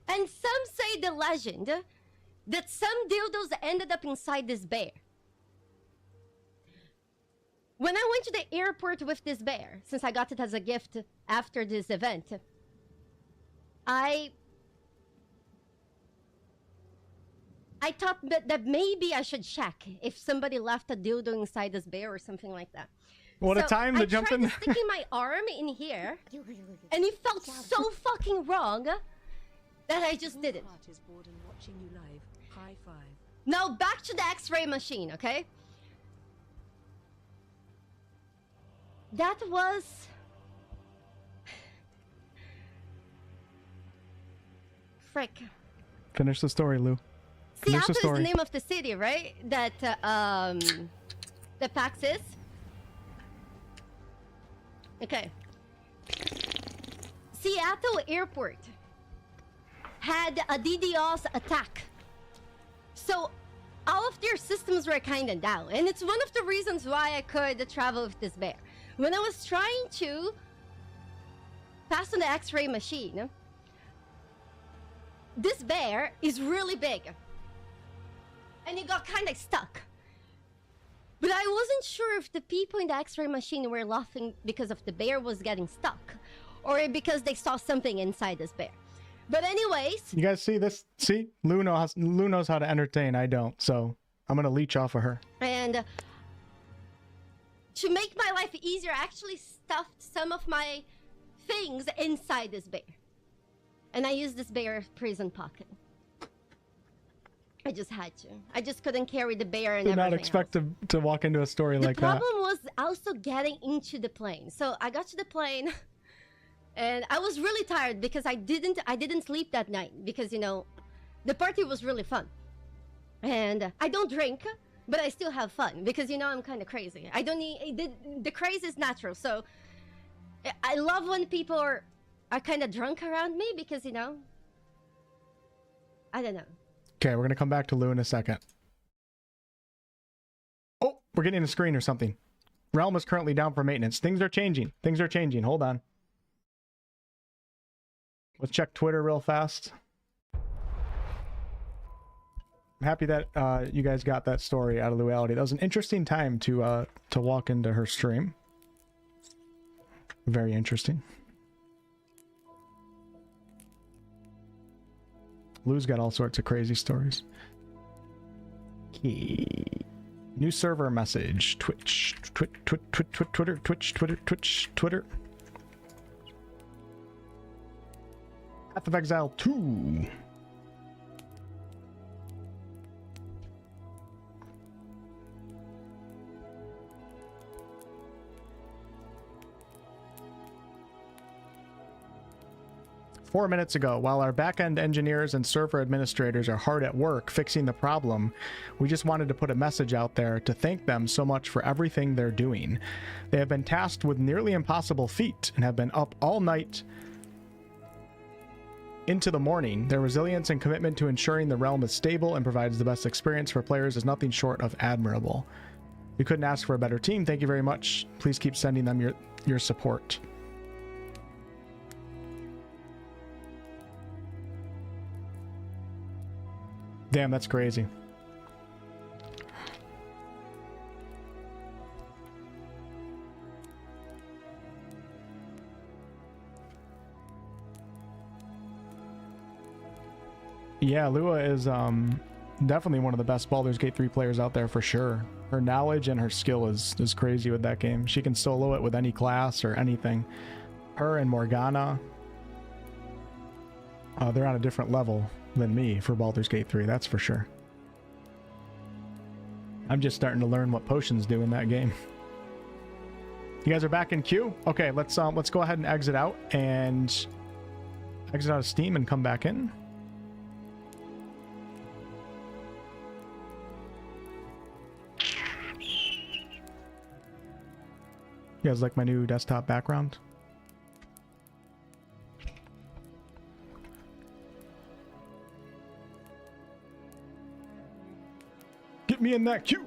S10: And some say the legend that some dildos ended up inside this bear. When I went to the airport with this bear, since I got it as a gift after this event, I thought that maybe I should check if somebody left a dildo inside this bear or something like that.
S1: What
S10: So
S1: a time to jump in.
S10: I tried sticking my arm in here, and it felt so fucking wrong that I just did it. Now back to the X-ray machine, okay? That was... Frick.
S1: Finish the story, Lou. Finish
S10: Seattle
S1: the
S10: is
S1: story.
S10: the name of the city, right? That, the PAX is? Okay. Seattle Airport had a DDoS attack. So all of their systems were kind of down. And it's one of the reasons why I could travel with this bear. When I was trying to pass on the X-ray machine, this bear is really big. And it got kind of stuck. But I wasn't sure if the people in the X-ray machine were laughing because of the bear was getting stuck, or because they saw something inside this bear. But anyways...
S1: You guys see this? See? Lou knows how to entertain. I don't. So I'm going to leech off of her.
S10: And to make my life easier, I actually stuffed some of my things inside this bear. And I used this bear prison pocket. I just had to. I just couldn't carry the bear and
S1: Did
S10: everything
S1: not expect to walk into a story like that.
S10: The problem was also getting into the plane. So I got to the plane and I was really tired because I didn't sleep that night because, you know, the party was really fun. And I don't drink, but I still have fun because, you know, I'm kind of crazy. I don't need... The craze is natural. So I love when people are kind of drunk around me because, you know, I don't know.
S1: Okay, we're going to come back to Lou in a second. Oh, we're getting a screen or something. Realm is currently down for maintenance. Things are changing. Things are changing. Hold on. Let's check Twitter real fast. I'm happy that you guys got that story out of Luality. That was an interesting time to walk into her stream. Very interesting. Lou's got all sorts of crazy stories. New server message. Twitch. Twitter. Path of Exile 2. Four minutes ago, while our backend engineers and server administrators are hard at work fixing the problem, we just wanted to put a message out there to thank them so much for everything they're doing. They have been tasked with nearly impossible feat and have been up all night into the morning. Their resilience and commitment to ensuring the realm is stable and provides the best experience for players is nothing short of admirable. We couldn't ask for a better team. Thank you very much. Please keep sending them your support. Damn, that's crazy. Yeah, Lua is definitely one of the best Baldur's Gate 3 players out there for sure. Her knowledge and her skill is crazy with that game. She can solo it with any class or anything. Her and Morgana, they're on a different level than me for Baldur's Gate 3, that's for sure. I'm just starting to learn what potions do in that game. You guys are back in queue? Okay, let's go ahead and exit out of Steam and come back in. You guys like my new desktop background? Get me in that queue.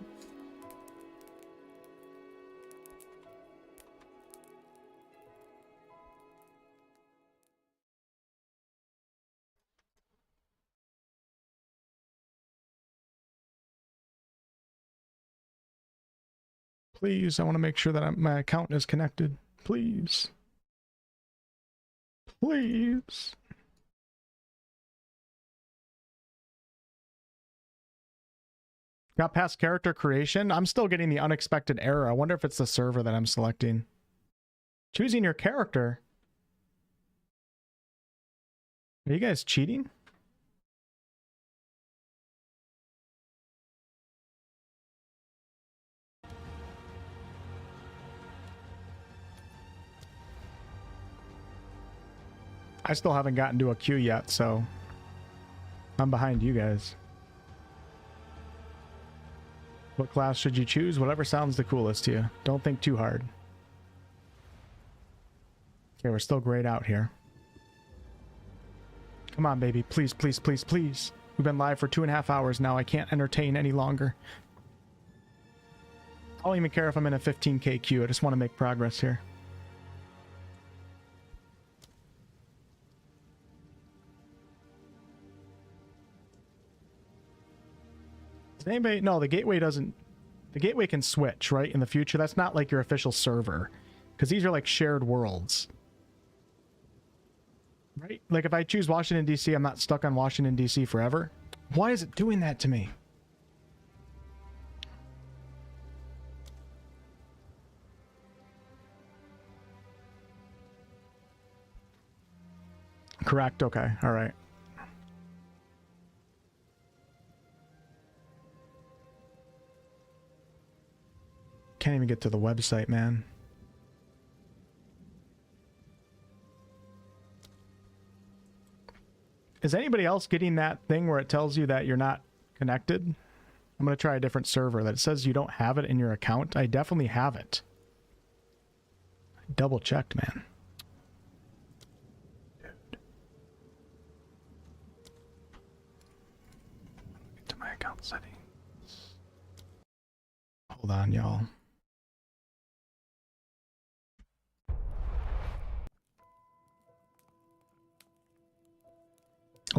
S1: Please, I want to make sure that my account is connected. Please. Please. Got past character creation. I'm still getting the unexpected error. I wonder if it's the server that I'm selecting. Choosing your character. Are you guys cheating? I still haven't gotten to a queue yet, so I'm behind you guys. What class should you choose? Whatever sounds the coolest to you. Don't think too hard. Okay, we're still grayed out here. Come on, baby. Please, please, please, please. We've been live for 2.5 hours now. I can't entertain any longer. I don't even care if I'm in a 15k queue. I just want to make progress here. Anybody? No, the gateway doesn't. The gateway can switch, right? In the future, that's not like your official server, because these are like shared worlds, right? Like if I choose Washington D.C., I'm not stuck on Washington D.C. forever. Why is it doing that to me? Correct. Okay. All right. Can't even get to the website, man. Is anybody else getting that thing where it tells you that you're not connected? I'm going to try a different server that it says you don't have it in your account. I definitely have it. I double checked, man. Dude. Get to my account settings. Hold on, y'all.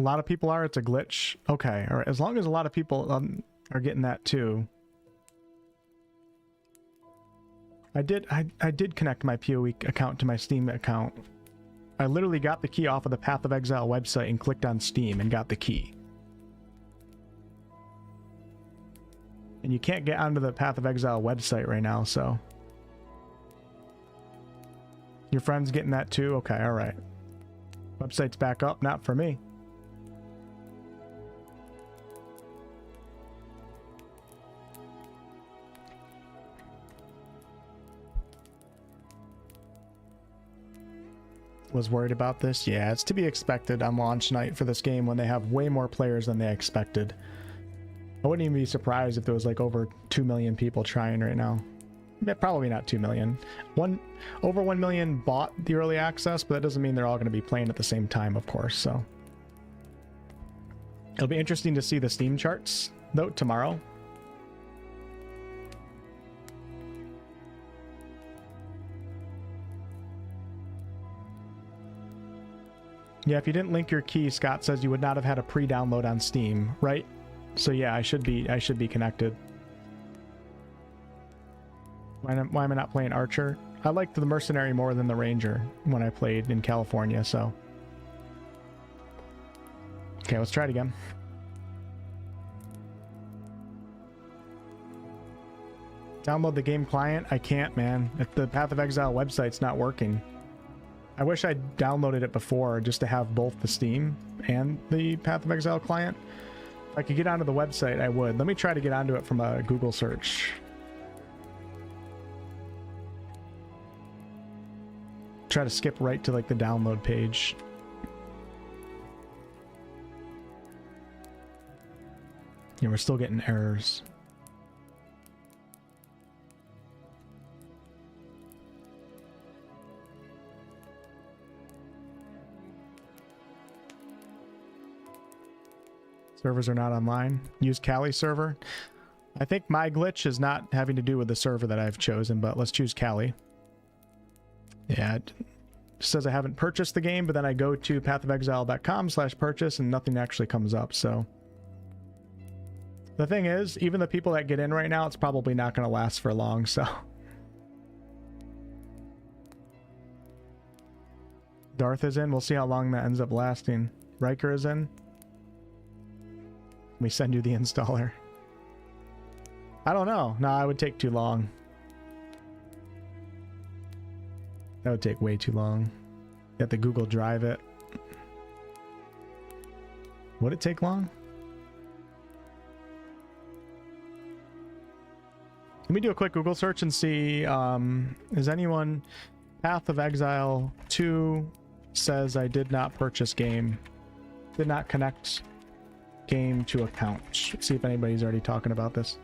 S1: A lot of people are. It's a glitch. Okay, all right. As long as a lot of people are getting that too. I did connect my POE account to my Steam account. I literally got the key off of the Path of Exile website and clicked on Steam and got the key. And you can't get onto the Path of Exile website right now, so. Your friend's getting that too? Okay, alright. Website's back up, not for me. Was worried about this? Yeah, it's to be expected on launch night for this game when they have way more players than they expected. I wouldn't even be surprised if there was like over 2 million people trying right now. Yeah, probably not 2 million. Over 1 million bought the early access, but that doesn't mean they're all going to be playing at the same time, of course, so. It'll be interesting to see the Steam charts, though, tomorrow. Yeah, if you didn't link your key, Scott says you would not have had a pre-download on Steam, right? So yeah, I should be connected. Why am I not playing Archer? I liked the Mercenary more than the Ranger when I played in California, so. Okay, let's try it again. Download the game client? I can't, man. If the Path of Exile website's not working. I wish I'd downloaded it before just to have both the Steam and the Path of Exile client. If I could get onto the website, I would. Let me try to get onto it from a Google search. Try to skip right to like the download page. Yeah, we're still getting errors. Servers are not online. Use Kali server. I think my glitch is not having to do with the server that I've chosen, but let's choose Kali. Yeah, it says I haven't purchased the game, but then I go to pathofexile.com/purchase and nothing actually comes up, so. The thing is, even the people that get in right now, it's probably not going to last for long, so. Darth is in. We'll see how long that ends up lasting. Riker is in. We send you the installer. I don't know. No, it would take too long. That would take way too long. You have to Google Drive it. Would it take long? Let me do a quick Google search and see, is anyone... Path of Exile 2 says I did not purchase game. Did not connect game to account. Let's see if anybody's already talking about this.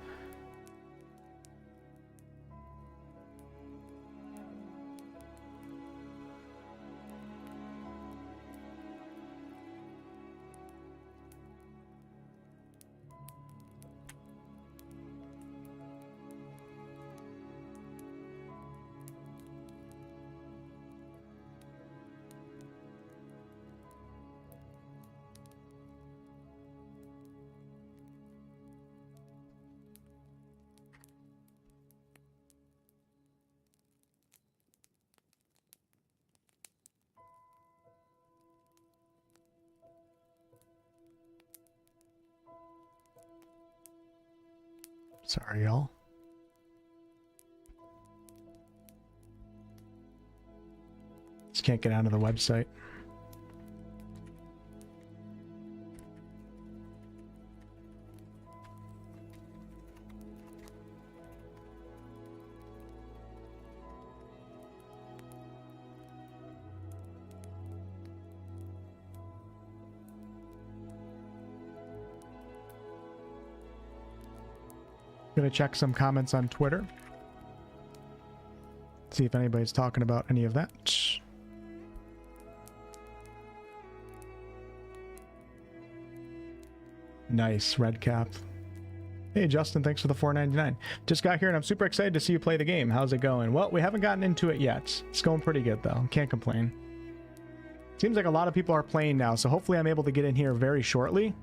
S1: Sorry, y'all. Just can't get onto the website. Gonna check some comments on Twitter. See if anybody's talking about any of that. Nice, red cap. Hey Justin, thanks for the $4.99. Just got here and I'm super excited to see you play the game. How's it going? Well, we haven't gotten into it yet. It's going pretty good though. Can't complain. Seems like a lot of people are playing now, so hopefully I'm able to get in here very shortly.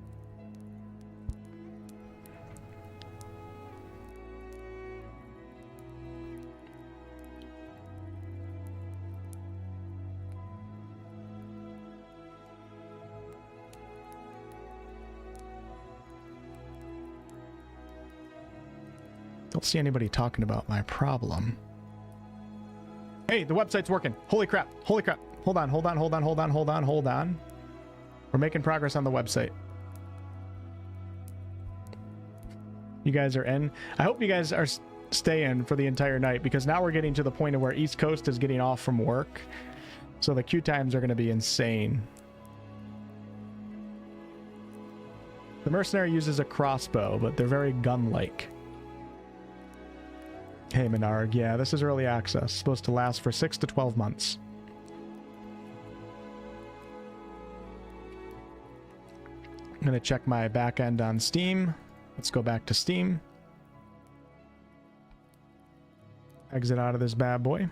S1: Don't see anybody talking about my problem. Hey, the website's working. Holy crap. Holy crap. Hold on. We're making progress on the website. You guys are in. I hope you guys are staying for the entire night, because now we're getting to the point of where East Coast is getting off from work. So the queue times are going to be insane. The mercenary uses a crossbow, but they're very gun-like. Hey, Menarg, yeah, this is early access. Supposed to last for 6 to 12 months. I'm going to check my back end on Steam. Let's go back to Steam. Exit out of this bad boy.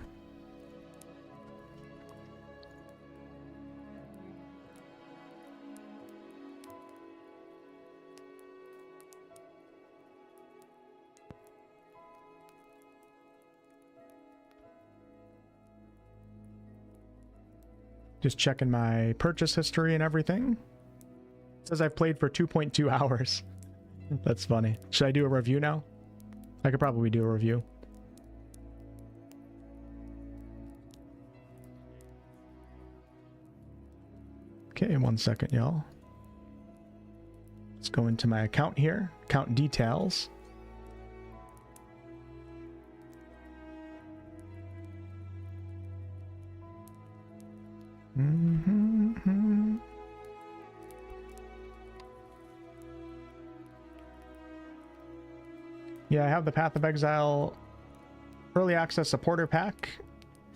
S1: Just checking my purchase history and everything. It says I've played for 2.2 hours. That's funny. Should I do a review now? I could probably do a review. Okay, 1 second, y'all. Let's go into my account here. Account details. Yeah, I have the Path of Exile Early Access Supporter Pack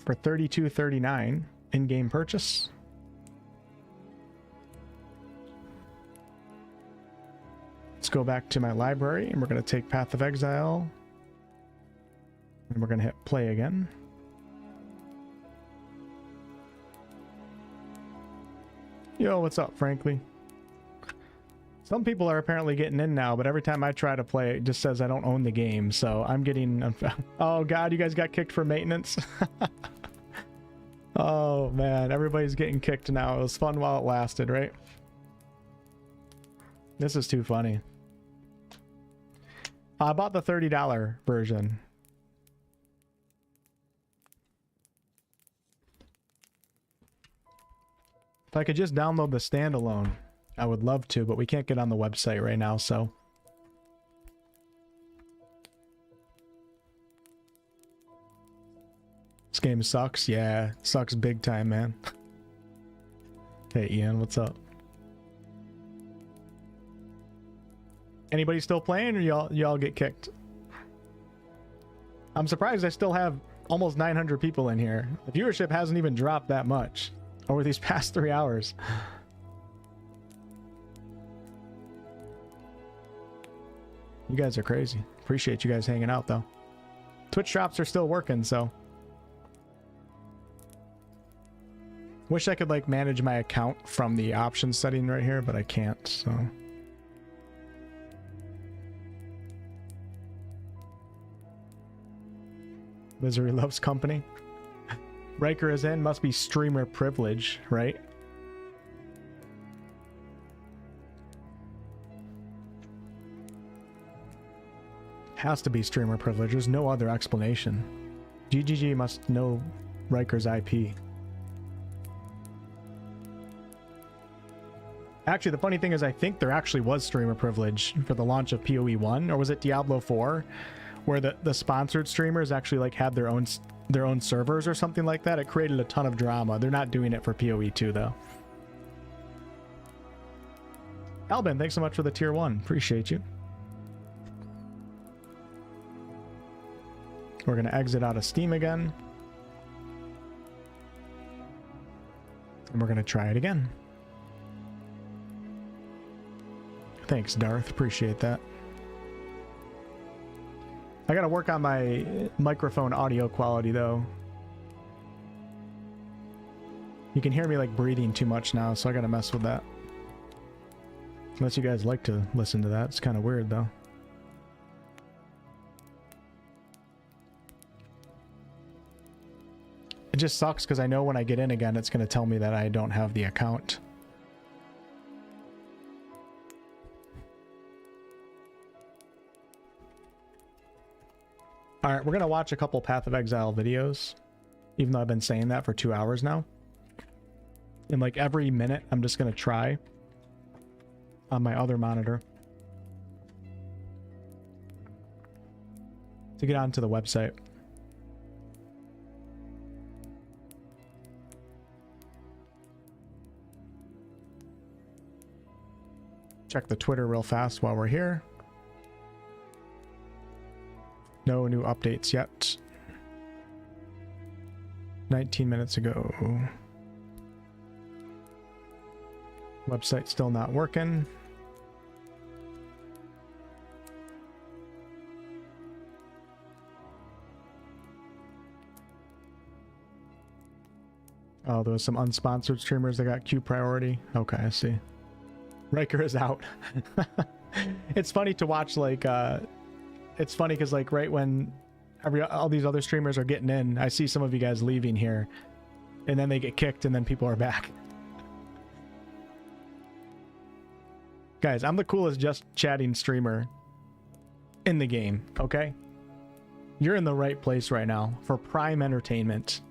S1: for $32.39 in-game purchase. Let's go back to my library, and we're going to take Path of Exile, and we're going to hit play again. Yo, what's up, Frankly? Some people are apparently getting in now, but every time I try to play, it just says I don't own the game, so I'm getting... Oh, God, you guys got kicked for maintenance? Oh, man, everybody's getting kicked now. It was fun while it lasted, right? This is too funny. I bought the $30 version. If I could just download the standalone, I would love to, but we can't get on the website right now, so... This game sucks? Yeah, sucks big time, man. Hey, Ian, what's up? Anybody still playing, or y'all get kicked? I'm surprised I still have almost 900 people in here. The viewership hasn't even dropped that much over these past 3 hours. You guys are crazy. Appreciate you guys hanging out, though. Twitch drops are still working, so... Wish I could, like, manage my account from the options setting right here, but I can't, so... Misery loves company. Riker is in, must be streamer privilege, right? Has to be streamer privilege. There's no other explanation. GGG must know Riker's IP. Actually, the funny thing is I think there actually was streamer privilege for the launch of POE1, or was it Diablo 4, where the sponsored streamers actually like had their own servers or something like that. It created a ton of drama. They're not doing it for POE2 though. Albin, thanks so much for the tier 1. Appreciate you. We're going to exit out of Steam again. And we're going to try it again. Thanks, Darth. Appreciate that. I got to work on my microphone audio quality, though. You can hear me like breathing too much now, so I gotta mess with that. Unless you guys like to listen to that. It's kind of weird though. It just sucks because I know when I get in again, it's going to tell me that I don't have the account. All right, we're going to watch a couple Path of Exile videos, even though I've been saying that for 2 hours now. And like every minute, I'm just going to try on my other monitor to get onto the website. Check the Twitter real fast while we're here. No new updates yet. 19 minutes ago. Website still not working. Oh, there was some unsponsored streamers that got queue priority. Okay, I see. Riker is out. It's funny to watch, like, it's funny because, like, right when all these other streamers are getting in, I see some of you guys leaving here, and then they get kicked, and then people are back. Guys, I'm the coolest just chatting streamer in the game, okay? You're in the right place right now for prime entertainment.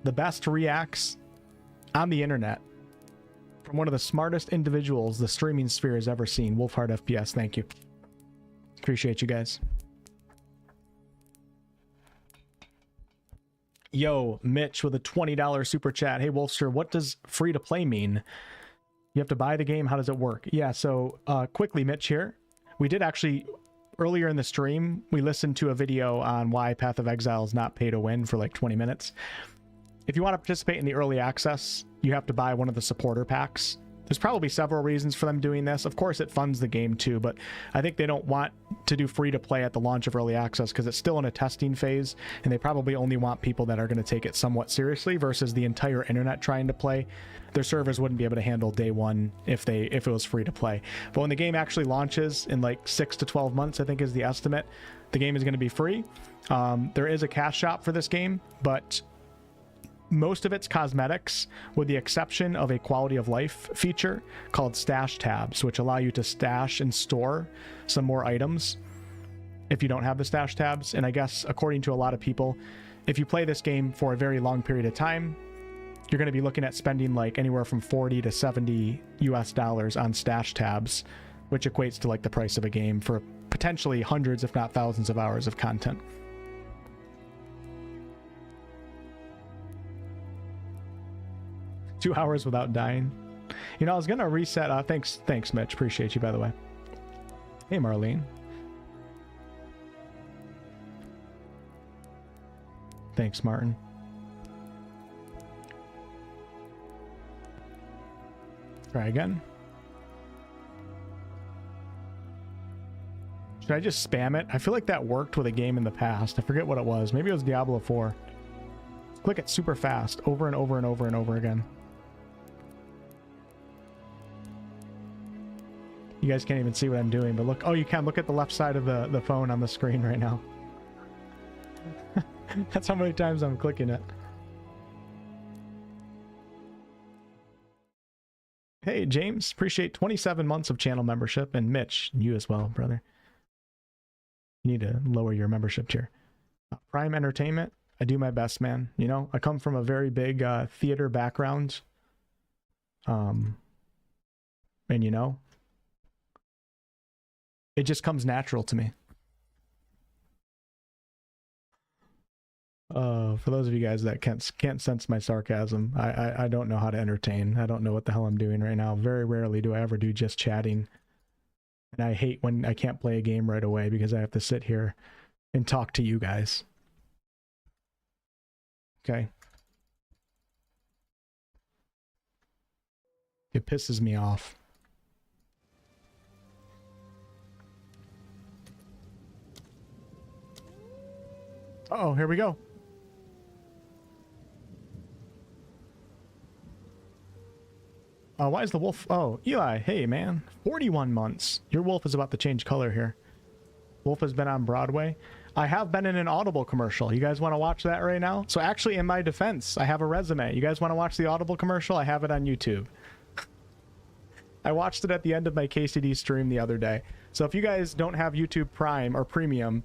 S1: The best reacts on the internet from one of the smartest individuals the streaming sphere has ever seen. WolfheartFPS, thank you. Appreciate you guys. Yo, Mitch with a $20 super chat. Hey, Wolfster, what does free to play mean? You have to buy the game? How does it work? Yeah, so quickly, Mitch here. We did actually, earlier in the stream, we listened to a video on why Path of Exile is not pay to win for like 20 minutes. If you want to participate in the early access, you have to buy one of the supporter packs. There's probably several reasons for them doing this. Of course, it funds the game too, but I think they don't want to do free to play at the launch of early access because it's still in a testing phase, and they probably only want people that are going to take it somewhat seriously versus the entire internet trying to play. Their servers wouldn't be able to handle day one if it was free to play. But when the game actually launches in like 6 to 12 months, I think is the estimate, the game is going to be free. There is a cash shop for this game, but most of it's cosmetics, with the exception of a quality of life feature called stash tabs, which allow you to stash and store some more items if you don't have the stash tabs. And I guess according to a lot of people, if you play this game for a very long period of time, you're going to be looking at spending like anywhere from 40 to 70 US dollars on stash tabs, which equates to like the price of a game for potentially hundreds if not thousands of hours of content. Two hours without dying. You know, I was gonna reset. Thanks, Mitch. Appreciate you, by the way. Hey, Marlene. Thanks, Martin. Try again. Should I just spam it? I feel like that worked with a game in the past. I forget what it was. Maybe it was Diablo 4. Click it super fast, over and over and over and over again. You guys can't even see what I'm doing, but look. Oh, you can. Look at the left side of the phone on the screen right now. That's how many times I'm clicking it. Hey, James. Appreciate 27 months of channel membership. And Mitch, you as well, brother. You need to lower your membership tier. Prime Entertainment. I do my best, man. You know, I come from a very big theater background. And you know, it just comes natural to me. For those of you guys that can't sense my sarcasm, I don't know how to entertain. I don't know what the hell I'm doing right now. Very rarely do I ever do just chatting. And I hate when I can't play a game right away because I have to sit here and talk to you guys. Okay. It pisses me off. Uh-oh, here we go. Why is the wolf? Oh, Eli, hey man, 41 months. Your wolf is about to change color here. Wolf has been on Broadway. I have been in an Audible commercial. You guys want to watch that right now? So actually, in my defense, I have a resume. You guys want to watch the Audible commercial? I have it on YouTube. I watched it at the end of my KCD stream the other day. So if you guys don't have YouTube Prime or Premium,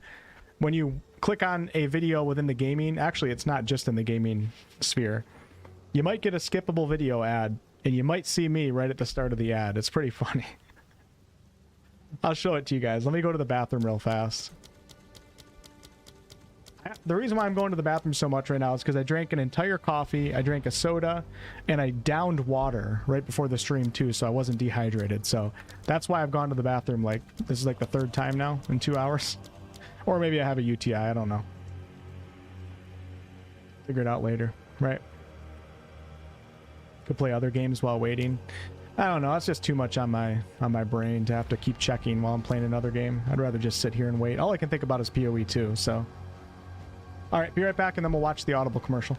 S1: when you click on a video within the gaming, actually it's not just in the gaming sphere, you might get a skippable video ad, and you might see me right at the start of the ad. It's pretty funny. I'll show it to you guys. Let me go to the bathroom real fast. The reason why I'm going to the bathroom so much right now is because I drank an entire coffee, I drank a soda, and I downed water right before the stream too, so I wasn't dehydrated. So that's why I've gone to the bathroom, like, this is like the 3rd time now in 2 hours. Or maybe I have a UTI, I don't know. Figure it out later, right? Could play other games while waiting. I don't know, that's just too much on my brain to have to keep checking while I'm playing another game. I'd rather just sit here and wait. All I can think about is POE2, so... Alright, be right back and then we'll watch the Audible commercial.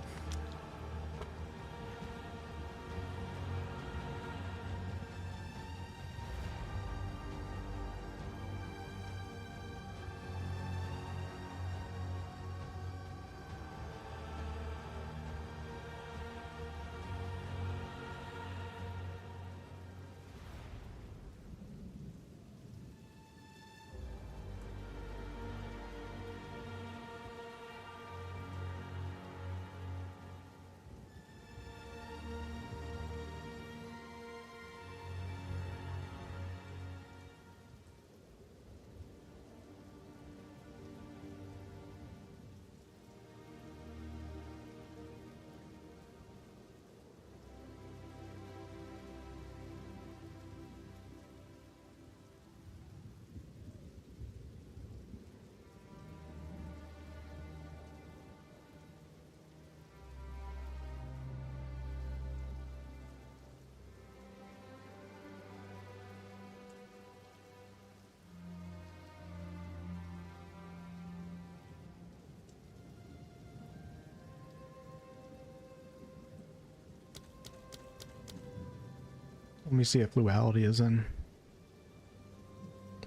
S1: Let me see if Luality is in.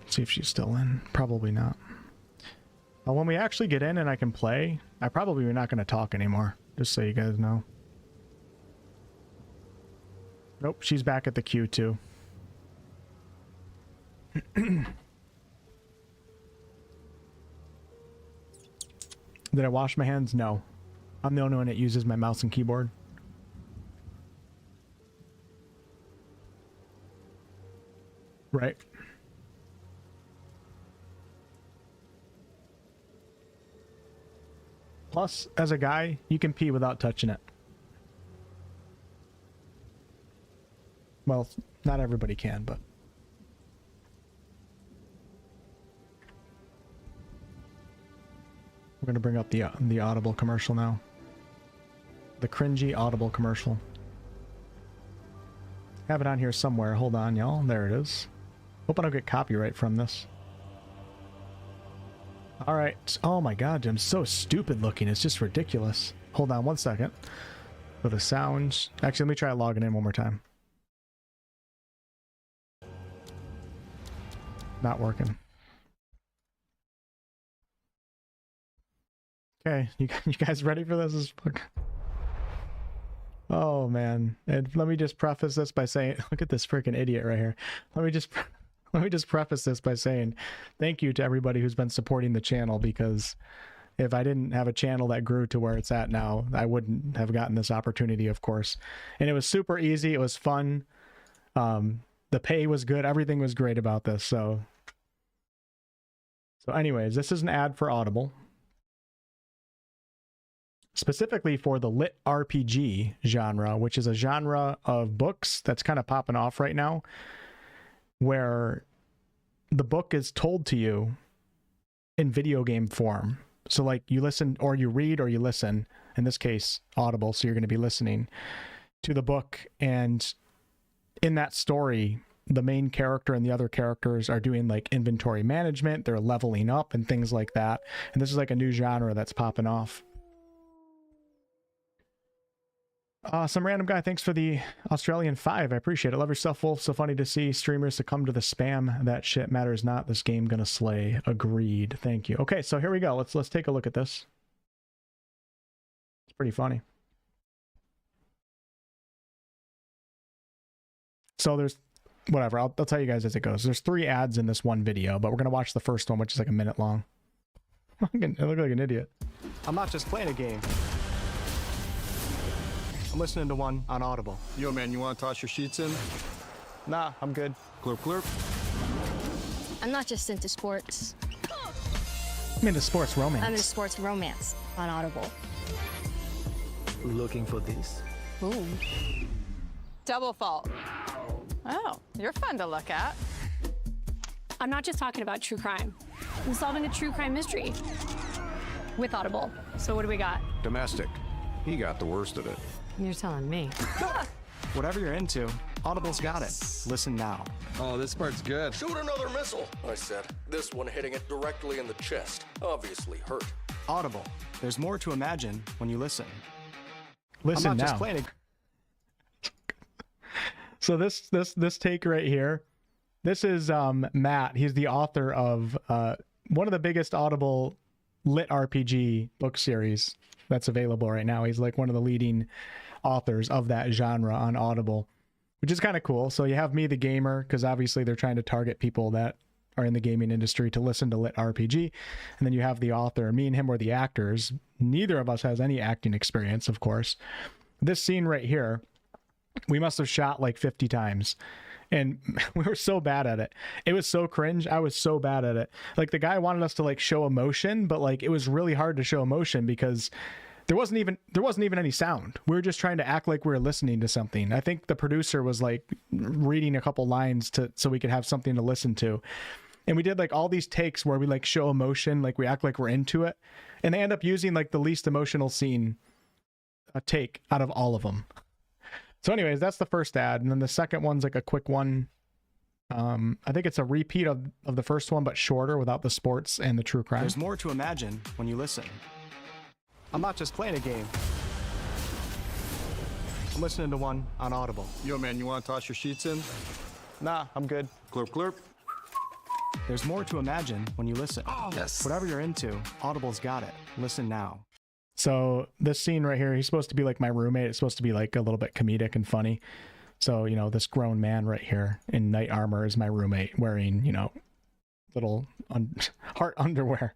S1: See if she's still in. Probably not. When we actually get in and I can play, I probably not going to talk anymore. Just so you guys know. Nope, she's back at the queue too. Did I wash my hands? No. I'm the only one that uses my mouse and keyboard. Right. Plus, as a guy, you can pee without touching it. Well, not everybody can, but... We're going to bring up the Audible commercial now. The cringy Audible commercial. Have it on here somewhere. Hold on, y'all. There it is. Hope I don't get copyright from this. Alright. Oh my god, I'm so stupid looking. It's just ridiculous. Hold on 1 second. Go to sounds. Actually, let me try logging in one more time. Not working. Okay, you guys ready for this? Oh man. And let me just preface this by saying, look at this freaking idiot right here. Let me just preface this by saying thank you to everybody who's been supporting the channel, because if I didn't have a channel that grew to where it's at now, I wouldn't have gotten this opportunity, of course. And it was super easy. It was fun. The pay was good. Everything was great about this. So anyways, this is an ad for Audible. Specifically for the lit RPG genre, which is a genre of books that's kind of popping off right now, where the book is told to you in video game form. So like you listen, or you read, or you listen, in this case Audible, so you're going to be listening to the book, and in that story the main character and the other characters are doing like inventory management, they're leveling up and things like that. And this is like a new genre that's popping off. Some random guy, thanks for the Australian 5. I appreciate it. Love yourself, Wolf. So funny to see streamers succumb to the spam. That shit matters not. This game gonna slay. Agreed. Thank you. Okay, so here we go. Let's take a look at this. It's pretty funny. So there's whatever. I'll tell you guys as it goes. There's 3 ads in this one video, but we're gonna watch the first one, which is like a minute long. I look like an idiot. I'm not just playing a game. I'm listening to one on Audible.
S11: Yo, man, you want to toss your sheets in?
S1: Nah, I'm good.
S11: Clerp, clerp.
S12: I'm not just into sports.
S1: I'm into sports romance.
S12: I'm into sports romance on Audible.
S13: Looking for this?
S12: Ooh.
S14: Double fault. Oh, you're fun to look at.
S12: I'm not just talking about true crime. I'm solving a true crime mystery with Audible. So what do we got?
S11: Domestic. He got the worst of it.
S12: You're telling me.
S1: Whatever you're into, Audible's got it. Listen now.
S11: Oh, this part's good.
S15: Shoot another missile, I said. This one hitting it directly in the chest. Obviously hurt.
S1: Audible. There's more to imagine when you listen. Listen I'm not now. Just playing So this take right here, this is Matt. He's the author of one of the biggest Audible lit RPG book series that's available right now. He's like one of the leading authors of that genre on Audible, which is kind of cool. So you have me, the gamer, because obviously they're trying to target people that are in the gaming industry to listen to lit RPG. And then you have the author. Me and him were the actors. Neither of us has any acting experience, of course. This scene right here, we must have shot like 50 times. And we were so bad at it. It was so cringe. I was so bad at it. Like the guy wanted us to like show emotion, but like it was really hard to show emotion because there wasn't even any sound. We were just trying to act like we were listening to something. I think the producer was like reading a couple lines so we could have something to listen to. And we did like all these takes where we like show emotion, like we act like we're into it. And they end up using like the least emotional scene take out of all of them. So anyways, that's the first ad. And then the second one's like a quick one. I think it's a repeat of the first one, but shorter without the sports and the true crime. There's more to imagine when you listen. I'm not just playing a game. I'm listening to one on Audible.
S11: Yo, man, you want to toss your sheets in?
S1: Nah, I'm good.
S11: Clerp, clerp.
S1: There's more to imagine when you listen.
S6: Oh, yes.
S1: Whatever you're into, Audible's got it. Listen now. So this scene right here, he's supposed to be like my roommate. It's supposed to be like a little bit comedic and funny. So, you know, this grown man right here in knight armor is my roommate wearing, you know, little heart underwear.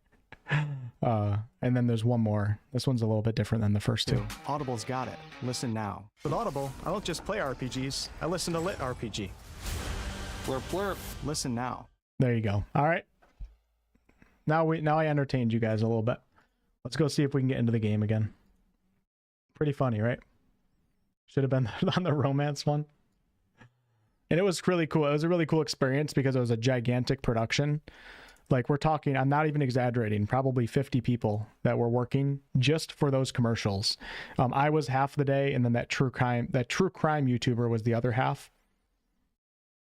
S1: And then there's one more. This one's a little bit different than the first two. Audible's got it. Listen now. With Audible, I don't just play RPGs. I listen to lit RPG.
S11: Blurp, blurp.
S1: Listen now. There you go. All right. Now I entertained you guys a little bit. Let's go see if we can get into the game again. Pretty funny, right? Should have been on the romance one. And it was really cool. It was a really cool experience because it was a gigantic production. Like we're talking, I'm not even exaggerating, probably 50 people that were working just for those commercials. I was half the day, and then that true crime YouTuber was the other half.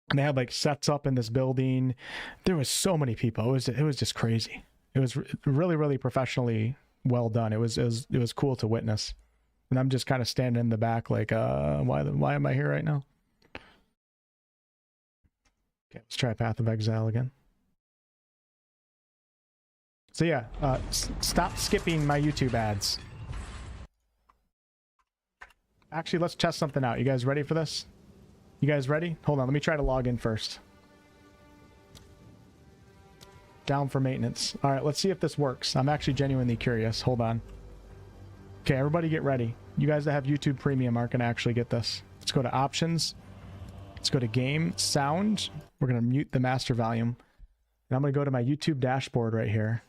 S1: And they had like sets up in this building. There was so many people. It was just crazy. It was really, really professionally well done. It was cool to witness. And I'm just kind of standing in the back like, why am I here right now? Okay, let's try Path of Exile again. So yeah, stop skipping my YouTube ads. Actually, let's test something out. You guys ready for this? You guys ready? Hold on, let me try to log in first. Down for maintenance. All right, let's see if this works. I'm actually genuinely curious. Hold on. Okay, everybody get ready. You guys that have YouTube Premium aren't going to actually get this. Let's go to Options. Let's go to Game, Sound. We're going to mute the master volume. And I'm going to go to my YouTube dashboard right here.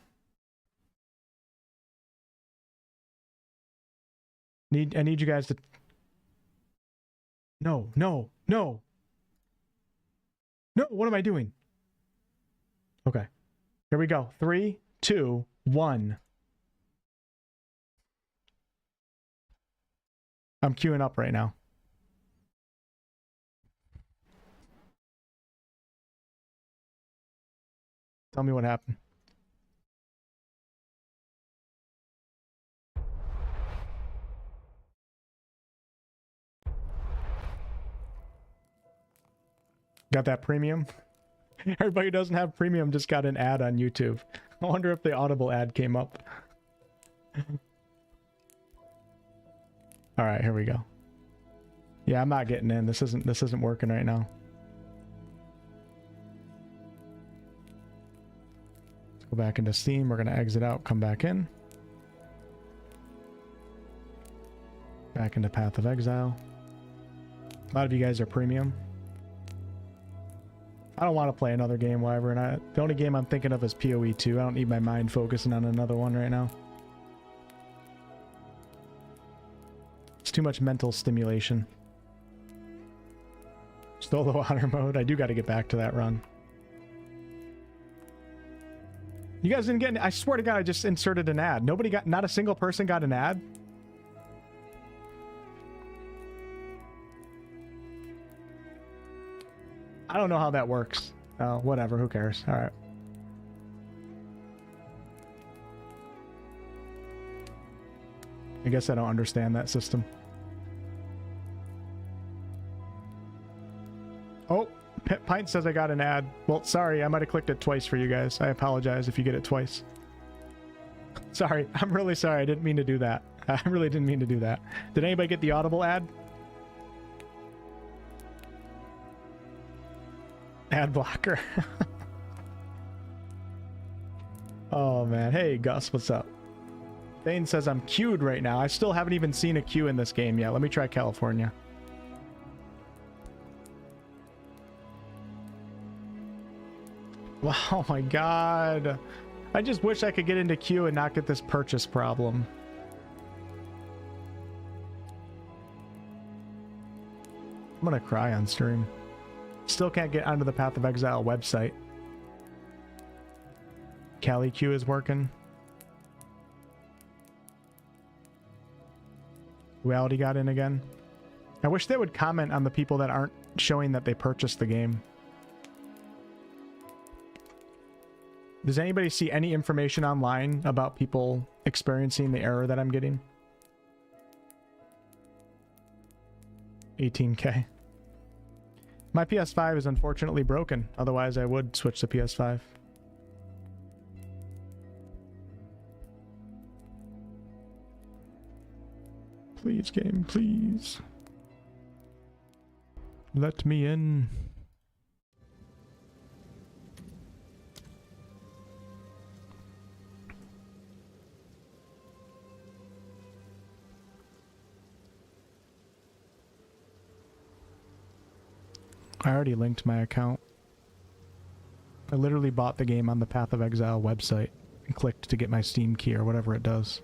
S1: I need you guys to... No, what am I doing? Okay. Here we go. 3, 2, 1. I'm queuing up right now. Tell me what happened. Got that premium? Everybody who doesn't have premium just got an ad on YouTube. I wonder if the Audible ad came up. All right, here we go. Yeah, I'm not getting in. This isn't working right now. Let's go back into Steam. We're gonna exit out, come back in. Back into Path of Exile. A lot of you guys are premium. I don't want to play another game, Wyvern. The only game I'm thinking of is POE2. I don't need my mind focusing on another one right now. It's too much mental stimulation. Solo honor mode. I do got to get back to that run. You guys didn't get... I swear to God, I just inserted an ad. Not a single person got an ad. I don't know how that works. Oh, whatever. Who cares? All right. I guess I don't understand that system. Oh, Pint says I got an ad. Well, sorry. I might have clicked it twice for you guys. I apologize if you get it twice. Sorry. I'm really sorry. I didn't mean to do that. I really didn't mean to do that. Did anybody get the Audible ad? Ad blocker. Oh man. Hey Gus, what's up? Thane says I'm queued right now. I still haven't even seen a queue in this game yet. Let me try California. Wow, oh my god. I just wish I could get into queue and not get this purchase problem. I'm gonna cry on stream. Still can't get onto the Path of Exile website. Cali Q is working. Reality got in again. I wish they would comment on the people that aren't showing that they purchased the game. Does anybody see any information online about people experiencing the error that I'm getting? 18K. My PS5 is unfortunately broken. Otherwise, I would switch to PS5. Please, game, please. Let me in. I already linked my account. I literally bought the game on the Path of Exile website and clicked to get my Steam key or whatever it does.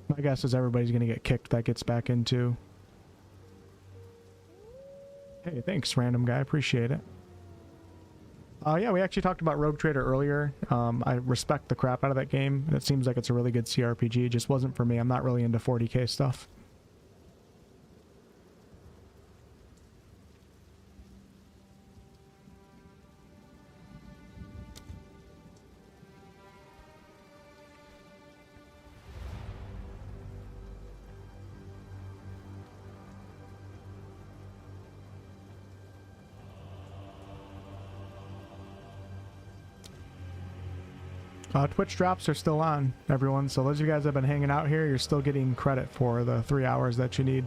S1: My guess is everybody's gonna get kicked that gets back into. Hey, thanks, random guy. Appreciate it. Yeah, we actually talked about Rogue Trader earlier. I respect the crap out of that game, and it seems like it's a really good CRPG. It just wasn't for me. I'm not really into 40k stuff. Twitch drops are still on, everyone. So those of you guys that have been hanging out here, you're still getting credit for the 3 hours that you need.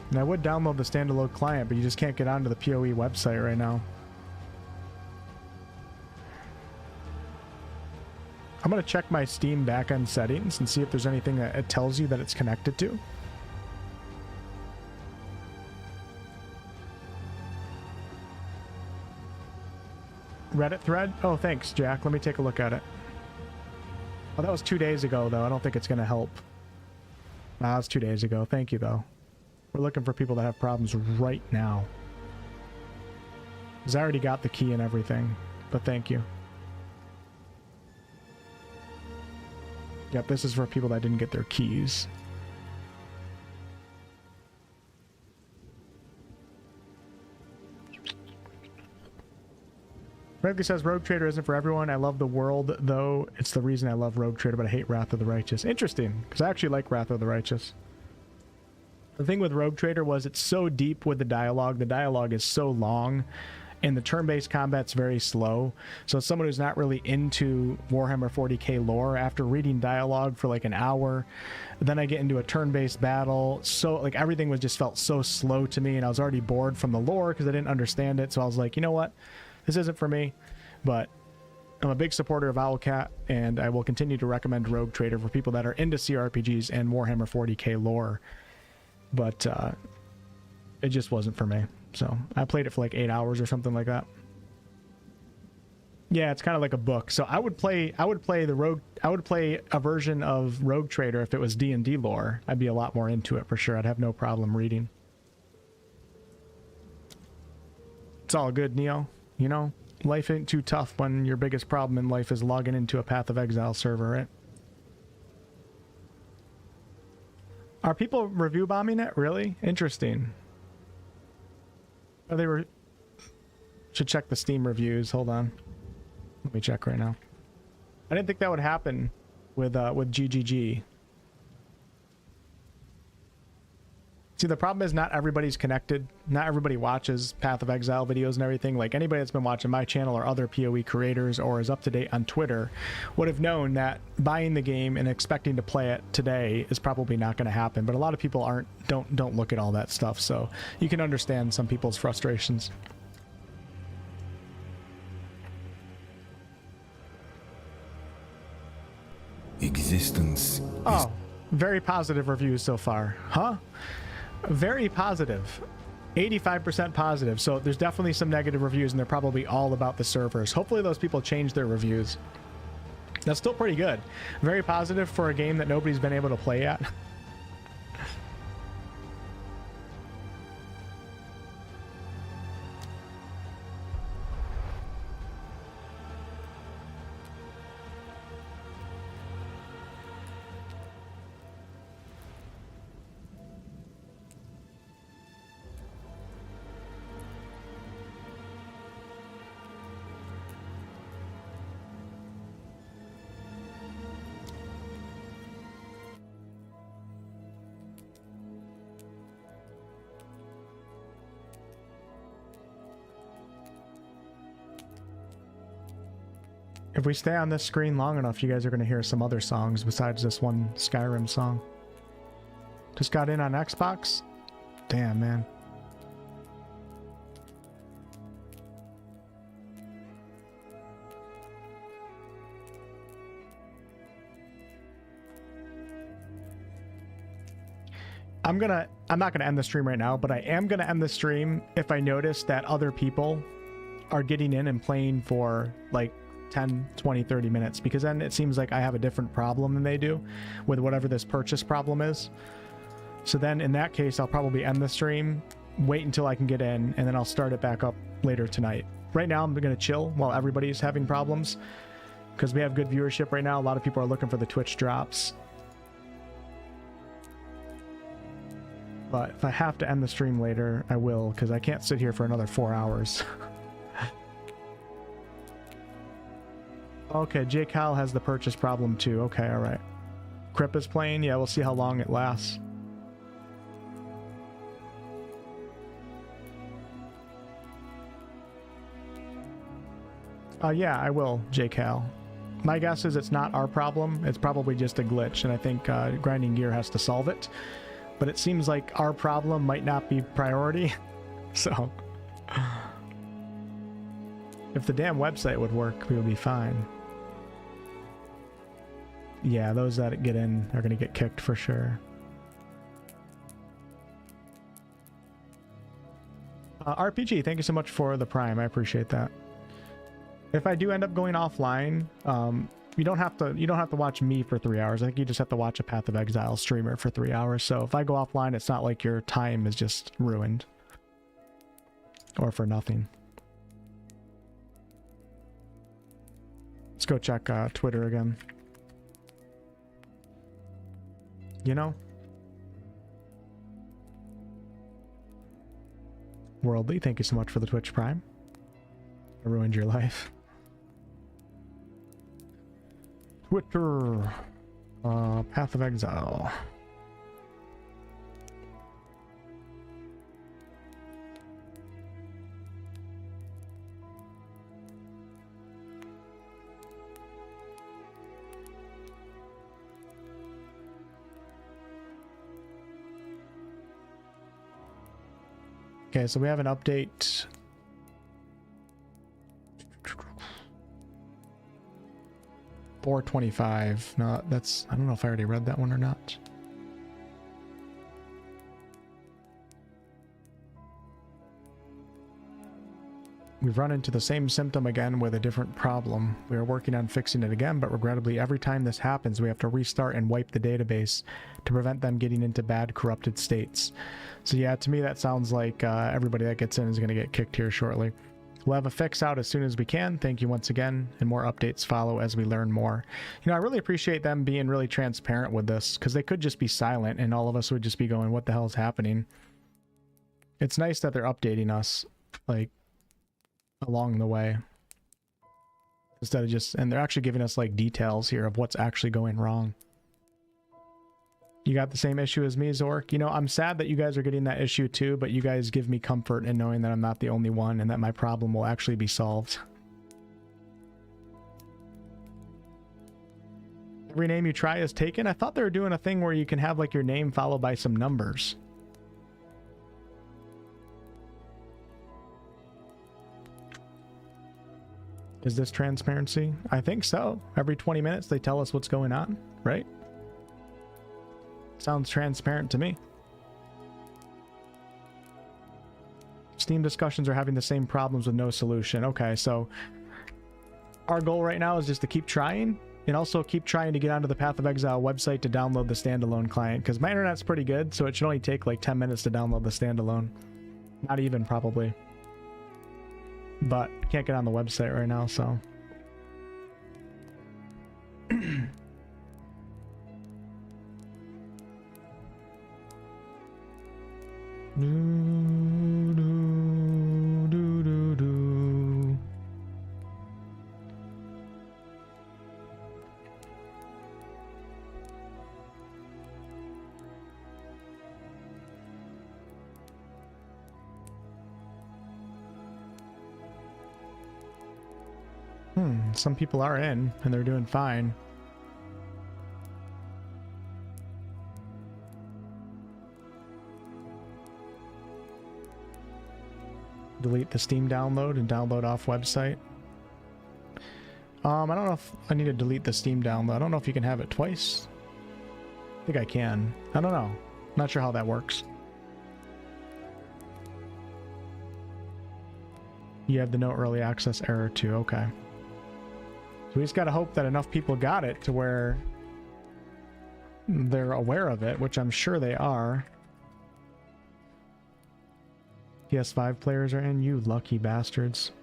S1: And I would download the standalone client, but you just can't get onto the PoE website right now. I'm going to check my Steam backend settings and see if there's anything that it tells you that it's connected to. Reddit thread? Oh, thanks, Jack. Let me take a look at it. Oh, that was 2 days ago, though. I don't think it's going to help. That was 2 days ago. Thank you, though. We're looking for people that have problems right now. Because I already got the key and everything. But thank you. Yep, this is for people that didn't get their keys. Franklin says Rogue Trader isn't for everyone. I love the world, though. It's the reason I love Rogue Trader, but I hate Wrath of the Righteous. Interesting, because I actually like Wrath of the Righteous. The thing with Rogue Trader was it's so deep with the dialogue. The dialogue is so long, and the turn-based combat's very slow. So as someone who's not really into Warhammer 40k lore, after reading dialogue for like an hour, then I get into a turn-based battle. So like everything was just felt so slow to me, and I was already bored from the lore because I didn't understand it. So I was like, you know what? This isn't for me. But I'm a big supporter of Owlcat, and I will continue to recommend Rogue Trader for people that are into CRPGs and Warhammer 40k lore. But it just wasn't for me. So I played it for like 8 hours or something like that. Yeah, it's kind of like a book. So I would play a version of Rogue Trader if it was D&D lore. I'd be a lot more into it for sure. I'd have no problem reading. It's all good, Neo. You know, life ain't too tough when your biggest problem in life is logging into a Path of Exile server, right? Are people review bombing it? Really? Interesting. Oh, they were... Should check the Steam reviews. Hold on. Let me check right now. I didn't think that would happen with GGG. See, the problem is not everybody's connected. Not everybody watches Path of Exile videos and everything. Like anybody that's been watching my channel or other PoE creators or is up to date on Twitter would have known that buying the game and expecting to play it today is probably not going to happen. But a lot of people don't look at all that stuff, so you can understand some people's frustrations.
S9: Existence.
S1: Oh, very positive reviews so far, huh? Very positive. 85% positive. So there's definitely some negative reviews, and they're probably all about the servers. Hopefully those people change their reviews. That's still pretty good. Very positive for a game that nobody's been able to play yet. If we stay on this screen long enough, you guys are going to hear some other songs besides this one Skyrim song. Just got in on Xbox? Damn, man. I'm not gonna end the stream right now, but I am gonna end the stream if I notice that other people are getting in and playing for like 10, 20, 30 minutes, because then it seems like I have a different problem than they do with whatever this purchase problem is. So then in that case, I'll probably end the stream, wait until I can get in, and then I'll start it back up later tonight. Right now, I'm going to chill while everybody's having problems, because we have good viewership right now. A lot of people are looking for the Twitch drops. But if I have to end the stream later, I will, because I can't sit here for another 4 hours. Okay, Jake Howell has the purchase problem too. Okay, alright. Crip is playing? Yeah, we'll see how long it lasts. Yeah, I will, Jake Howell. My guess is it's not our problem. It's probably just a glitch, and I think Grinding Gear has to solve it. But it seems like our problem might not be priority. So... if the damn website would work, we would be fine. Yeah, those that get in are going to get kicked for sure. RPG, thank you so much for the Prime. I appreciate that. If I do end up going offline, you don't have to watch me for 3 hours. I think you just have to watch a Path of Exile streamer for 3 hours. So if I go offline, it's not like your time is just ruined or for nothing. Let's go check Twitter again. You know? Worldly, thank you so much for the Twitch Prime. I ruined your life. Twitter. Path of Exile. Okay, so we have an update. $4.25. No, that's, I don't know if I already read that one or not. We've run into the same symptom again with a different problem. We are working on fixing it again, but regrettably every time this happens, we have to restart and wipe the database to prevent them getting into bad, corrupted states. So yeah, to me that sounds like everybody that gets in is going to get kicked here shortly. We'll have a fix out as soon as we can. Thank you once again, and more updates follow as we learn more. You know, I really appreciate them being really transparent with this, because they could just be silent and all of us would just be going, what the hell is happening? It's nice that they're updating us, like, along the way. Instead of just, and they're actually giving us, like, details here of what's actually going wrong. You got the same issue as me, Zork? You know, I'm sad that you guys are getting that issue too, but you guys give me comfort in knowing that I'm not the only one and that my problem will actually be solved. Every name you try is taken? I thought they were doing a thing where you can have like your name followed by some numbers. Is this transparency? I think so. Every 20 minutes they tell us what's going on, right? Sounds transparent to me. Steam discussions are having the same problems with no solution. Okay, so our goal right now is just to keep trying, and also keep trying to get onto the Path of Exile website to download the standalone client, because my internet's pretty good, so it should only take like 10 minutes to download the standalone. Not even, probably. But can't get on the website right now, so... Some people are in, and they're doing fine. Delete the Steam download and download off website. I don't know if I need to delete the Steam download. I don't know if you can have it twice. I think I can. I don't know. Not sure how that works. You have the no early access error too. Okay. So we just gotta hope that enough people got it to where they're aware of it, which I'm sure they are. PS5 players are in, you lucky bastards.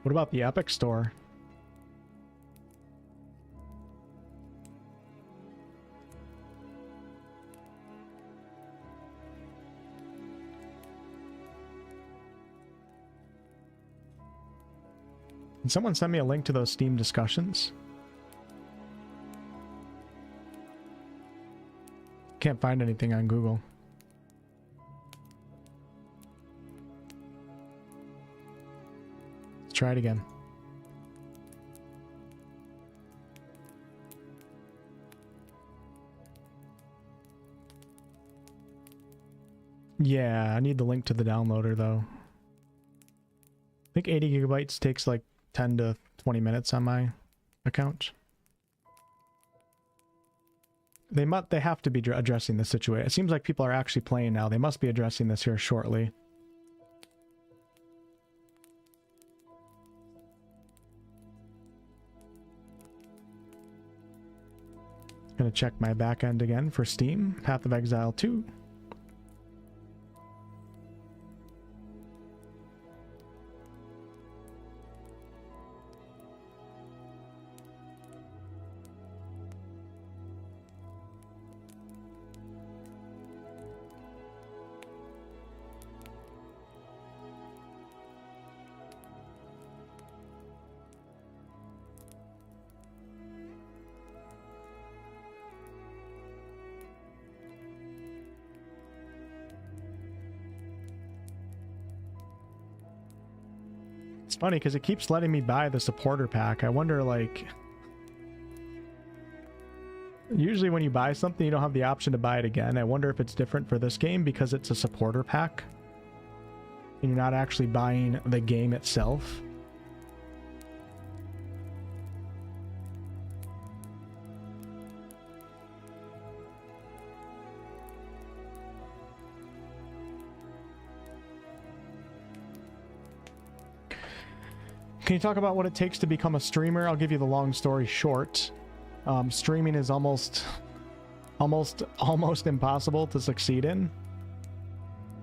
S1: What about the Epic Store? Can someone send me a link to those Steam discussions? Can't find anything on Google. Try it again. Yeah, I need the link to the downloader though. I think 80 gigabytes takes like 10 to 20 minutes on my account. They have to be addressing this situation. It seems like people are actually playing now. They must be addressing this here shortly. Gonna check my back end again for Steam. Path of Exile 2. It's funny because it keeps letting me buy the supporter pack. I wonder, like, usually when you buy something you don't have the option to buy it again. I wonder if it's different for this game because it's a supporter pack and you're not actually buying the game itself. Can you talk about what it takes to become a streamer? I'll give you the long story short. Streaming is almost impossible to succeed in.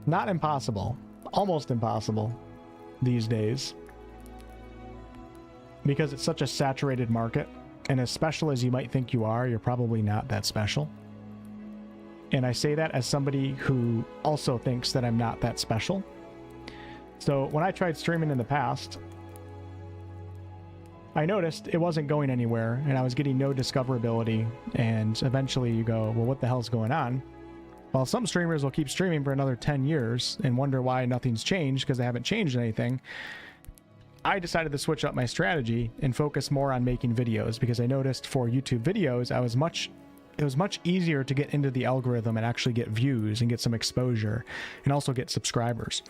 S1: Not impossible, almost impossible these days. Because it's such a saturated market, and as special as you might think you are, you're probably not that special. And I say that as somebody who also thinks that I'm not that special. So when I tried streaming in the past, I noticed it wasn't going anywhere and I was getting no discoverability, and eventually you go, well, what the hell's going on? Well, some streamers will keep streaming for another 10 years and wonder why nothing's changed because they haven't changed anything. I decided to switch up my strategy and focus more on making videos because I noticed for YouTube videos, it was much easier to get into the algorithm and actually get views and get some exposure and also get subscribers.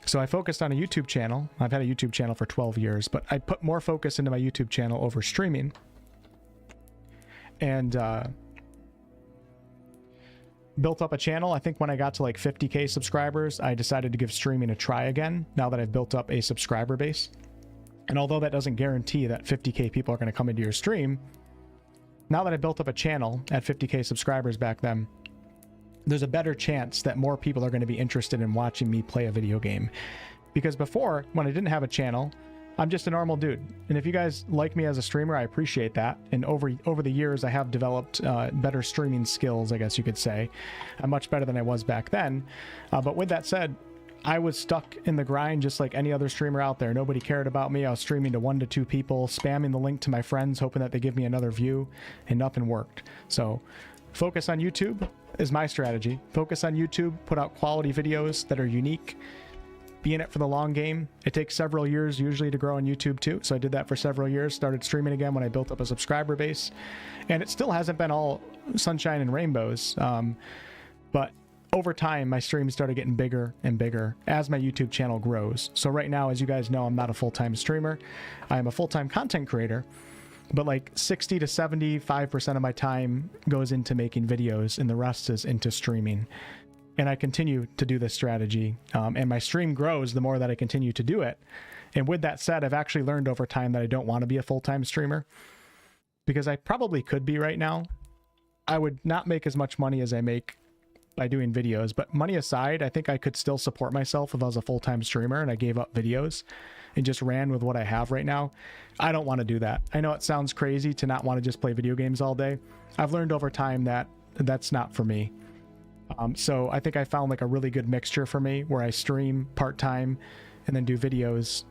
S1: So I focused on a YouTube channel. I've had a YouTube channel for 12 years, but I put more focus into my YouTube channel over streaming. And built up a channel. I think when I got to like 50K subscribers, I decided to give streaming a try again, now that I've built up a subscriber base. And although that doesn't guarantee that 50K people are going to come into your stream, now that I built up a channel at 50K subscribers back then, there's a better chance that more people are going to be interested in watching me play a video game. Because before, when I didn't have a channel, I'm just a normal dude. And if you guys like me as a streamer, I appreciate that. And over the years, I have developed better streaming skills, I guess you could say. I'm much better than I was back then. But with that said, I was stuck in the grind just like any other streamer out there. Nobody cared about me. I was streaming to 1 to 2 people, spamming the link to my friends, hoping that they give me another view, and nothing worked. So focus on YouTube is my strategy. Focus on YouTube, put out quality videos that are unique, be in it for the long game. It takes several years usually to grow on YouTube too, so I did that for several years, started streaming again when I built up a subscriber base, and it still hasn't been all sunshine and rainbows, but over time my streams started getting bigger and bigger as my YouTube channel grows. So right now, as you guys know, I'm not a full-time streamer. I am a full-time content creator, but like 60 to 75% of my time goes into making videos and the rest is into streaming. And I continue to do this strategy, and my stream grows the more that I continue to do it. And with that said, I've actually learned over time that I don't want to be a full-time streamer, because I probably could be right now. I would not make as much money as I make by doing videos, but money aside, I think I could still support myself if I was a full-time streamer and I gave up videos and just ran with what I have right now. I don't want to do that. I know it sounds crazy to not want to just play video games all day. I've learned over time that that's not for me. So I think I found like a really good mixture for me where I stream part-time and then do videos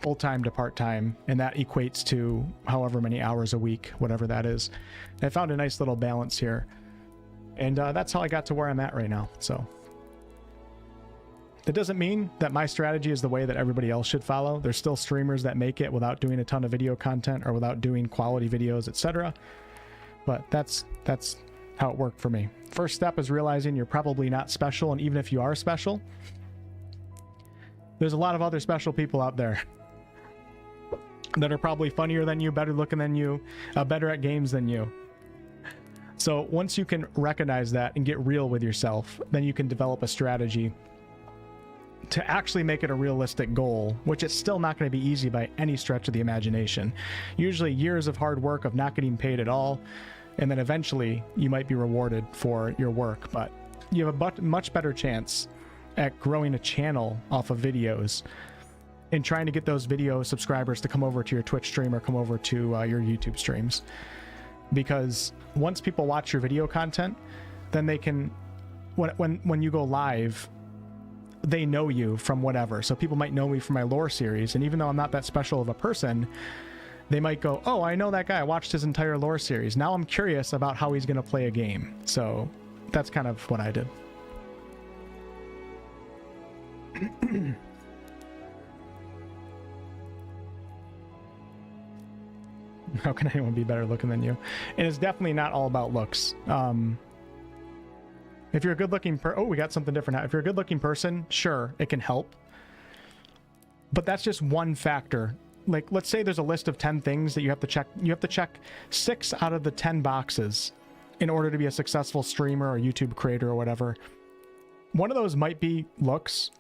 S1: full-time to part-time, and that equates to however many hours a week, whatever that is. I found a nice little balance here, and that's how I got to where I'm at right now. So that doesn't mean that my strategy is the way that everybody else should follow. There's still streamers that make it without doing a ton of video content or without doing quality videos, etc. But that's how it worked for me. First step is realizing you're probably not special, and even if you are special, there's a lot of other special people out there that are probably funnier than you, better looking than you, better at games than you. So once you can recognize that and get real with yourself, then you can develop a strategy to actually make it a realistic goal, which is still not going to be easy by any stretch of the imagination. Usually years of hard work of not getting paid at all, and then eventually you might be rewarded for your work, but you have a much better chance at growing a channel off of videos and trying to get those video subscribers to come over to your Twitch stream or come over to your YouTube streams. Because once people watch your video content, then they can, when you go live, they know you from whatever. So people might know me from my lore series, and even though I'm not that special of a person, they might go, oh, I know that guy, I watched his entire lore series. Now I'm curious about how he's going to play a game. So that's kind of what I did. How can anyone be better looking than you? And it's definitely not all about looks. If you're a good-looking oh, we got something different now. If you're a good-looking person, sure, it can help. But that's just one factor. Like, let's say there's a list of 10 things that you have to check. You have to check 6 out of the 10 boxes in order to be a successful streamer or YouTube creator or whatever. One of those might be looks.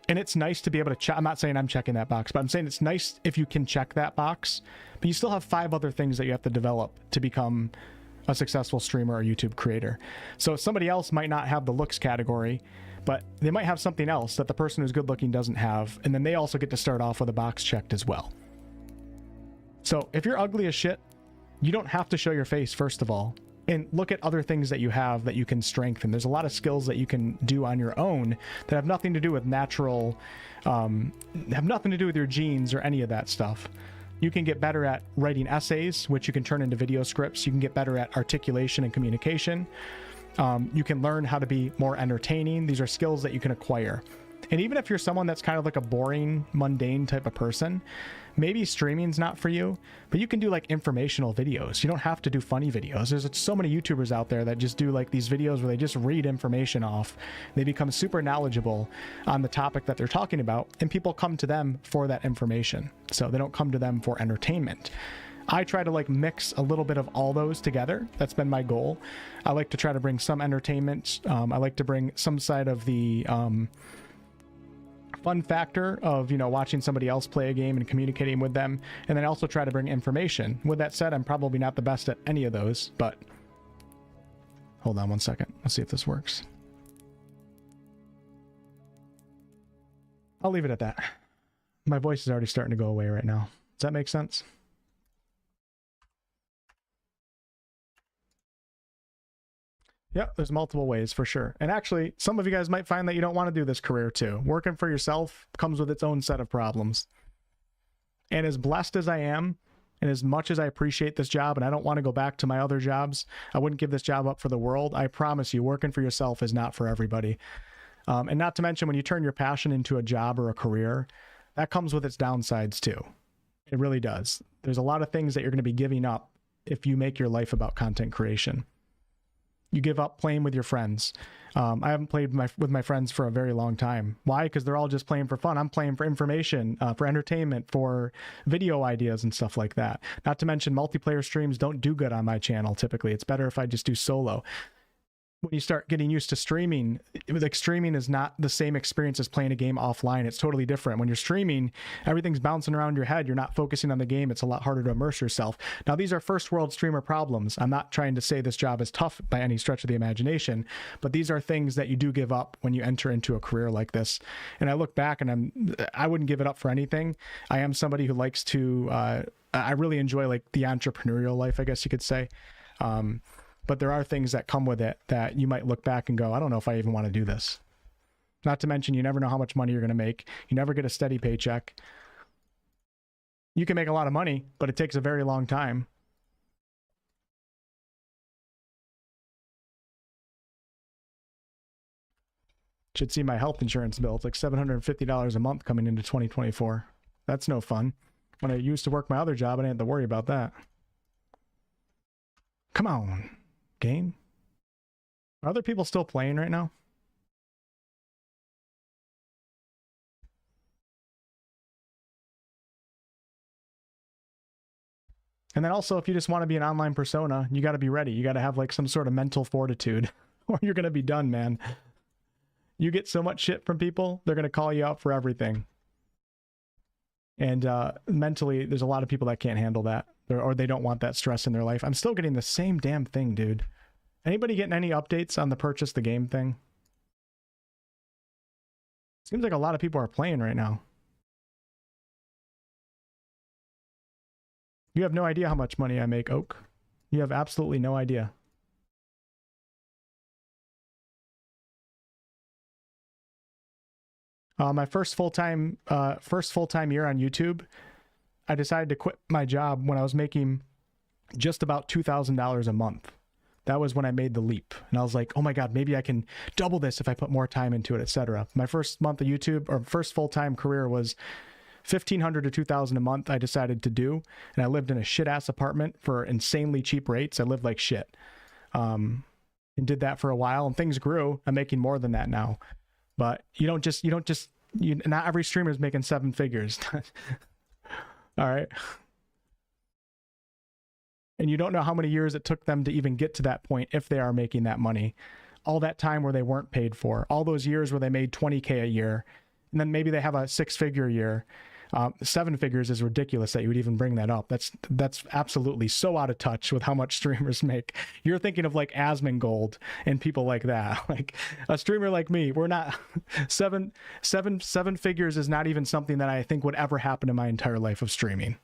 S1: And it's nice to be able to check. I'm not saying I'm checking that box, but I'm saying it's nice if you can check that box. But you still have 5 other things that you have to develop to become a successful streamer or YouTube creator. So somebody else might not have the looks category, but they might have something else that the person who's good looking doesn't have. And then they also get to start off with a box checked as well. So if you're ugly as shit, you don't have to show your face, first of all. And look at other things that you have that you can strengthen. There's a lot of skills that you can do on your own that have nothing to do with natural, have nothing to do with your genes or any of that stuff. You can get better at writing essays, which you can turn into video scripts. You can get better at articulation and communication. You can learn how to be more entertaining. These are skills that you can acquire. And even if you're someone that's kind of like a boring, mundane type of person, maybe streaming's not for you, but you can do like informational videos. You don't have to do funny videos. There's so many YouTubers out there that just do like these videos where they just read information off. They become super knowledgeable on the topic that they're talking about, and people come to them for that information. So they don't come to them for entertainment. I try to like mix a little bit of all those together. That's been my goal. I like to try to bring some entertainment. I like to bring some side of the fun factor of, you know, watching somebody else play a game and communicating with them, and then also try to bring information. With that said, I'm probably not the best at any of those, but hold on one second. Let's see if this works. I'll leave it at that. My voice is already starting to go away right now. Does that make sense? Yeah, there's multiple ways for sure. And actually, some of you guys might find that you don't want to do this career too. Working for yourself comes with its own set of problems. And as blessed as I am, and as much as I appreciate this job, and I don't want to go back to my other jobs, I wouldn't give this job up for the world. I promise you, working for yourself is not for everybody. And not to mention, when you turn your passion into a job or a career, that comes with its downsides too. It really does. There's a lot of things that you're going to be giving up if you make your life about content creation. You give up playing with your friends. I haven't played with my friends for a very long time. Why? Because they're all just playing for fun. I'm playing for information, for entertainment, for video ideas and stuff like that. Not to mention multiplayer streams don't do good on my channel typically. It's better if I just do solo. When you start getting used to streaming, like streaming is not the same experience as playing a game offline. It's totally different. When you're streaming, everything's bouncing around your head. You're not focusing on the game. It's a lot harder to immerse yourself. Now, these are first world streamer problems. I'm not trying to say this job is tough by any stretch of the imagination, but these are things that you do give up when you enter into a career like this. And I look back and I wouldn't give it up for anything. I am somebody who likes to, I really enjoy like the entrepreneurial life, I guess you could say. But there are things that come with it that you might look back and go, I don't know if I even want to do this. Not to mention, you never know how much money you're going to make. You never get a steady paycheck. You can make a lot of money, but it takes a very long time. Should see my health insurance bill. It's like $750 a month coming into 2024. That's no fun. When I used to work my other job, I didn't have to worry about that. Come on. Game. Are other people still playing right now? And then also, if you just want to be an online persona, you got to be ready. You got to have like some sort of mental fortitude or you're going to be done, man. You get so much shit from people, they're going to call you out for everything. And mentally, there's a lot of people that can't handle that, or they don't want that stress in their life. I'm still getting the same damn thing, dude. Anybody getting any updates on the purchase the game thing? Seems like a lot of people are playing right now. You have no idea how much money I make, Oak. You have absolutely no idea. My first full-time year on YouTube, I decided to quit my job when I was making just about $2,000 a month. That was when I made the leap. And I was like, oh my God, maybe I can double this if I put more time into it, etc. My first month of YouTube, or first full-time career, was $1,500 to $2,000 a month I decided to do. And I lived in a shit-ass apartment for insanely cheap rates. I lived like shit. And did that for a while, and things grew. I'm making more than that now. But not every streamer is making 7 figures. All right. And you don't know how many years it took them to even get to that point if they are making that money. All that time where they weren't paid for. All those years where they made 20K a year. And then maybe they have a 6-figure year. 7 figures is ridiculous that you would even bring that up. That's absolutely so out of touch with how much streamers make. You're thinking of like Asmongold and people like that. Like a streamer like me, we're not seven figures is not even something that I think would ever happen in my entire life of streaming.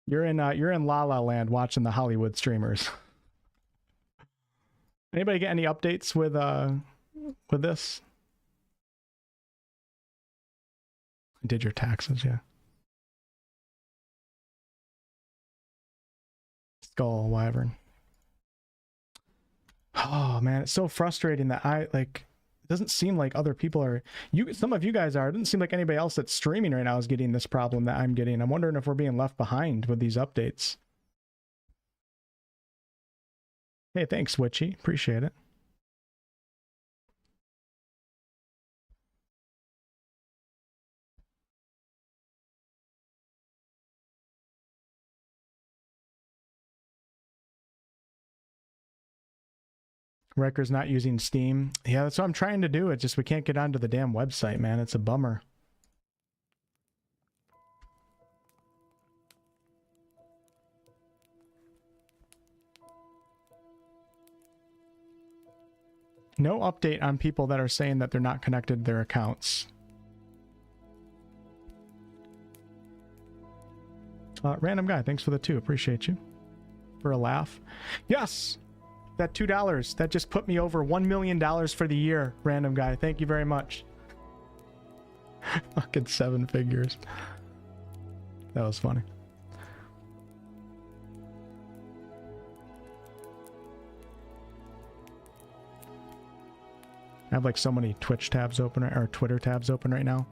S1: You're in La La Land watching the Hollywood streamers. Anybody get any updates with this? Did your taxes, yeah. Skull Wyvern. Oh man, it's so frustrating that it doesn't seem like other people are, some of you guys are, it doesn't seem like anybody else that's streaming right now is getting this problem that I'm getting. I'm wondering if we're being left behind with these updates. Hey, thanks, Witchy. Appreciate it. Wrecker's not using Steam. Yeah, that's what I'm trying to do. It's just we can't get onto the damn website, man. It's a bummer. No update on people that are saying that they're not connected to their accounts. Random guy, thanks for the 2. Appreciate you. For a laugh. Yes! That $2, that just put me over $1 million for the year, random guy. Thank you very much. Fucking 7 figures. That was funny. I have like so many Twitch tabs open or Twitter tabs open right now.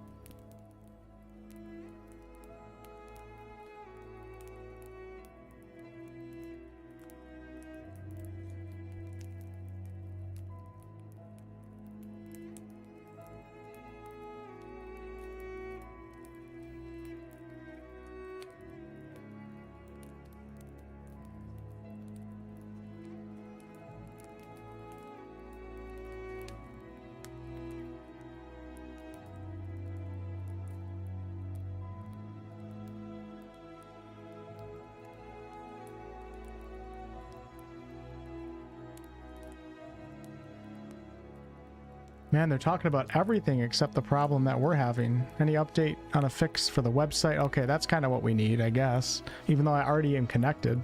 S1: Man, they're talking about everything except the problem that we're having. Any update on a fix for the website? Okay, that's kind of what we need, I guess. Even though I already am connected.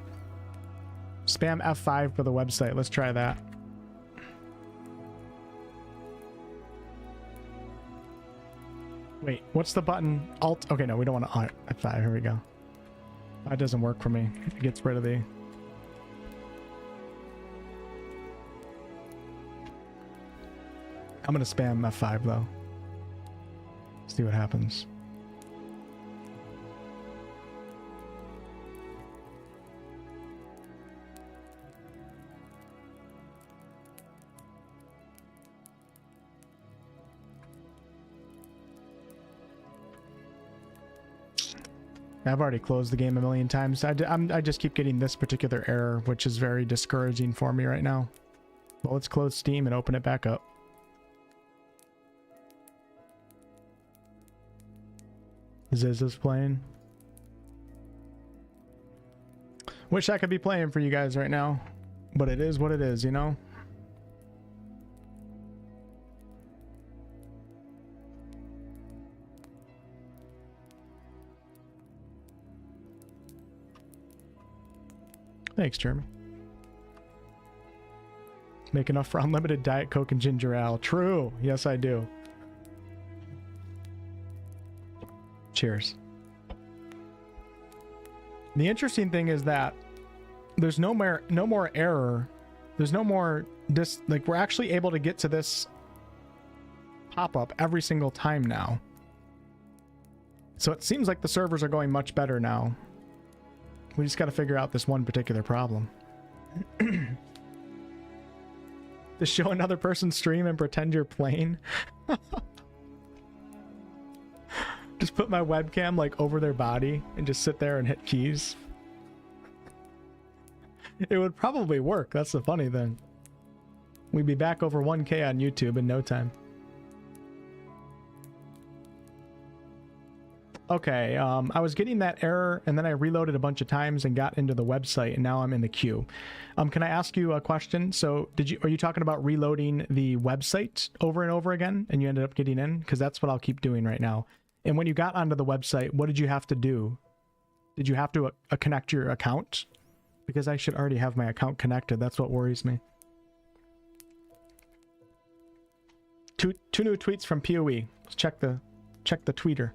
S1: Spam F5 for the website. Let's try that. Wait, what's the button? Alt? Okay, no, we don't want to F5. Here we go. That doesn't work for me. It gets rid of the... I'm gonna spam F5 though. See what happens. I've already closed the game a million times. I just keep getting this particular error, which is very discouraging for me right now. Well, let's close Steam and open it back up. Ziz is playing. Wish I could be playing for you guys right now, but it is what it is, you know? Thanks, Jeremy. Make enough for unlimited Diet Coke and ginger ale. True. Yes, I do. Cheers. The interesting thing is that there's no more error. There's no more like we're actually able to get to this pop-up every single time now. So it seems like the servers are going much better now. We just got to figure out this one particular problem. To show another person's stream and pretend you're playing. Just put my webcam like over their body and just sit there and hit keys. It would probably work. That's the funny thing. We'd be back over 1K on YouTube in no time. Okay, I was getting that error and then I reloaded a bunch of times and got into the website and now I'm in the queue. Can I ask you a question? So are you talking about reloading the website over and over again and you ended up getting in? Because that's what I'll keep doing right now. And when you got onto the website, what did you have to do? Did you have to connect your account? Because I should already have my account connected. That's what worries me. Two new tweets from POE. Let's check the tweeter.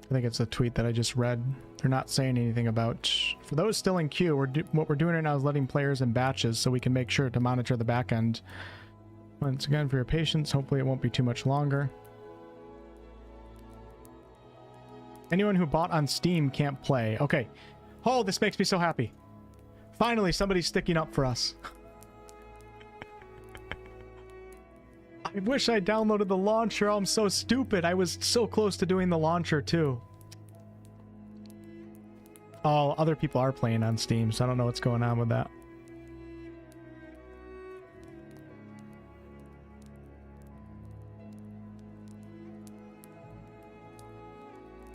S1: I think it's a tweet that I just read. They're not saying anything about... For those still in queue, what we're doing right now is letting players in batches so we can make sure to monitor the back end. Once again, for your patience, hopefully it won't be too much longer. Anyone who bought on Steam can't play. Okay. Oh, this makes me so happy. Finally, somebody's sticking up for us. I wish I downloaded the launcher. I'm so stupid. I was so close to doing the launcher too. Oh, other people are playing on Steam, so I don't know what's going on with that.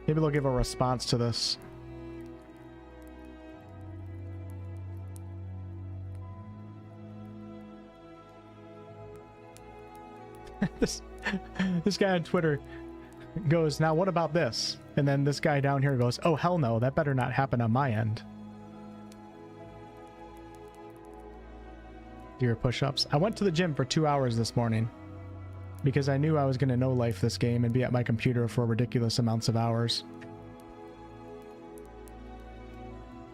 S1: Maybe they'll give a response to this. This guy on Twitter goes, now what about this? And then this guy down here goes, oh hell no, that better not happen on my end. Do your push-ups. I went to the gym for 2 hours this morning because I knew I was going to no-life this game and be at my computer for ridiculous amounts of hours.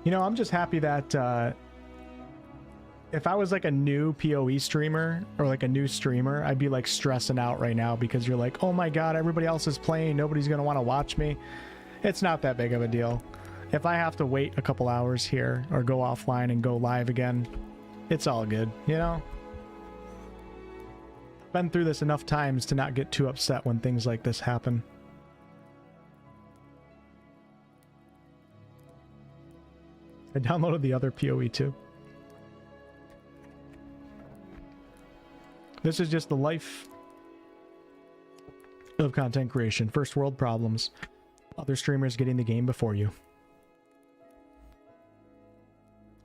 S1: You know, I'm just happy that if I was like a new PoE streamer or like a new streamer, I'd be like stressing out right now because you're like, oh my god, everybody else is playing, nobody's gonna want to watch me. It's not that big of a deal. If I have to wait a couple hours here or go offline and go live again, it's all good, you know? Been through this enough times to not get too upset when things like this happen. I downloaded the other POE2. This is just the life of content creation. First world problems. Other streamers getting the game before you.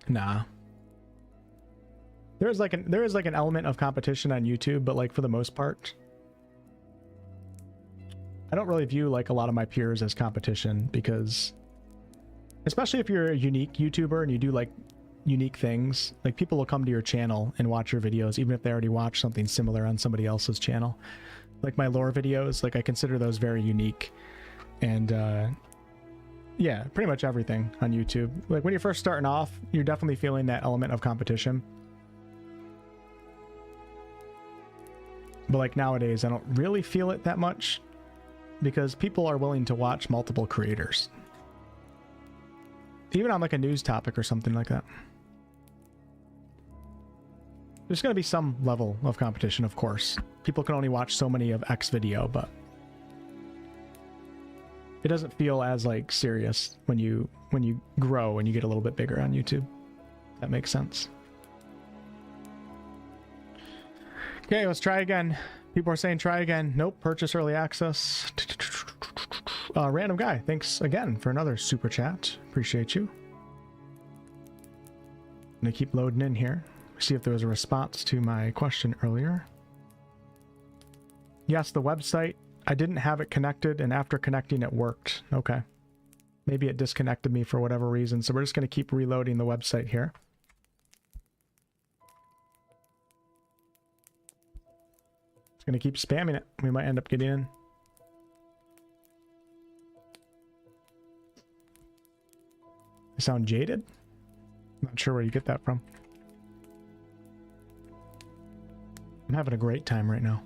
S1: Nah. There is like an element of competition on YouTube, but like for the most part, I don't really view like a lot of my peers as competition because, especially if you're a unique YouTuber and you do like unique things, like people will come to your channel and watch your videos even if they already watched something similar on somebody else's channel. Like my lore videos, like I consider those very unique. And yeah, pretty much everything on YouTube. Like when you're first starting off, you're definitely feeling that element of competition. But like nowadays, I don't really feel it that much because people are willing to watch multiple creators. Even on like a news topic or something like that. There's going to be some level of competition, of course. People can only watch so many of X video, but it doesn't feel as like serious when you grow and you get a little bit bigger on YouTube. That makes sense. Okay, let's try again. People are saying try again. Nope, purchase early access. Random guy, thanks again for another super chat. Appreciate you. I'm gonna keep loading in here. See if there was a response to my question earlier. Yes, the website. I didn't have it connected, and after connecting, it worked. Okay. Maybe it disconnected me for whatever reason, so we're just gonna keep reloading the website here. Just gonna keep spamming it. We might end up getting in. I sound jaded? I'm not sure where you get that from. I'm having a great time right now.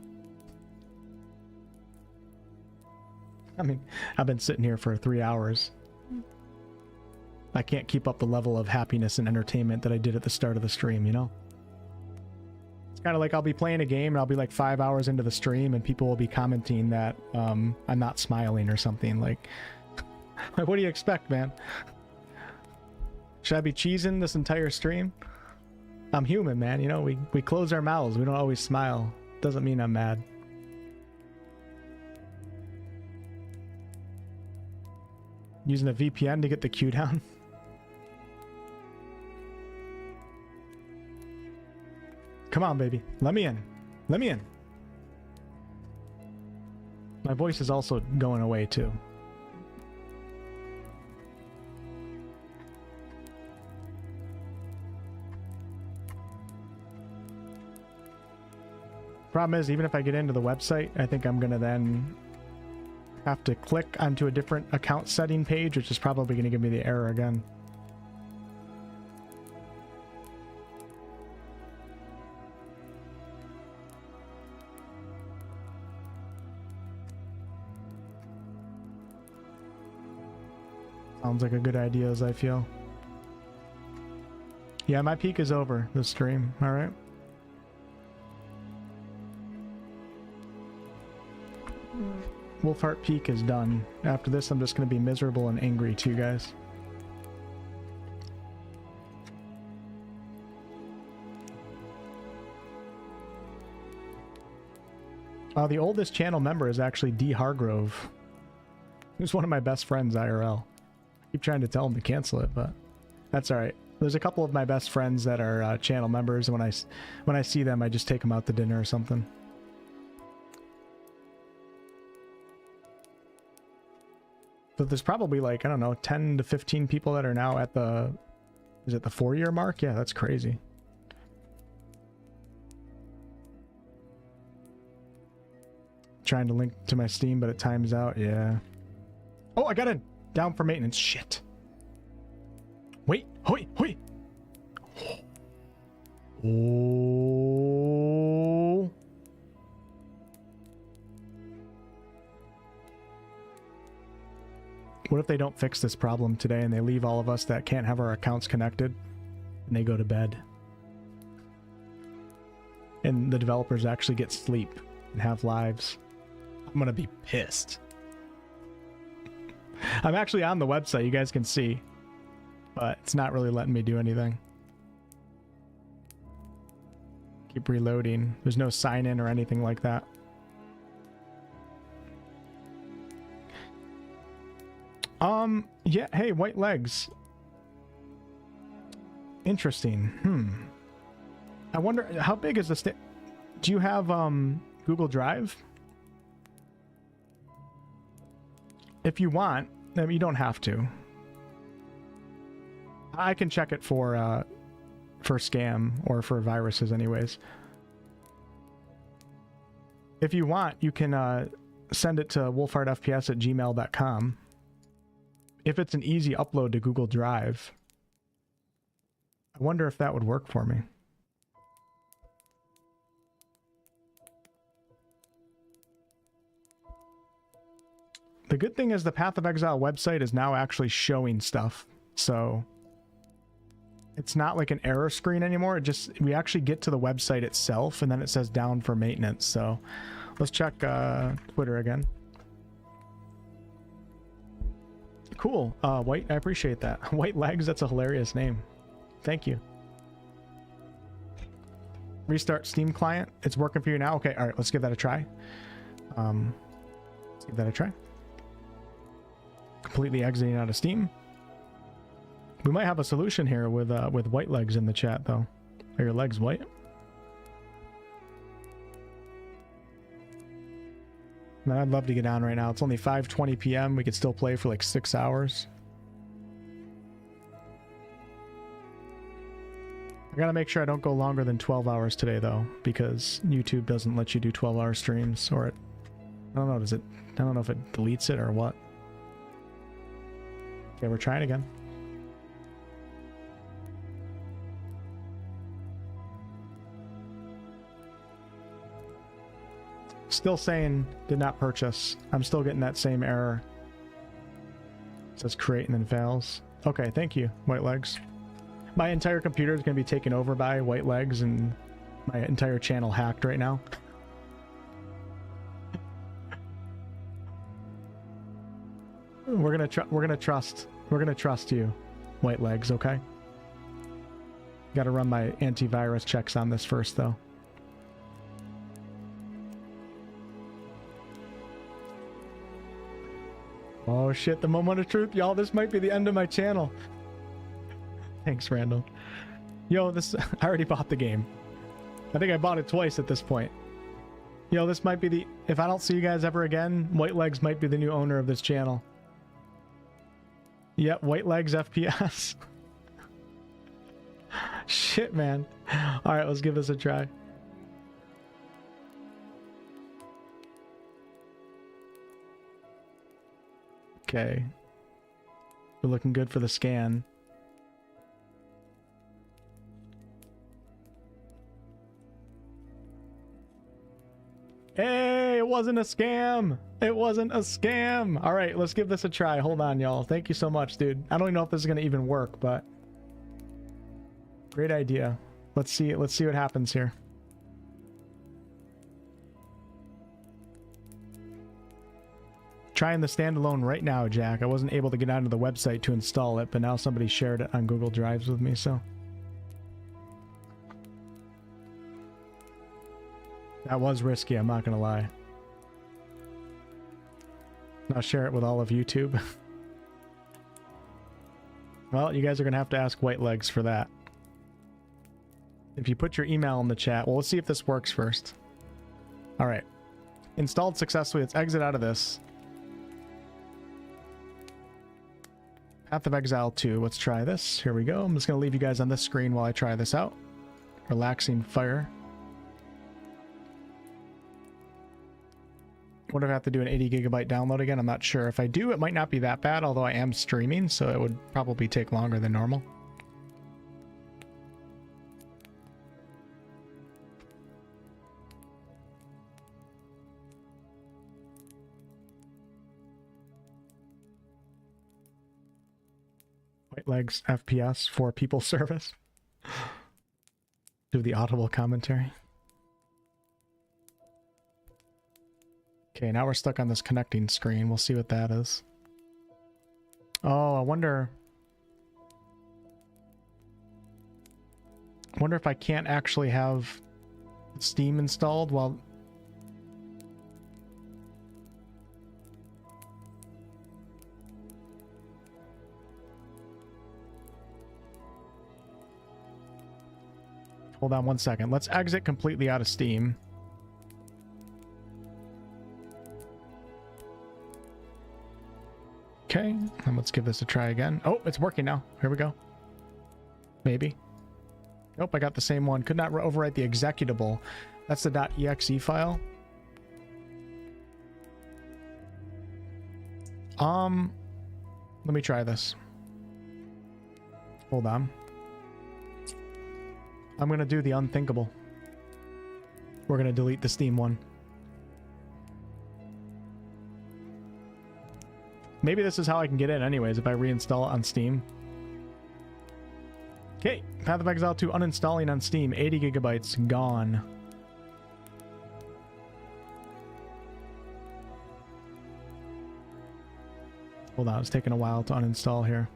S1: I mean, I've been sitting here for 3 hours. I can't keep up the level of happiness and entertainment that I did at the start of the stream, you know? It's kind of like I'll be playing a game and I'll be like 5 hours into the stream and people will be commenting that I'm not smiling or something. Like, what do you expect, man? Should I be cheesing this entire stream? I'm human, man. You know, we close our mouths. We don't always smile. Doesn't mean I'm mad. Using a VPN to get the queue down. Come on, baby. Let me in. Let me in. My voice is also going away, too. Problem is, even if I get into the website, I think I'm gonna then have to click onto a different account setting page, which is probably gonna give me the error again. Sounds like a good idea, as I feel. Yeah, my peak is over this stream. All right. Wolfheart Peak is done. After this, I'm just going to be miserable and angry to you guys. The oldest channel member is actually D. Hargrove. He's one of my best friends, IRL. I keep trying to tell him to cancel it, but that's alright. There's a couple of my best friends that are channel members, and when I see them, I just take them out to dinner or something. But there's probably like, I don't know, 10 to 15 people that are now at the, is it the 4-year mark? Yeah, that's crazy. Trying to link to my Steam, but it times out. Yeah. Oh, I got in. Down for maintenance. Shit. Wait. Hoi. Hoi. Oh. What if they don't fix this problem today and they leave all of us that can't have our accounts connected and they go to bed? And the developers actually get sleep and have lives. I'm gonna be pissed. I'm actually on the website, you guys can see, but it's not really letting me do anything. Keep reloading. There's no sign in or anything like that. Yeah, hey, white legs. Interesting. I wonder, how big is the do you have, Google Drive? If you want, I mean, you don't have to. I can check it for scam or for viruses anyways. If you want, you can send it to wolfheartfps@gmail.com. If it's an easy upload to Google Drive, I wonder if that would work for me. The good thing is the Path of Exile website is now actually showing stuff, so It's not like an error screen anymore. It just, we actually get to the website itself and then it says down for maintenance. So let's check Twitter again. Cool. White, I appreciate that. White Legs, that's a hilarious name. Thank you. Restart Steam client. It's working for you now? Okay, all right, let's give that a try. Let's give that a try. Completely exiting out of Steam. We might have a solution here with White Legs in the chat, though. Are your legs white? Man, I'd love to get on right now. It's only 5:20 p.m. We could still play for like 6 hours. I gotta make sure I don't go longer than 12 hours today, though, because YouTube doesn't let you do 12-hour streams, or it... I don't know, does it... I don't know if it deletes it or what. Okay, we're trying again. Still saying did not purchase. I'm still getting that same error. It says create and then fails. Okay, thank you, White Legs. My entire computer is going to be taken over by White Legs and my entire channel hacked right now. We're gonna trust you, White Legs, okay? Got to run my antivirus checks on this first, though. Oh shit, the moment of truth, y'all. This might be the end of my channel. Thanks, Randall. Yo, this... I already bought the game. I think I bought it twice at this point. Yo, this might be the... If I don't see you guys ever again, White Legs might be the new owner of this channel. Yep, White Legs FPS. Shit, man. Alright, let's give this a try. Okay. We're looking good for the scan. Hey, it wasn't a scam. It wasn't a scam. All right, let's give this a try. Hold on, y'all. Thank you so much, dude. I don't even know if this is going to even work, but great idea. Let's see what happens here. Trying the standalone right now, Jack. I wasn't able to get onto the website to install it, but now somebody shared it on Google Drives with me, so that was risky, I'm not gonna lie. I'll share it with all of YouTube. Well, you guys are gonna have to ask White Legs for that. If you put your email in the chat, well, let's see if this works first. All right, installed successfully. Let's exit out of this. Path of Exile 2. Let's try this. Here we go. I'm just going to leave you guys on this screen while I try this out. Relaxing Fire. What if I have to do an 80 gigabyte download again? I'm not sure. If I do, it might not be that bad, although I am streaming, so it would probably take longer than normal. White Legs FPS for people service. Do the audible commentary. Okay, now we're stuck on this connecting screen. We'll see what that is. Oh, I wonder if I can't actually have Steam installed while... Hold on one second. Let's exit completely out of Steam. Okay, and let's give this a try again. Oh, it's working now. Here we go. Maybe. Nope, I got the same one. Could not overwrite the executable. That's the .exe file. Let me try this. Hold on. I'm going to do the unthinkable. We're going to delete the Steam one. Maybe this is how I can get in anyways, if I reinstall it on Steam. Okay, Path of Exile 2 uninstalling on Steam. 80 gigabytes gone. Hold on, it's taking a while to uninstall here.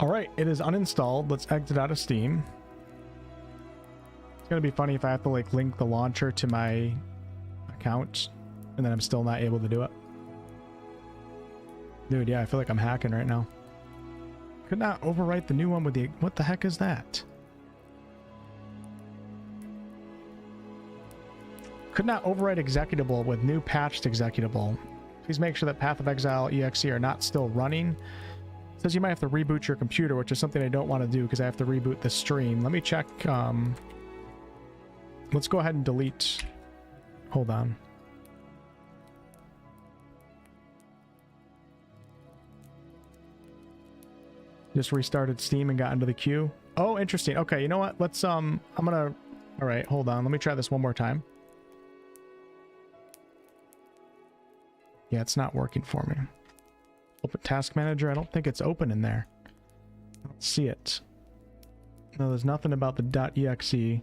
S1: Alright, it is uninstalled. Let's exit out of Steam. It's gonna be funny if I have to like link the launcher to my account and then I'm still not able to do it. Dude, yeah, I feel like I'm hacking right now. Could not overwrite the new one with the... What the heck is that? Could not overwrite executable with new patched executable. Please make sure that Path of Exile exe are not still running. It says you might have to reboot your computer, which is something I don't want to do because I have to reboot the stream. Let me check. Let's go ahead and delete. Hold on. Just restarted Steam and got into the queue. Oh, interesting. Okay, you know what? Let's I'm gonna... All right, hold on. Let me try this one more time. Yeah, it's not working for me. Open Task Manager. I don't think it's open in there. I don't see it. No, there's nothing about the .exe. I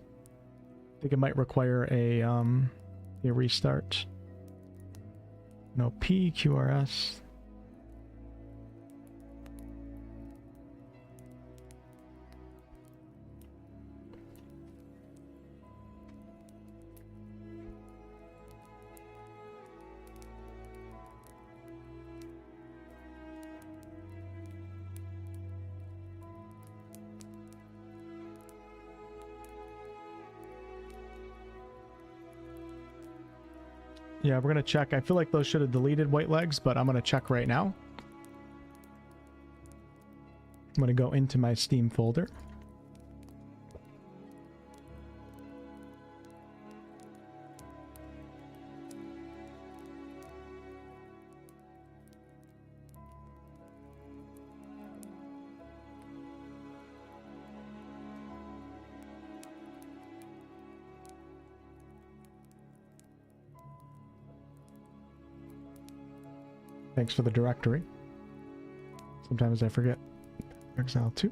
S1: think it might require a restart. No, PQRS. Yeah, we're gonna check. I feel like those should have deleted white legs, but I'm gonna check right now. I'm gonna go into my Steam folder. Thanks for the directory. Sometimes I forget. Exile 2.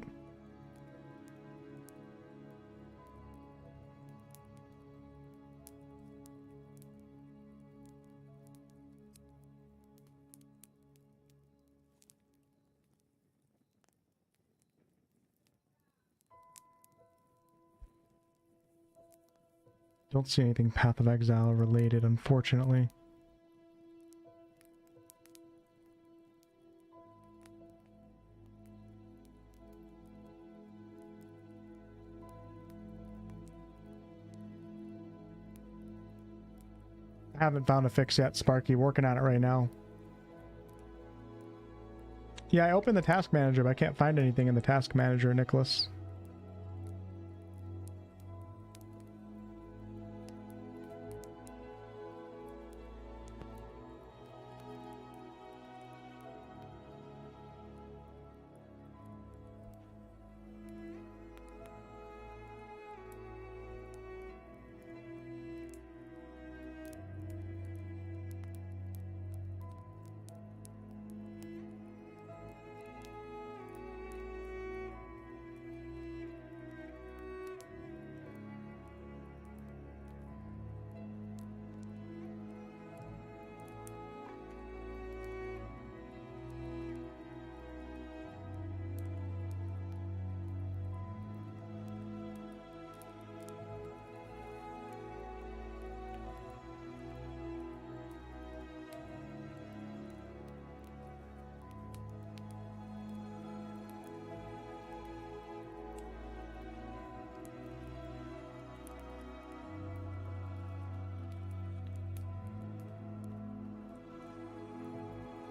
S1: Don't see anything Path of Exile related, unfortunately. I haven't found a fix yet, Sparky. Working on it right now. Yeah, I opened the task manager, but I can't find anything in the task manager, Nicholas.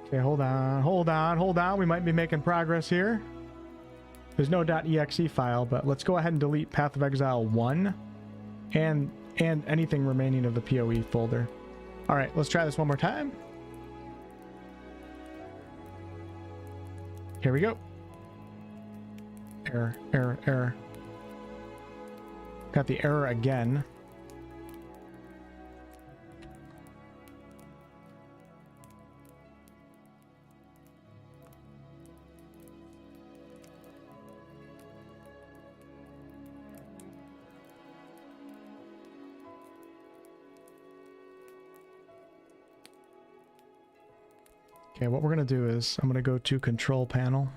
S1: Okay, hold on. We might be making progress here. There's no .exe file, but let's go ahead and delete Path of Exile 1 and anything remaining of the POE folder. All right, let's try this one more time. Here we go. Error. Got the error again. Okay, what we're going to do is I'm going to go to control panel.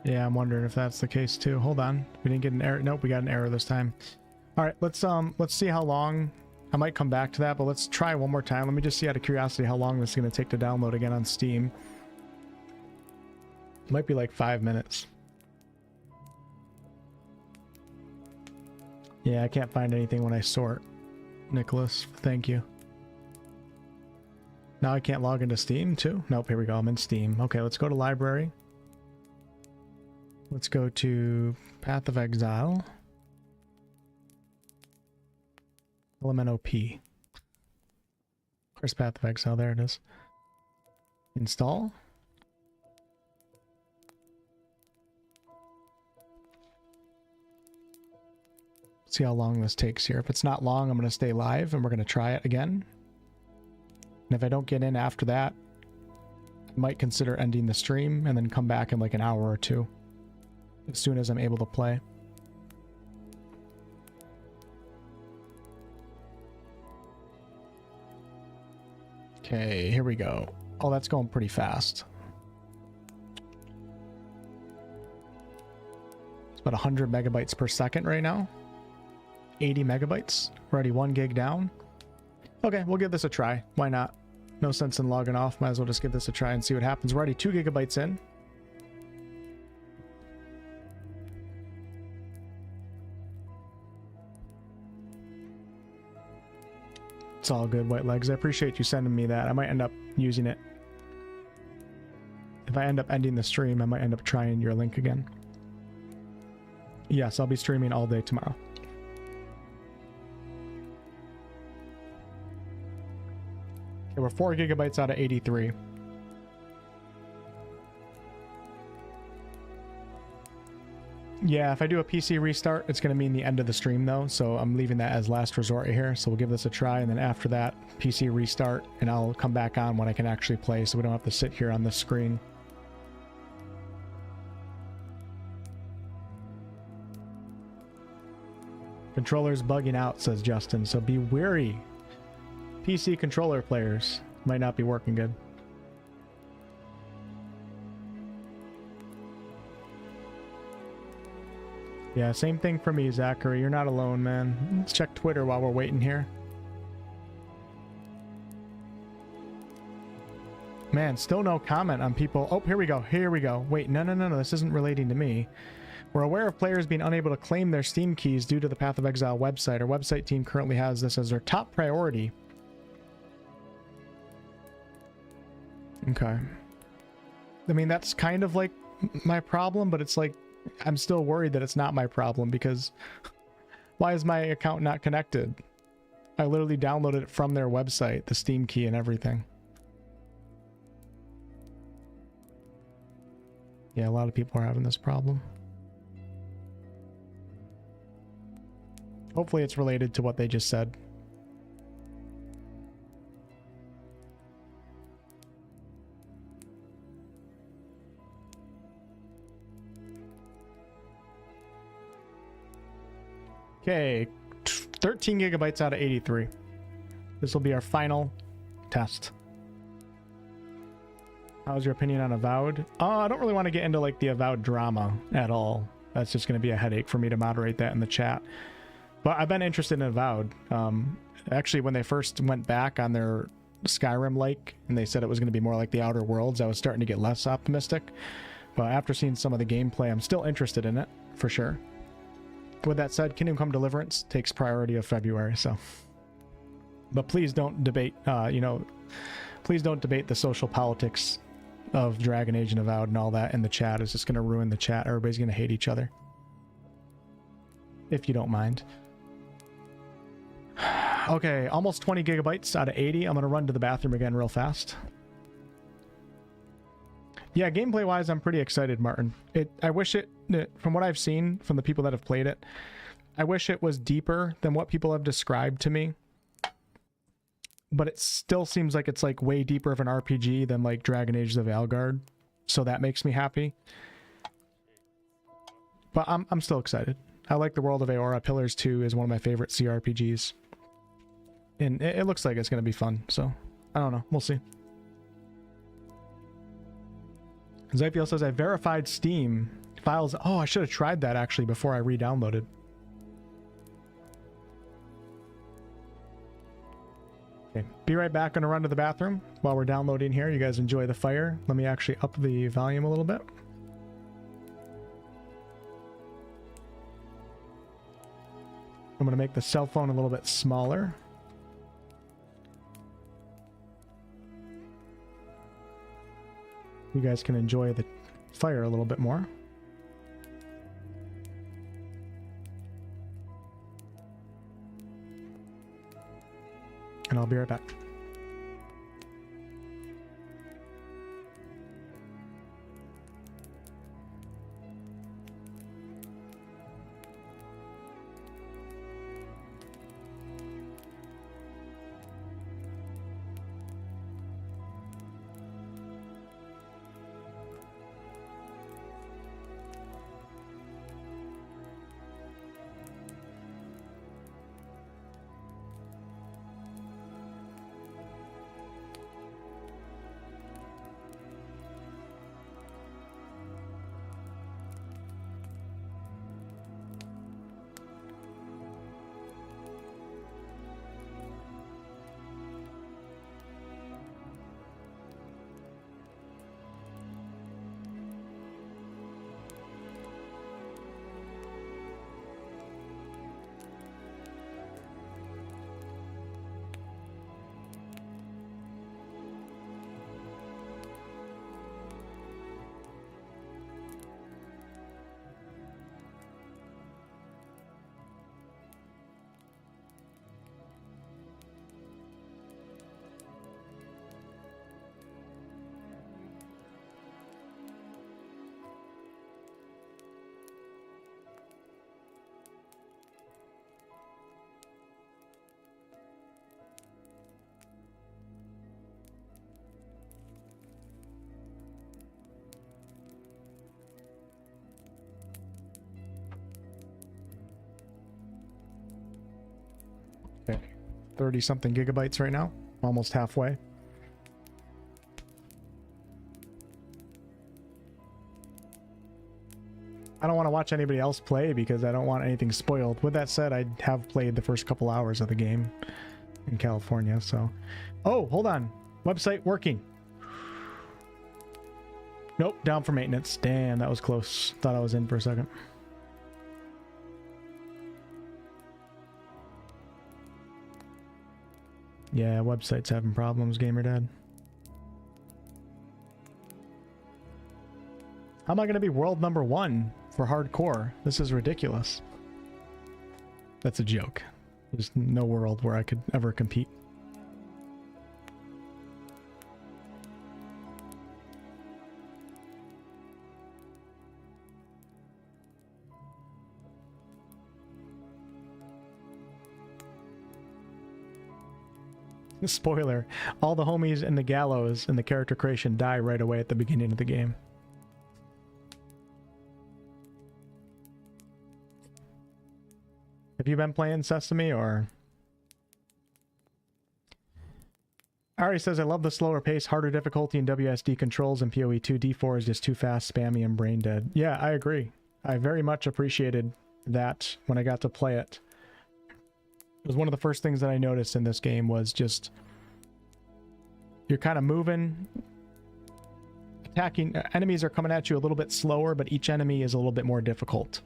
S1: Yeah, I'm wondering if that's the case too. Hold on. We didn't get an error. Nope, we got an error this time. All right, let's see how long. I might come back to that, but let's try one more time. Let me just see out of curiosity how long this is going to take to download again on Steam. It might be like 5 minutes. Yeah, I can't find anything when I sort. Nicholas, thank you. Now I can't log into Steam too? Nope, here we go. I'm in Steam. Okay, let's go to library. Let's go to Path of Exile. Elemental P. Where's Path of Exile? There it is. Install. See how long this takes here. If it's not long, I'm going to stay live and we're going to try it again. And if I don't get in after that, I might consider ending the stream and then come back in like an hour or two. As soon as I'm able to play. Okay, here we go. Oh, that's going pretty fast. It's about 100 megabytes per second right now. 80 megabytes. We're already 1 gig down. Okay, we'll give this a try. Why not? No sense in logging off. Might as well just give this a try and see what happens. We're already 2 gigabytes in. It's all good, White Legs. I appreciate you sending me that. I might end up using it. If I end up ending the stream, I might end up trying your link again. Yes, I'll be streaming all day tomorrow. Okay, we're 4 gigabytes out of 83. Yeah, if I do a PC restart, it's going to mean the end of the stream though, so I'm leaving that as last resort here. So we'll give this a try, and then after that, PC restart, and I'll come back on when I can actually play, so we don't have to sit here on this screen. Controller's bugging out, says Justin, so be wary. PC controller players might not be working good. Yeah, same thing for me, Zachary. You're not alone, man. Let's check Twitter while we're waiting here. Man, still no comment on people. Oh, here we go. Here we go. Wait, no. This isn't relating to me. We're aware of players being unable to claim their Steam keys due to the Path of Exile website. Our website team currently has this as their top priority. Okay. I mean, that's kind of like my problem, but it's like, I'm still worried that it's not my problem, because why is my account not connected? I literally downloaded it from their website, the Steam key and everything. Yeah, a lot of people are having this problem. Hopefully it's related to what they just said. Okay, 13 gigabytes out of 83. This will be our final test. How's your opinion on Avowed? I don't really want to get into like the Avowed drama at all. That's just going to be a headache for me to moderate that in the chat. But I've been interested in Avowed. Actually, when they first went back on their Skyrim-like, and they said it was going to be more like the Outer Worlds, I was starting to get less optimistic. But after seeing some of the gameplay, I'm still interested in it, for sure. With that said, Kingdom Come Deliverance takes priority of February, so. But please don't debate, please don't debate the social politics of Dragon Age and Avowed and all that in the chat. It's just going to ruin the chat. Everybody's going to hate each other. If you don't mind. Okay, almost 20 gigabytes out of 80. I'm going to run to the bathroom again real fast. Yeah, gameplay-wise, I'm pretty excited, Martin. I wish it, from what I've seen from the people that have played it, I wish it was deeper than what people have described to me. But it still seems like it's like way deeper of an RPG than like Dragon Age the Valguard. So that makes me happy. But I'm still excited. I like the world of Aora. Pillars 2 is one of my favorite CRPGs. And it looks like it's going to be fun. So, I don't know. We'll see. Zyfiel says, I verified Steam files. Oh, I should have tried that actually before I re-downloaded. Okay, be right back. Gonna run to the bathroom while we're downloading here. You guys enjoy the fire. Let me actually up the volume a little bit. I'm gonna make the cell phone a little bit smaller. You guys can enjoy the fire a little bit more. And I'll be right back. Okay, 30 something gigabytes right now, almost halfway. I don't want to watch anybody else play because I don't want anything spoiled. With that said, I have played the first couple hours of the game in California, so... Oh, hold on. Website working. Nope, down for maintenance. Damn, that was close. Thought I was in for a second. Yeah, website's having problems, GamerDad. How am I going to be world #1 for hardcore? This is ridiculous. That's a joke. There's no world where I could ever compete. Spoiler, all the homies in the gallows and the character creation die right away at the beginning of the game. Have you been playing Sesame or... Ari says, I love the slower pace, harder difficulty in WSD controls and POE2. D4 is just too fast, spammy, and brain dead. Yeah, I agree. I very much appreciated that when I got to play it. It was one of the first things that I noticed in this game was just you're kind of moving, attacking. Enemies are coming at you a little bit slower, but each enemy is a little bit more difficult.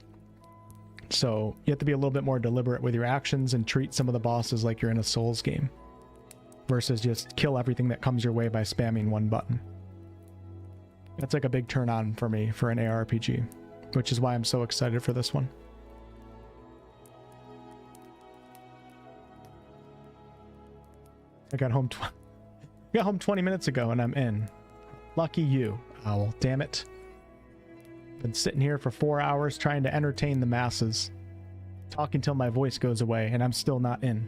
S1: So you have to be a little bit more deliberate with your actions and treat some of the bosses like you're in a Souls game versus just kill everything that comes your way by spamming one button. That's like a big turn on for me for an ARPG, which is why I'm so excited for this one. I got home 20 minutes ago and I'm in. Lucky you, Owl. Damn it. Been sitting here for 4 hours trying to entertain the masses, talking till my voice goes away, and I'm still not in.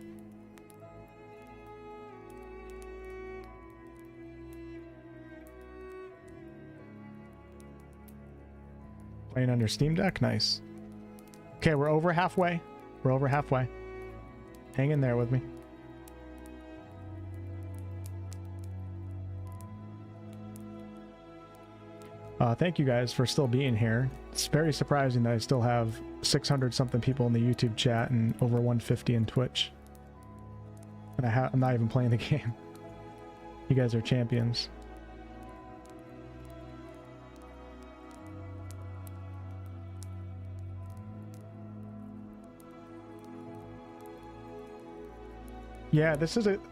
S1: Playing on your Steam Deck? Nice. Okay, we're over halfway. We're over halfway. Hang in there with me. Thank you guys for still being here. It's very surprising that I still have 600 something people in the YouTube chat and over 150 in Twitch. And I'm not even playing the game. You guys are champions. Yeah,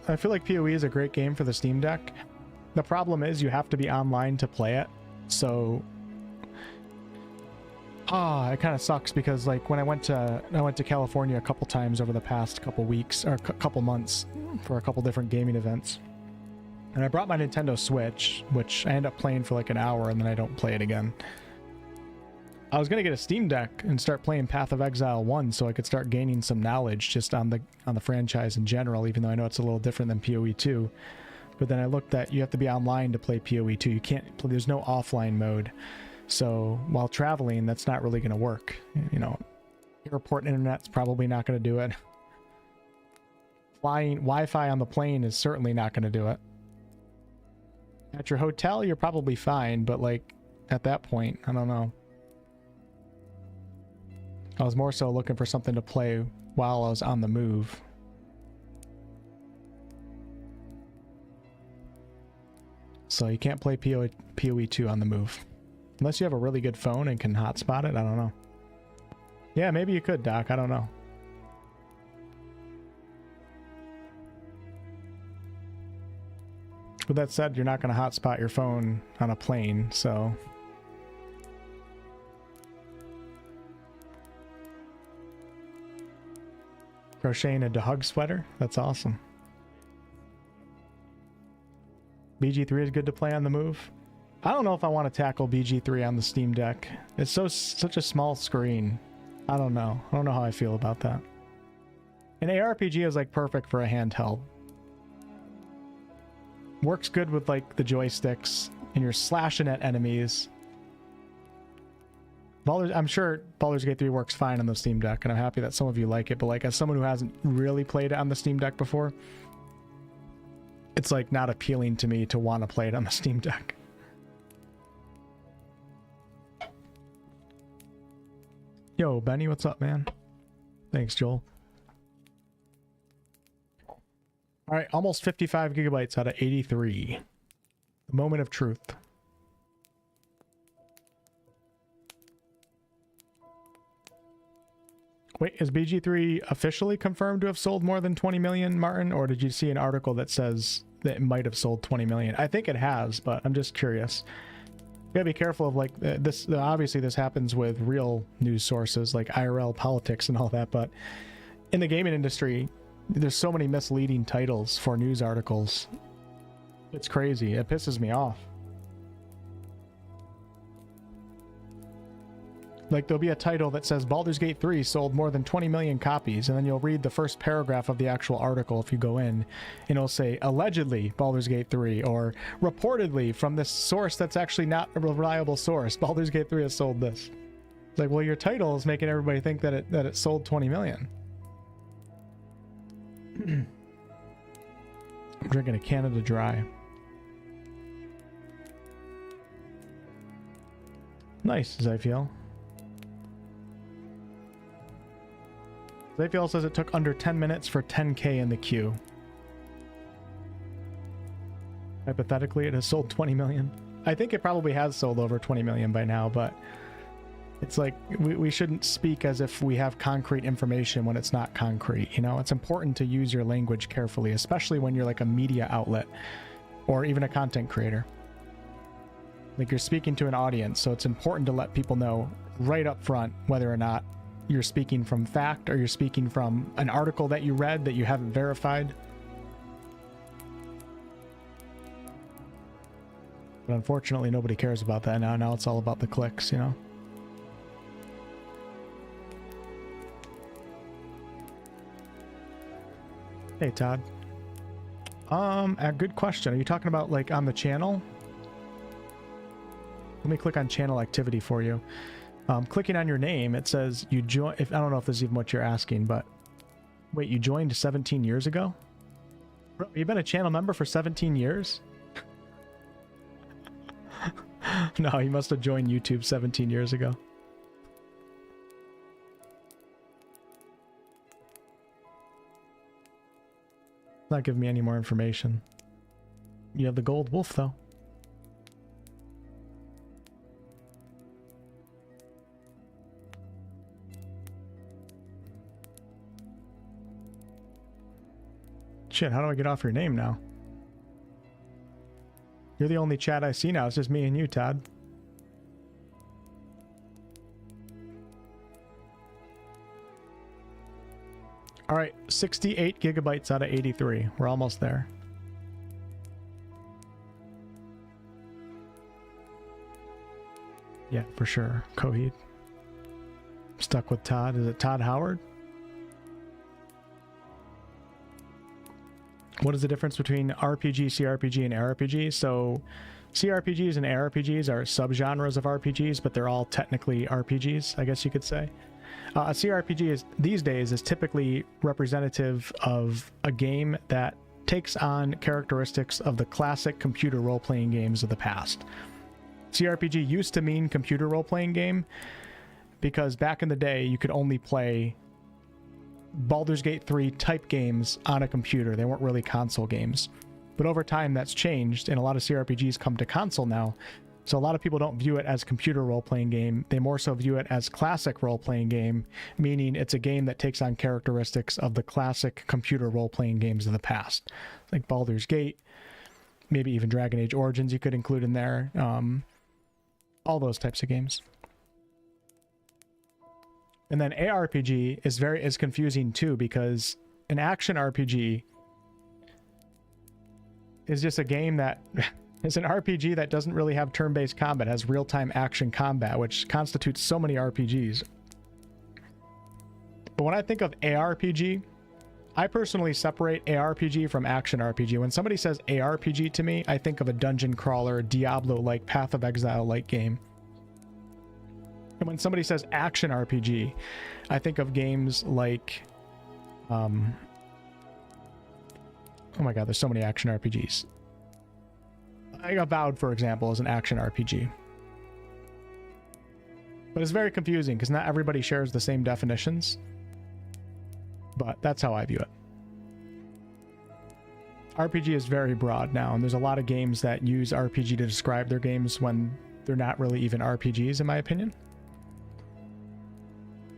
S1: I feel like PoE is a great game for the Steam Deck. The problem is you have to be online to play it. So it kind of sucks because like when I went to California a couple times over the past couple weeks or couple months for a couple different gaming events. And I brought my Nintendo Switch, which I end up playing for like an hour and then I don't play it again. I was going to get a Steam Deck and start playing Path of Exile 1 so I could start gaining some knowledge just on the franchise in general, even though I know it's a little different than POE2. But then I looked at you have to be online to play POE2. You can't play, there's no offline mode. So while traveling, that's not really going to work. You know, airport internet's probably not going to do it. Flying Wi-Fi on the plane is certainly not going to do it. At your hotel, you're probably fine, but like at that point, I don't know. I was more so looking for something to play while I was on the move. So you can't play POE2 on the move. Unless you have a really good phone and can hotspot it, I don't know. Yeah, maybe you could, Doc, I don't know. With that said, you're not going to hotspot your phone on a plane, so... Crocheting a Dehug sweater? That's awesome. BG3 is good to play on the move. I don't know if I want to tackle BG3 on the Steam Deck. It's such a small screen. I don't know. I don't know how I feel about that. An ARPG is like perfect for a handheld. Works good with like the joysticks and you're slashing at enemies. I'm sure Baldur's Gate 3 works fine on the Steam Deck, and I'm happy that some of you like it, but like as someone who hasn't really played it on the Steam Deck before, it's like not appealing to me to want to play it on the Steam Deck. Yo, Benny, what's up, man? Thanks, Joel. All right, almost 55 gigabytes out of 83. The moment of truth. Wait, is BG3 officially confirmed to have sold more than 20 million, Martin? Or did you see an article that says that it might have sold 20 million? I think it has, but I'm just curious. You gotta be careful of like this. Obviously, this happens with real news sources like IRL politics and all that, but in the gaming industry, there's so many misleading titles for news articles. It's crazy. It pisses me off. Like, there'll be a title that says Baldur's Gate 3 sold more than 20 million copies, and then you'll read the first paragraph of the actual article if you go in, and it'll say, allegedly, Baldur's Gate 3, or reportedly from this source that's actually not a reliable source, Baldur's Gate 3 has sold this. It's like, well, your title is making everybody think that it sold 20 million. I'm drinking a Canada Dry. Nice, Zyfiel. Zyfiel says it took under 10 minutes for 10k in the queue. Hypothetically, it has sold 20 million. I think it probably has sold over 20 million by now, but It's like we shouldn't speak as if we have concrete information when it's not concrete. You know, it's important to use your language carefully, especially when you're like a media outlet or even a content creator. Like, you're speaking to an audience, so it's important to let people know right up front whether or not you're speaking from fact or you're speaking from an article that you read that you haven't verified. But unfortunately, nobody cares about that now. Now it's all about the clicks, you know? Hey, Todd. A good question. Are you talking about like on the channel? Let me click on channel activity for you. Clicking on your name, it says you join. I don't know if this is even what you're asking, but wait, you joined 17 years ago? Bro, you've been a channel member for 17 years? No, you must have joined YouTube 17 years ago. Not giving me any more information. You have the gold wolf, though. Shit, how do I get off your name now? You're the only chat I see now. It's just me and you, Todd. All right, 68 gigabytes out of 83. We're almost there. Yeah, for sure. Coheed. Stuck with Todd. Is it Todd Howard? What is the difference between RPG, CRPG, and ARPG? So CRPGs and ARPGs are subgenres of RPGs, but they're all technically RPGs, I guess you could say. A CRPG these days is typically representative of a game that takes on characteristics of the classic computer role-playing games of the past. CRPG used to mean computer role-playing game because back in the day you could only play Baldur's Gate 3 type games on a computer. They weren't really console games. But over time that's changed, and a lot of CRPGs come to console now. So a lot of people don't view it as computer role-playing game. They more so view it as classic role-playing game, meaning it's a game that takes on characteristics of the classic computer role-playing games of the past. Like Baldur's Gate, maybe even Dragon Age Origins you could include in there. All those types of games. And then ARPG is confusing too, because an action RPG is just a game that is an RPG that doesn't really have turn-based combat, has real-time action combat, which constitutes so many RPGs. But when I think of ARPG, I personally separate ARPG from action RPG. When somebody says ARPG to me, I think of a dungeon crawler, Diablo-like, Path of Exile-like game. And when somebody says action RPG, I think of games like, oh my god, there's so many action RPGs. Like Avowed, for example, is an action RPG. But it's very confusing because not everybody shares the same definitions. But that's how I view it. RPG is very broad now, and there's a lot of games that use RPG to describe their games when they're not really even RPGs, in my opinion.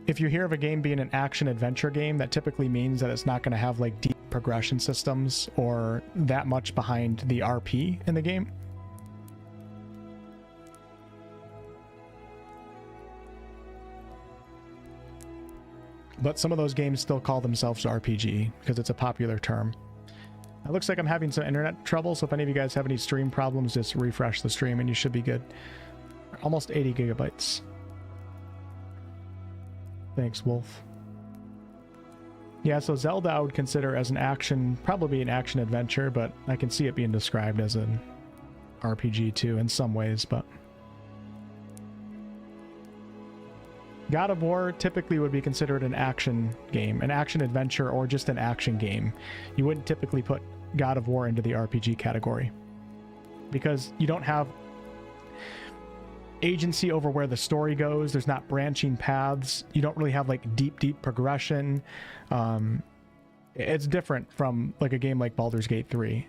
S1: If you hear of a game being an action-adventure game, that typically means that it's not going to have like deep progression systems or that much behind the RP in the game. But some of those games still call themselves RPG because it's a popular term. It looks like I'm having some internet trouble, so if any of you guys have any stream problems, just refresh the stream and you should be good. Almost 80 gigabytes. Thanks, Wolf. Yeah, so Zelda I would consider as an action, probably an action adventure, but I can see it being described as an RPG too in some ways, but... God of War typically would be considered an action game, an action adventure, or just an action game. You wouldn't typically put God of War into the RPG category because you don't have agency over where the story goes. There's not branching paths. You don't really have like deep progression. It's different from like a game like Baldur's Gate 3.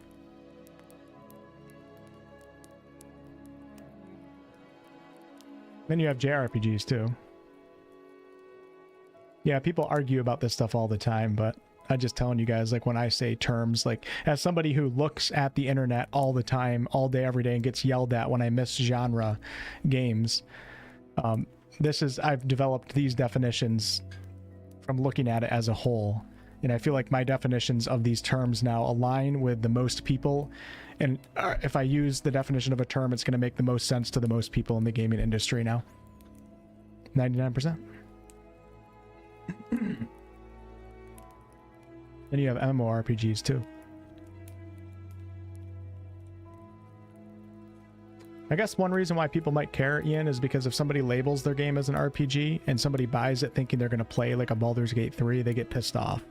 S1: Then you have JRPGs too. Yeah, people argue about this stuff all the time, but I'm just telling you guys, like when I say terms, like as somebody who looks at the internet all the time, all day, every day, and gets yelled at when I miss genre games, I've developed these definitions from looking at it as a whole. And I feel like my definitions of these terms now align with the most people. And if I use the definition of a term, it's going to make the most sense to the most people in the gaming industry now. 99%. Then you have MMORPGs too. I guess one reason why people might care, Ian, is because if somebody labels their game as an RPG and somebody buys it thinking they're going to play like a Baldur's Gate 3, they get pissed off.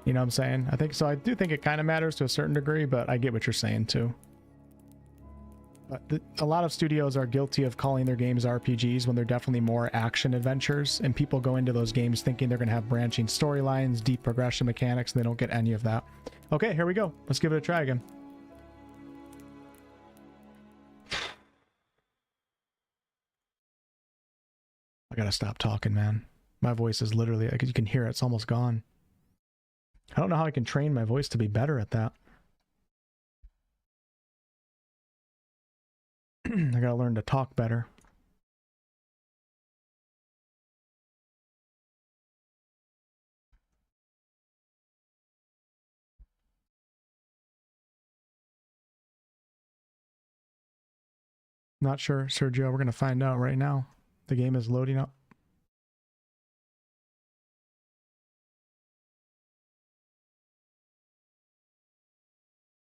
S1: You know what I'm saying? I think so. I do think it kind of matters to a certain degree, but I get what you're saying too. But a lot of studios are guilty of calling their games RPGs when they're definitely more action adventures, and people go into those games thinking they're going to have branching storylines, deep progression mechanics, and they don't get any of that. Okay, here we go. Let's give it a try again. I gotta stop talking, man. My voice is literally, like, you can hear it, it's almost gone. I don't know how I can train my voice to be better at that. I gotta learn to talk better. Not sure, Sergio. We're gonna find out right now. The game is loading up.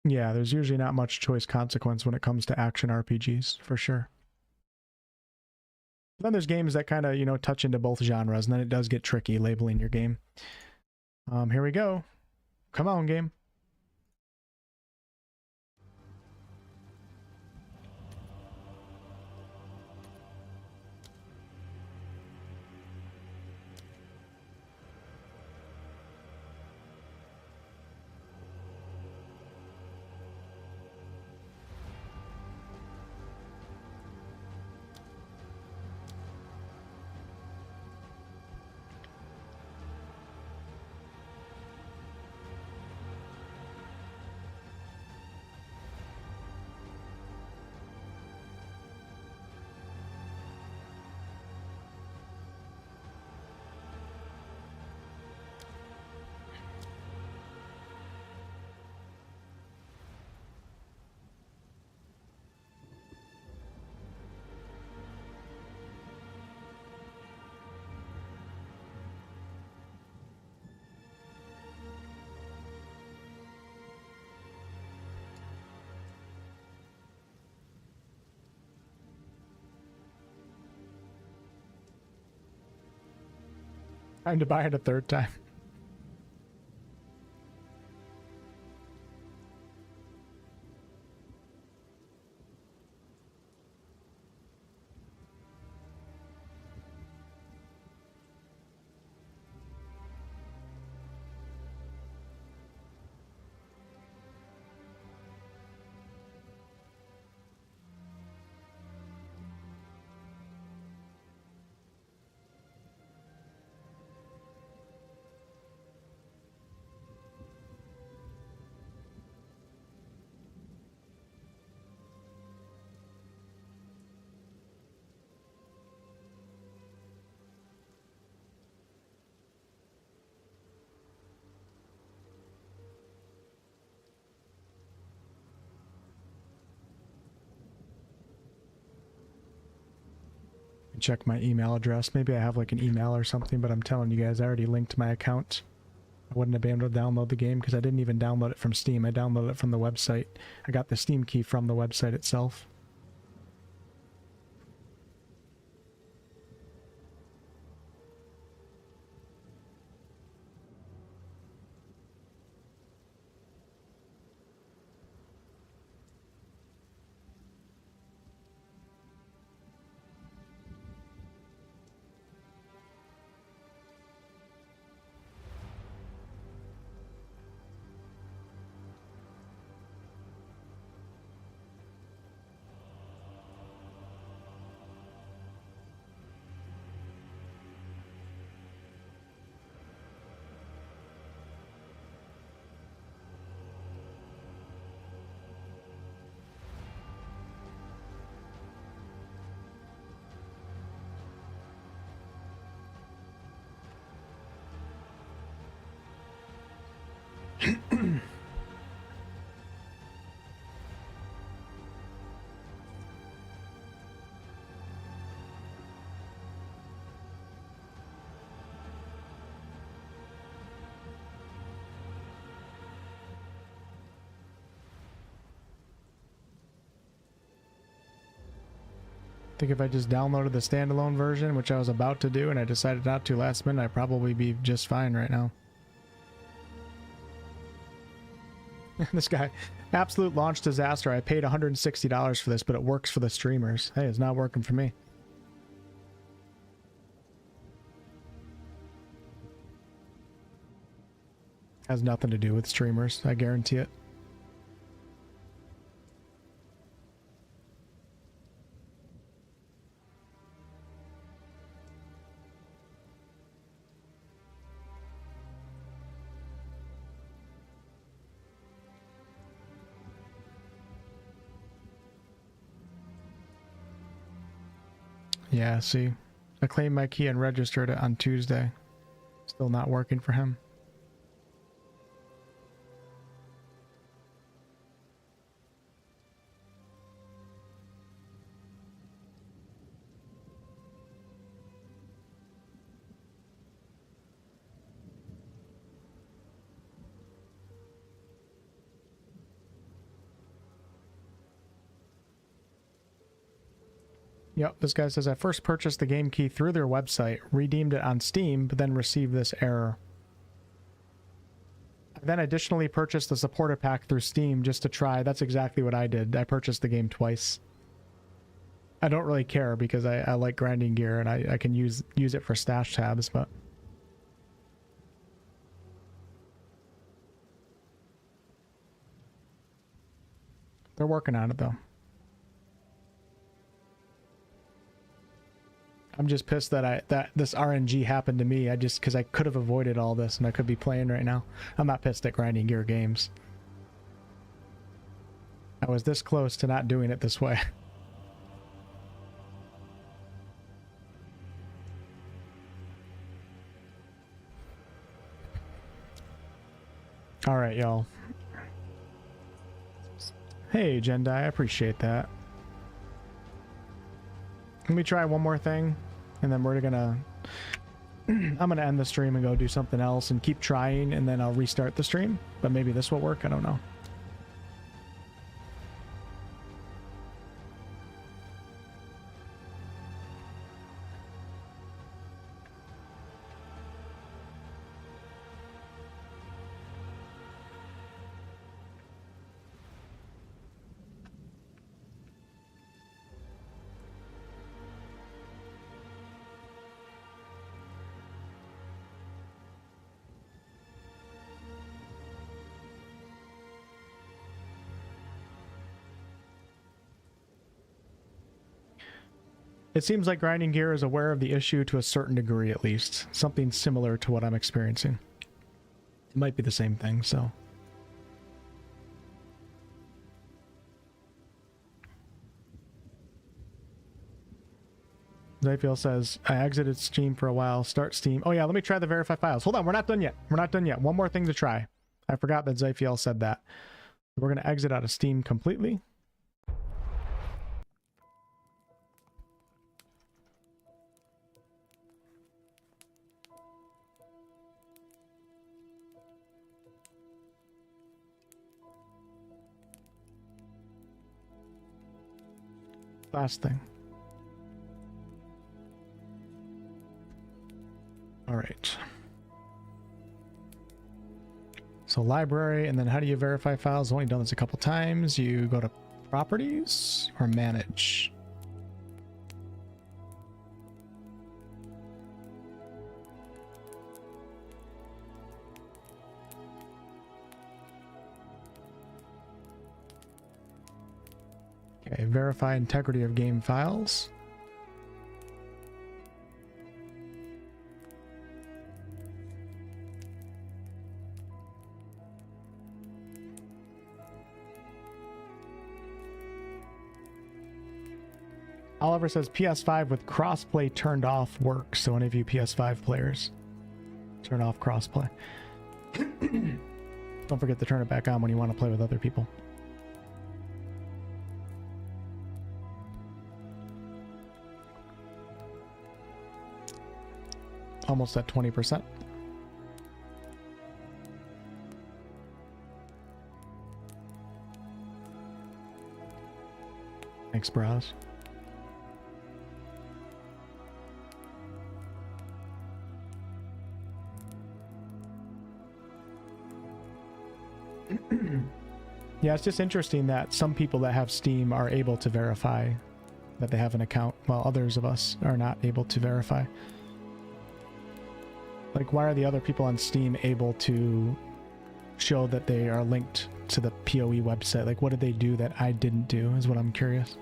S1: Yeah, there's usually not much choice consequence when it comes to action RPGs, for sure. But then there's games that kind of, you know, touch into both genres, and then it does get tricky labeling your game. Here we go. Come on, game. Time to buy it a third time. Check my email address. Maybe I have like an email or something, but I'm telling you guys, I already linked my account. I wouldn't have been able to download the game because I didn't even download it from Steam. I downloaded it from the website. I got the Steam key from the website itself. I think if I just downloaded the standalone version, which I was about to do, and I decided not to last minute, I'd probably be just fine right now. This guy, absolute launch disaster. I paid $160 for this, but it works for the streamers. Hey, it's not working for me. Has nothing to do with streamers, I guarantee it. Yeah, see, I claimed my key and registered it on Tuesday. Still not working for him. Yep, this guy says, I first purchased the game key through their website, redeemed it on Steam, but then received this error. I then additionally purchased the supporter pack through Steam just to try. That's exactly what I did. I purchased the game twice. I don't really care because I like grinding gear and I can use it for stash tabs, but... They're working on it, though. I'm just pissed that this RNG happened to me. Because I could have avoided all this and I could be playing right now. I'm not pissed at grinding gear games. I was this close to not doing it this way. All right, y'all. Hey, Jendai, I appreciate that. Let me try one more thing, and then we're gonna... I'm gonna end the stream and go do something else and keep trying, and then I'll restart the stream. But maybe this will work, I don't know. It seems like grinding gear is aware of the issue to a certain degree, at least. Something similar to what I'm experiencing. It might be the same thing, so... Zyfiel says, I exited Steam for a while. Start Steam. Oh yeah, let me try the verify files. Hold on, we're not done yet. We're not done yet. One more thing to try. I forgot that Zyfiel said that. We're going to exit out of Steam completely. Last thing. All right. So library, and then how do you verify files? I've only done this a couple times. You go to properties or manage. Okay, verify integrity of game files. Oliver says PS5 with crossplay turned off works. So any of you PS5 players, turn off crossplay. Don't forget to turn it back on when you want to play with other people. Almost at 20%. Thanks, Braz. Yeah, it's just interesting that some people that have Steam are able to verify that they have an account, while others of us are not able to verify. Like, why are the other people on Steam able to show that they are linked to the POE website? Like, what did they do that I didn't do, is what I'm curious.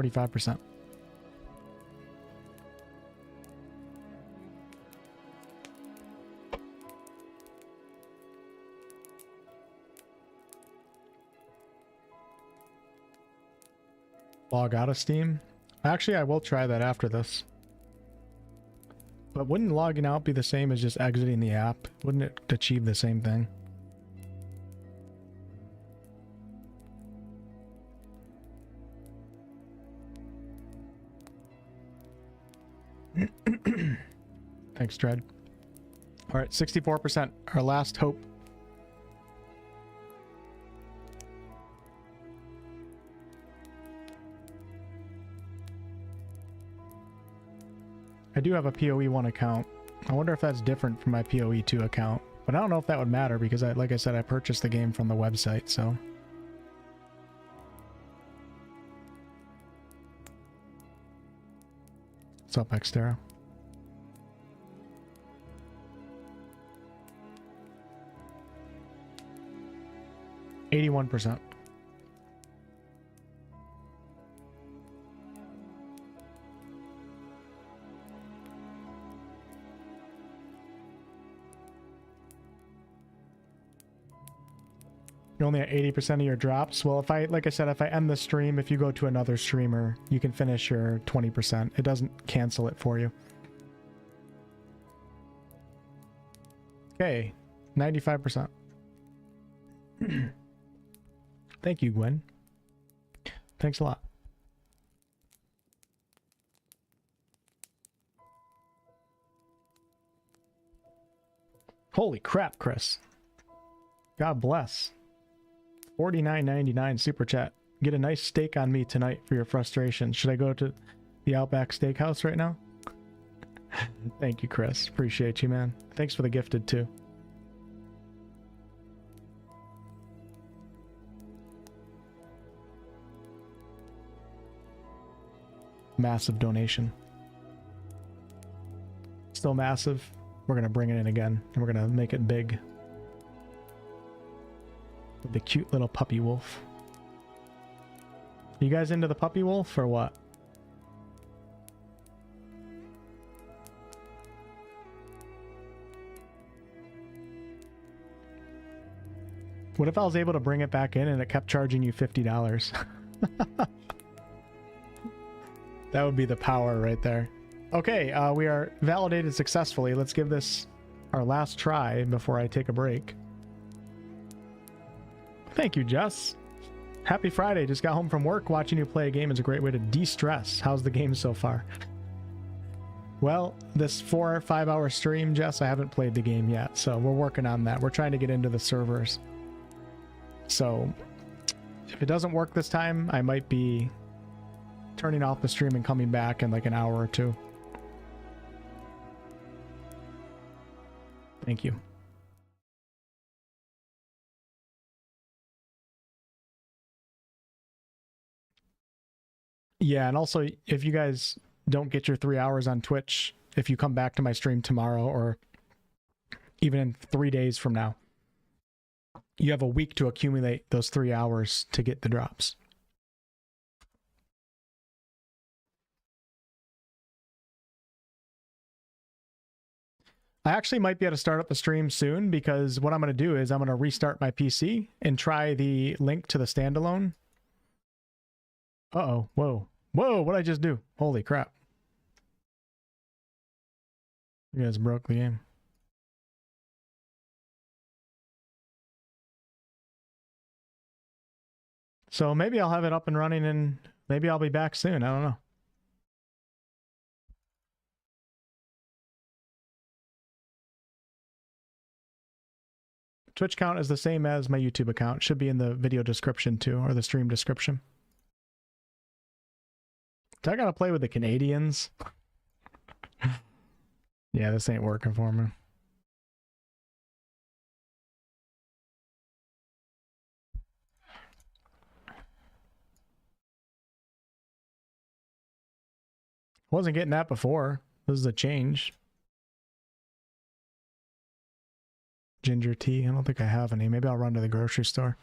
S1: %. Log out of Steam? Actually, I will try that after this. But wouldn't logging out be the same as just exiting the app? Wouldn't it achieve the same thing? Thanks, Dread. All right, 64%, our last hope. I do have a POE1 account. I wonder if that's different from my POE2 account, but I don't know if that would matter because, like I said, I purchased the game from the website, so. What's up, Xterra? %. You're only at 80% of your drops. Well, if I, like I said, if I end the stream, if you go to another streamer, you can finish your 20%. It doesn't cancel it for you. Okay, 95%. Thank you, Gwen. Thanks a lot. Holy crap, Chris. God bless. $49.99 super chat. Get a nice steak on me tonight for your frustration. Should I go to the Outback Steakhouse right now? Thank you, Chris. Appreciate you, man. Thanks for the gifted, too. Massive donation. Still massive. We're going to bring it in again, and we're going to make it big. With the cute little puppy wolf. You guys into the puppy wolf or what? What if I was able to bring it back in and it kept charging you $50? That would be the power right there. Okay, we are validated successfully. Let's give this our last try before I take a break. Thank you, Jess. Happy Friday. Just got home from work. Watching you play a game is a great way to de-stress. How's the game so far? Well, this 4 or 5 hour stream, Jess, I haven't played the game yet, so we're working on that. We're trying to get into the servers. So if it doesn't work this time, I might be turning off the stream and coming back in like an hour or two. Thank you. Yeah, and also, if you guys don't get your 3 hours on Twitch, if you come back to my stream tomorrow or even in 3 days from now, you have a week to accumulate those 3 hours to get the drops. I actually might be able to start up the stream soon because what I'm going to do is I'm going to restart my PC and try the link to the standalone Uh-oh. Whoa. Whoa, what'd I just do? Holy crap. You guys broke the game. So maybe I'll have it up and running and maybe I'll be back soon. I don't know. Twitch account is the same as my YouTube account. Should be in the video description too, or the stream description. Do I gotta play with the Canadians? Yeah, this ain't working for me. Wasn't getting that before. This is a change. Ginger tea. I don't think I have any. Maybe I'll run to the grocery store.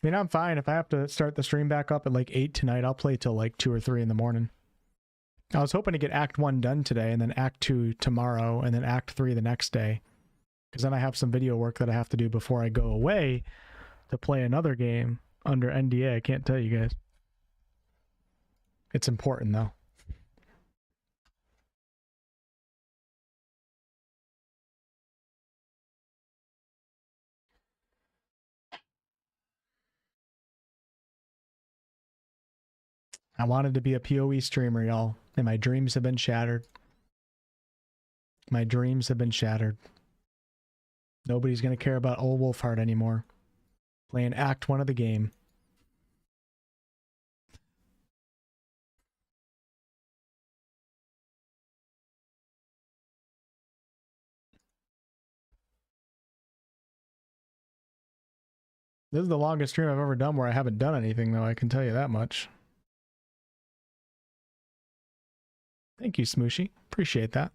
S1: I mean, I'm fine. If I have to start the stream back up at like 8 tonight, I'll play till like 2 or 3 in the morning. I was hoping to get Act 1 done today, and then Act 2 tomorrow, and then Act 3 the next day. Because then I have some video work that I have to do before I go away to play another game under NDA. I can't tell you guys. It's important, though. I wanted to be a POE streamer, y'all, and my dreams have been shattered. My dreams have been shattered. Nobody's going to care about old Wolfheart anymore. Playing Act 1 of the game. This is the longest stream I've ever done where I haven't done anything, though, I can tell you that much. Thank you, Smooshy. Appreciate that.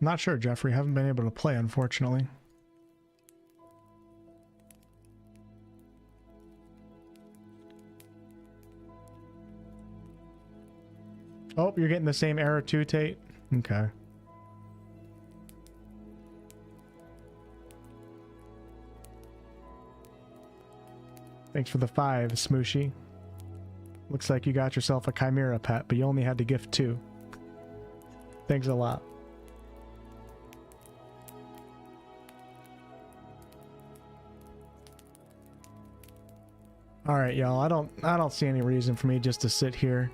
S1: Not sure, Jeffrey. Haven't been able to play, unfortunately. Oh, you're getting the same error too, Tate? Okay. Thanks for the 5, Smooshy. Looks like you got yourself a Chimera pet, but you only had to gift 2. Thanks a lot. All right, y'all. I don't see any reason for me just to sit here.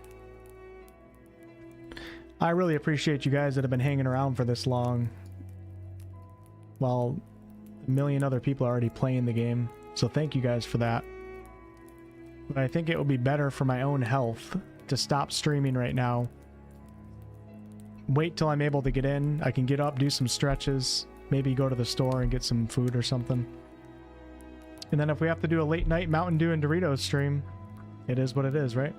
S1: I really appreciate you guys that have been hanging around for this long, while a million other people are already playing the game. So thank you guys for that. But I think it would be better for my own health to stop streaming right now. Wait till I'm able to get in. I can get up, do some stretches, maybe go to the store and get some food or something. And then if we have to do a late night Mountain Dew and Doritos stream, it is what it is, right?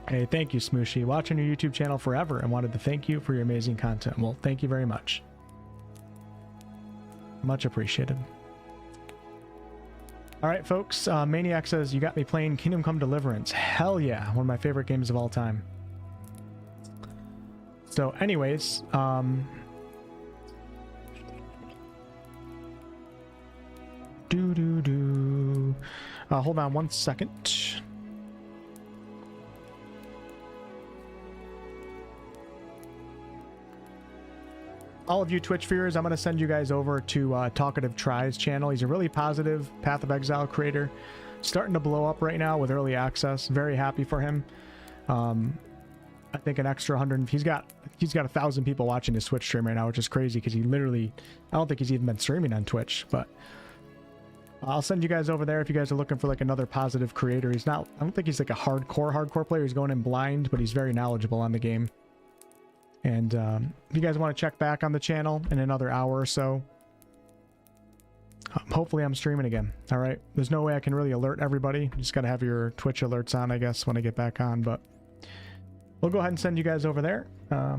S1: Hey, thank you, Smooshy. Watching your YouTube channel forever and wanted to thank you for your amazing content. Well, thank you very much. Much appreciated. All right, folks. Maniac says, you got me playing Kingdom Come Deliverance. Hell yeah. One of my favorite games of all time. So anyways, hold on one second. All of you Twitch viewers, I'm going to send you guys over to Talkative Try's channel. He's a really positive Path of Exile creator. Starting to blow up right now with early access. Very happy for him. I think an extra 100. He's got 1,000 people watching his Twitch stream right now, which is crazy because he literally, I don't think he's even been streaming on Twitch, but I'll send you guys over there if you guys are looking for like another positive creator. He's not, I don't think he's like a hardcore player. He's going in blind, but he's very knowledgeable on the game. And if you guys want to check back on the channel in another hour or so, hopefully I'm streaming again. All right. There's no way I can really alert everybody. You just got to have your Twitch alerts on, I guess, when I get back on. But we'll go ahead and send you guys over there. If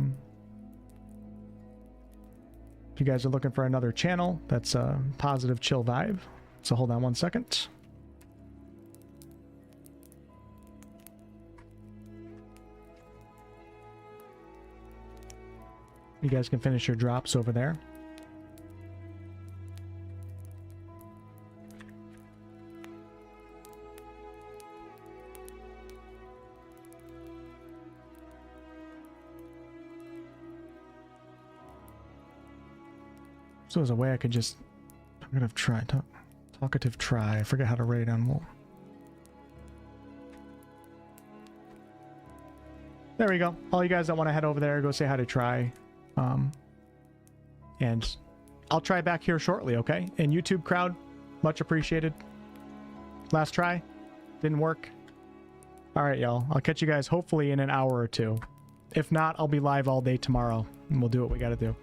S1: you guys are looking for another channel, that's a positive chill vibe. So hold on one second. You guys can finish your drops over there. So there's a way I could just talkative try. I forget how to raid on Wolf. There we go. All you guys that want to head over there, go say hi to Try. And I'll try back here shortly, okay? And YouTube crowd, much appreciated. Last try. Didn't work. All right, y'all. I'll catch you guys hopefully in an hour or two. If not, I'll be live all day tomorrow, and we'll do what we got to do.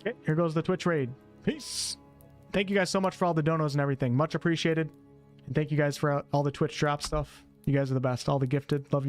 S1: Okay, here goes the Twitch raid. Peace. Thank you guys so much for all the donos and everything. Much appreciated. And thank you guys for all the Twitch drop stuff. You guys are the best. All the gifted. Love you all.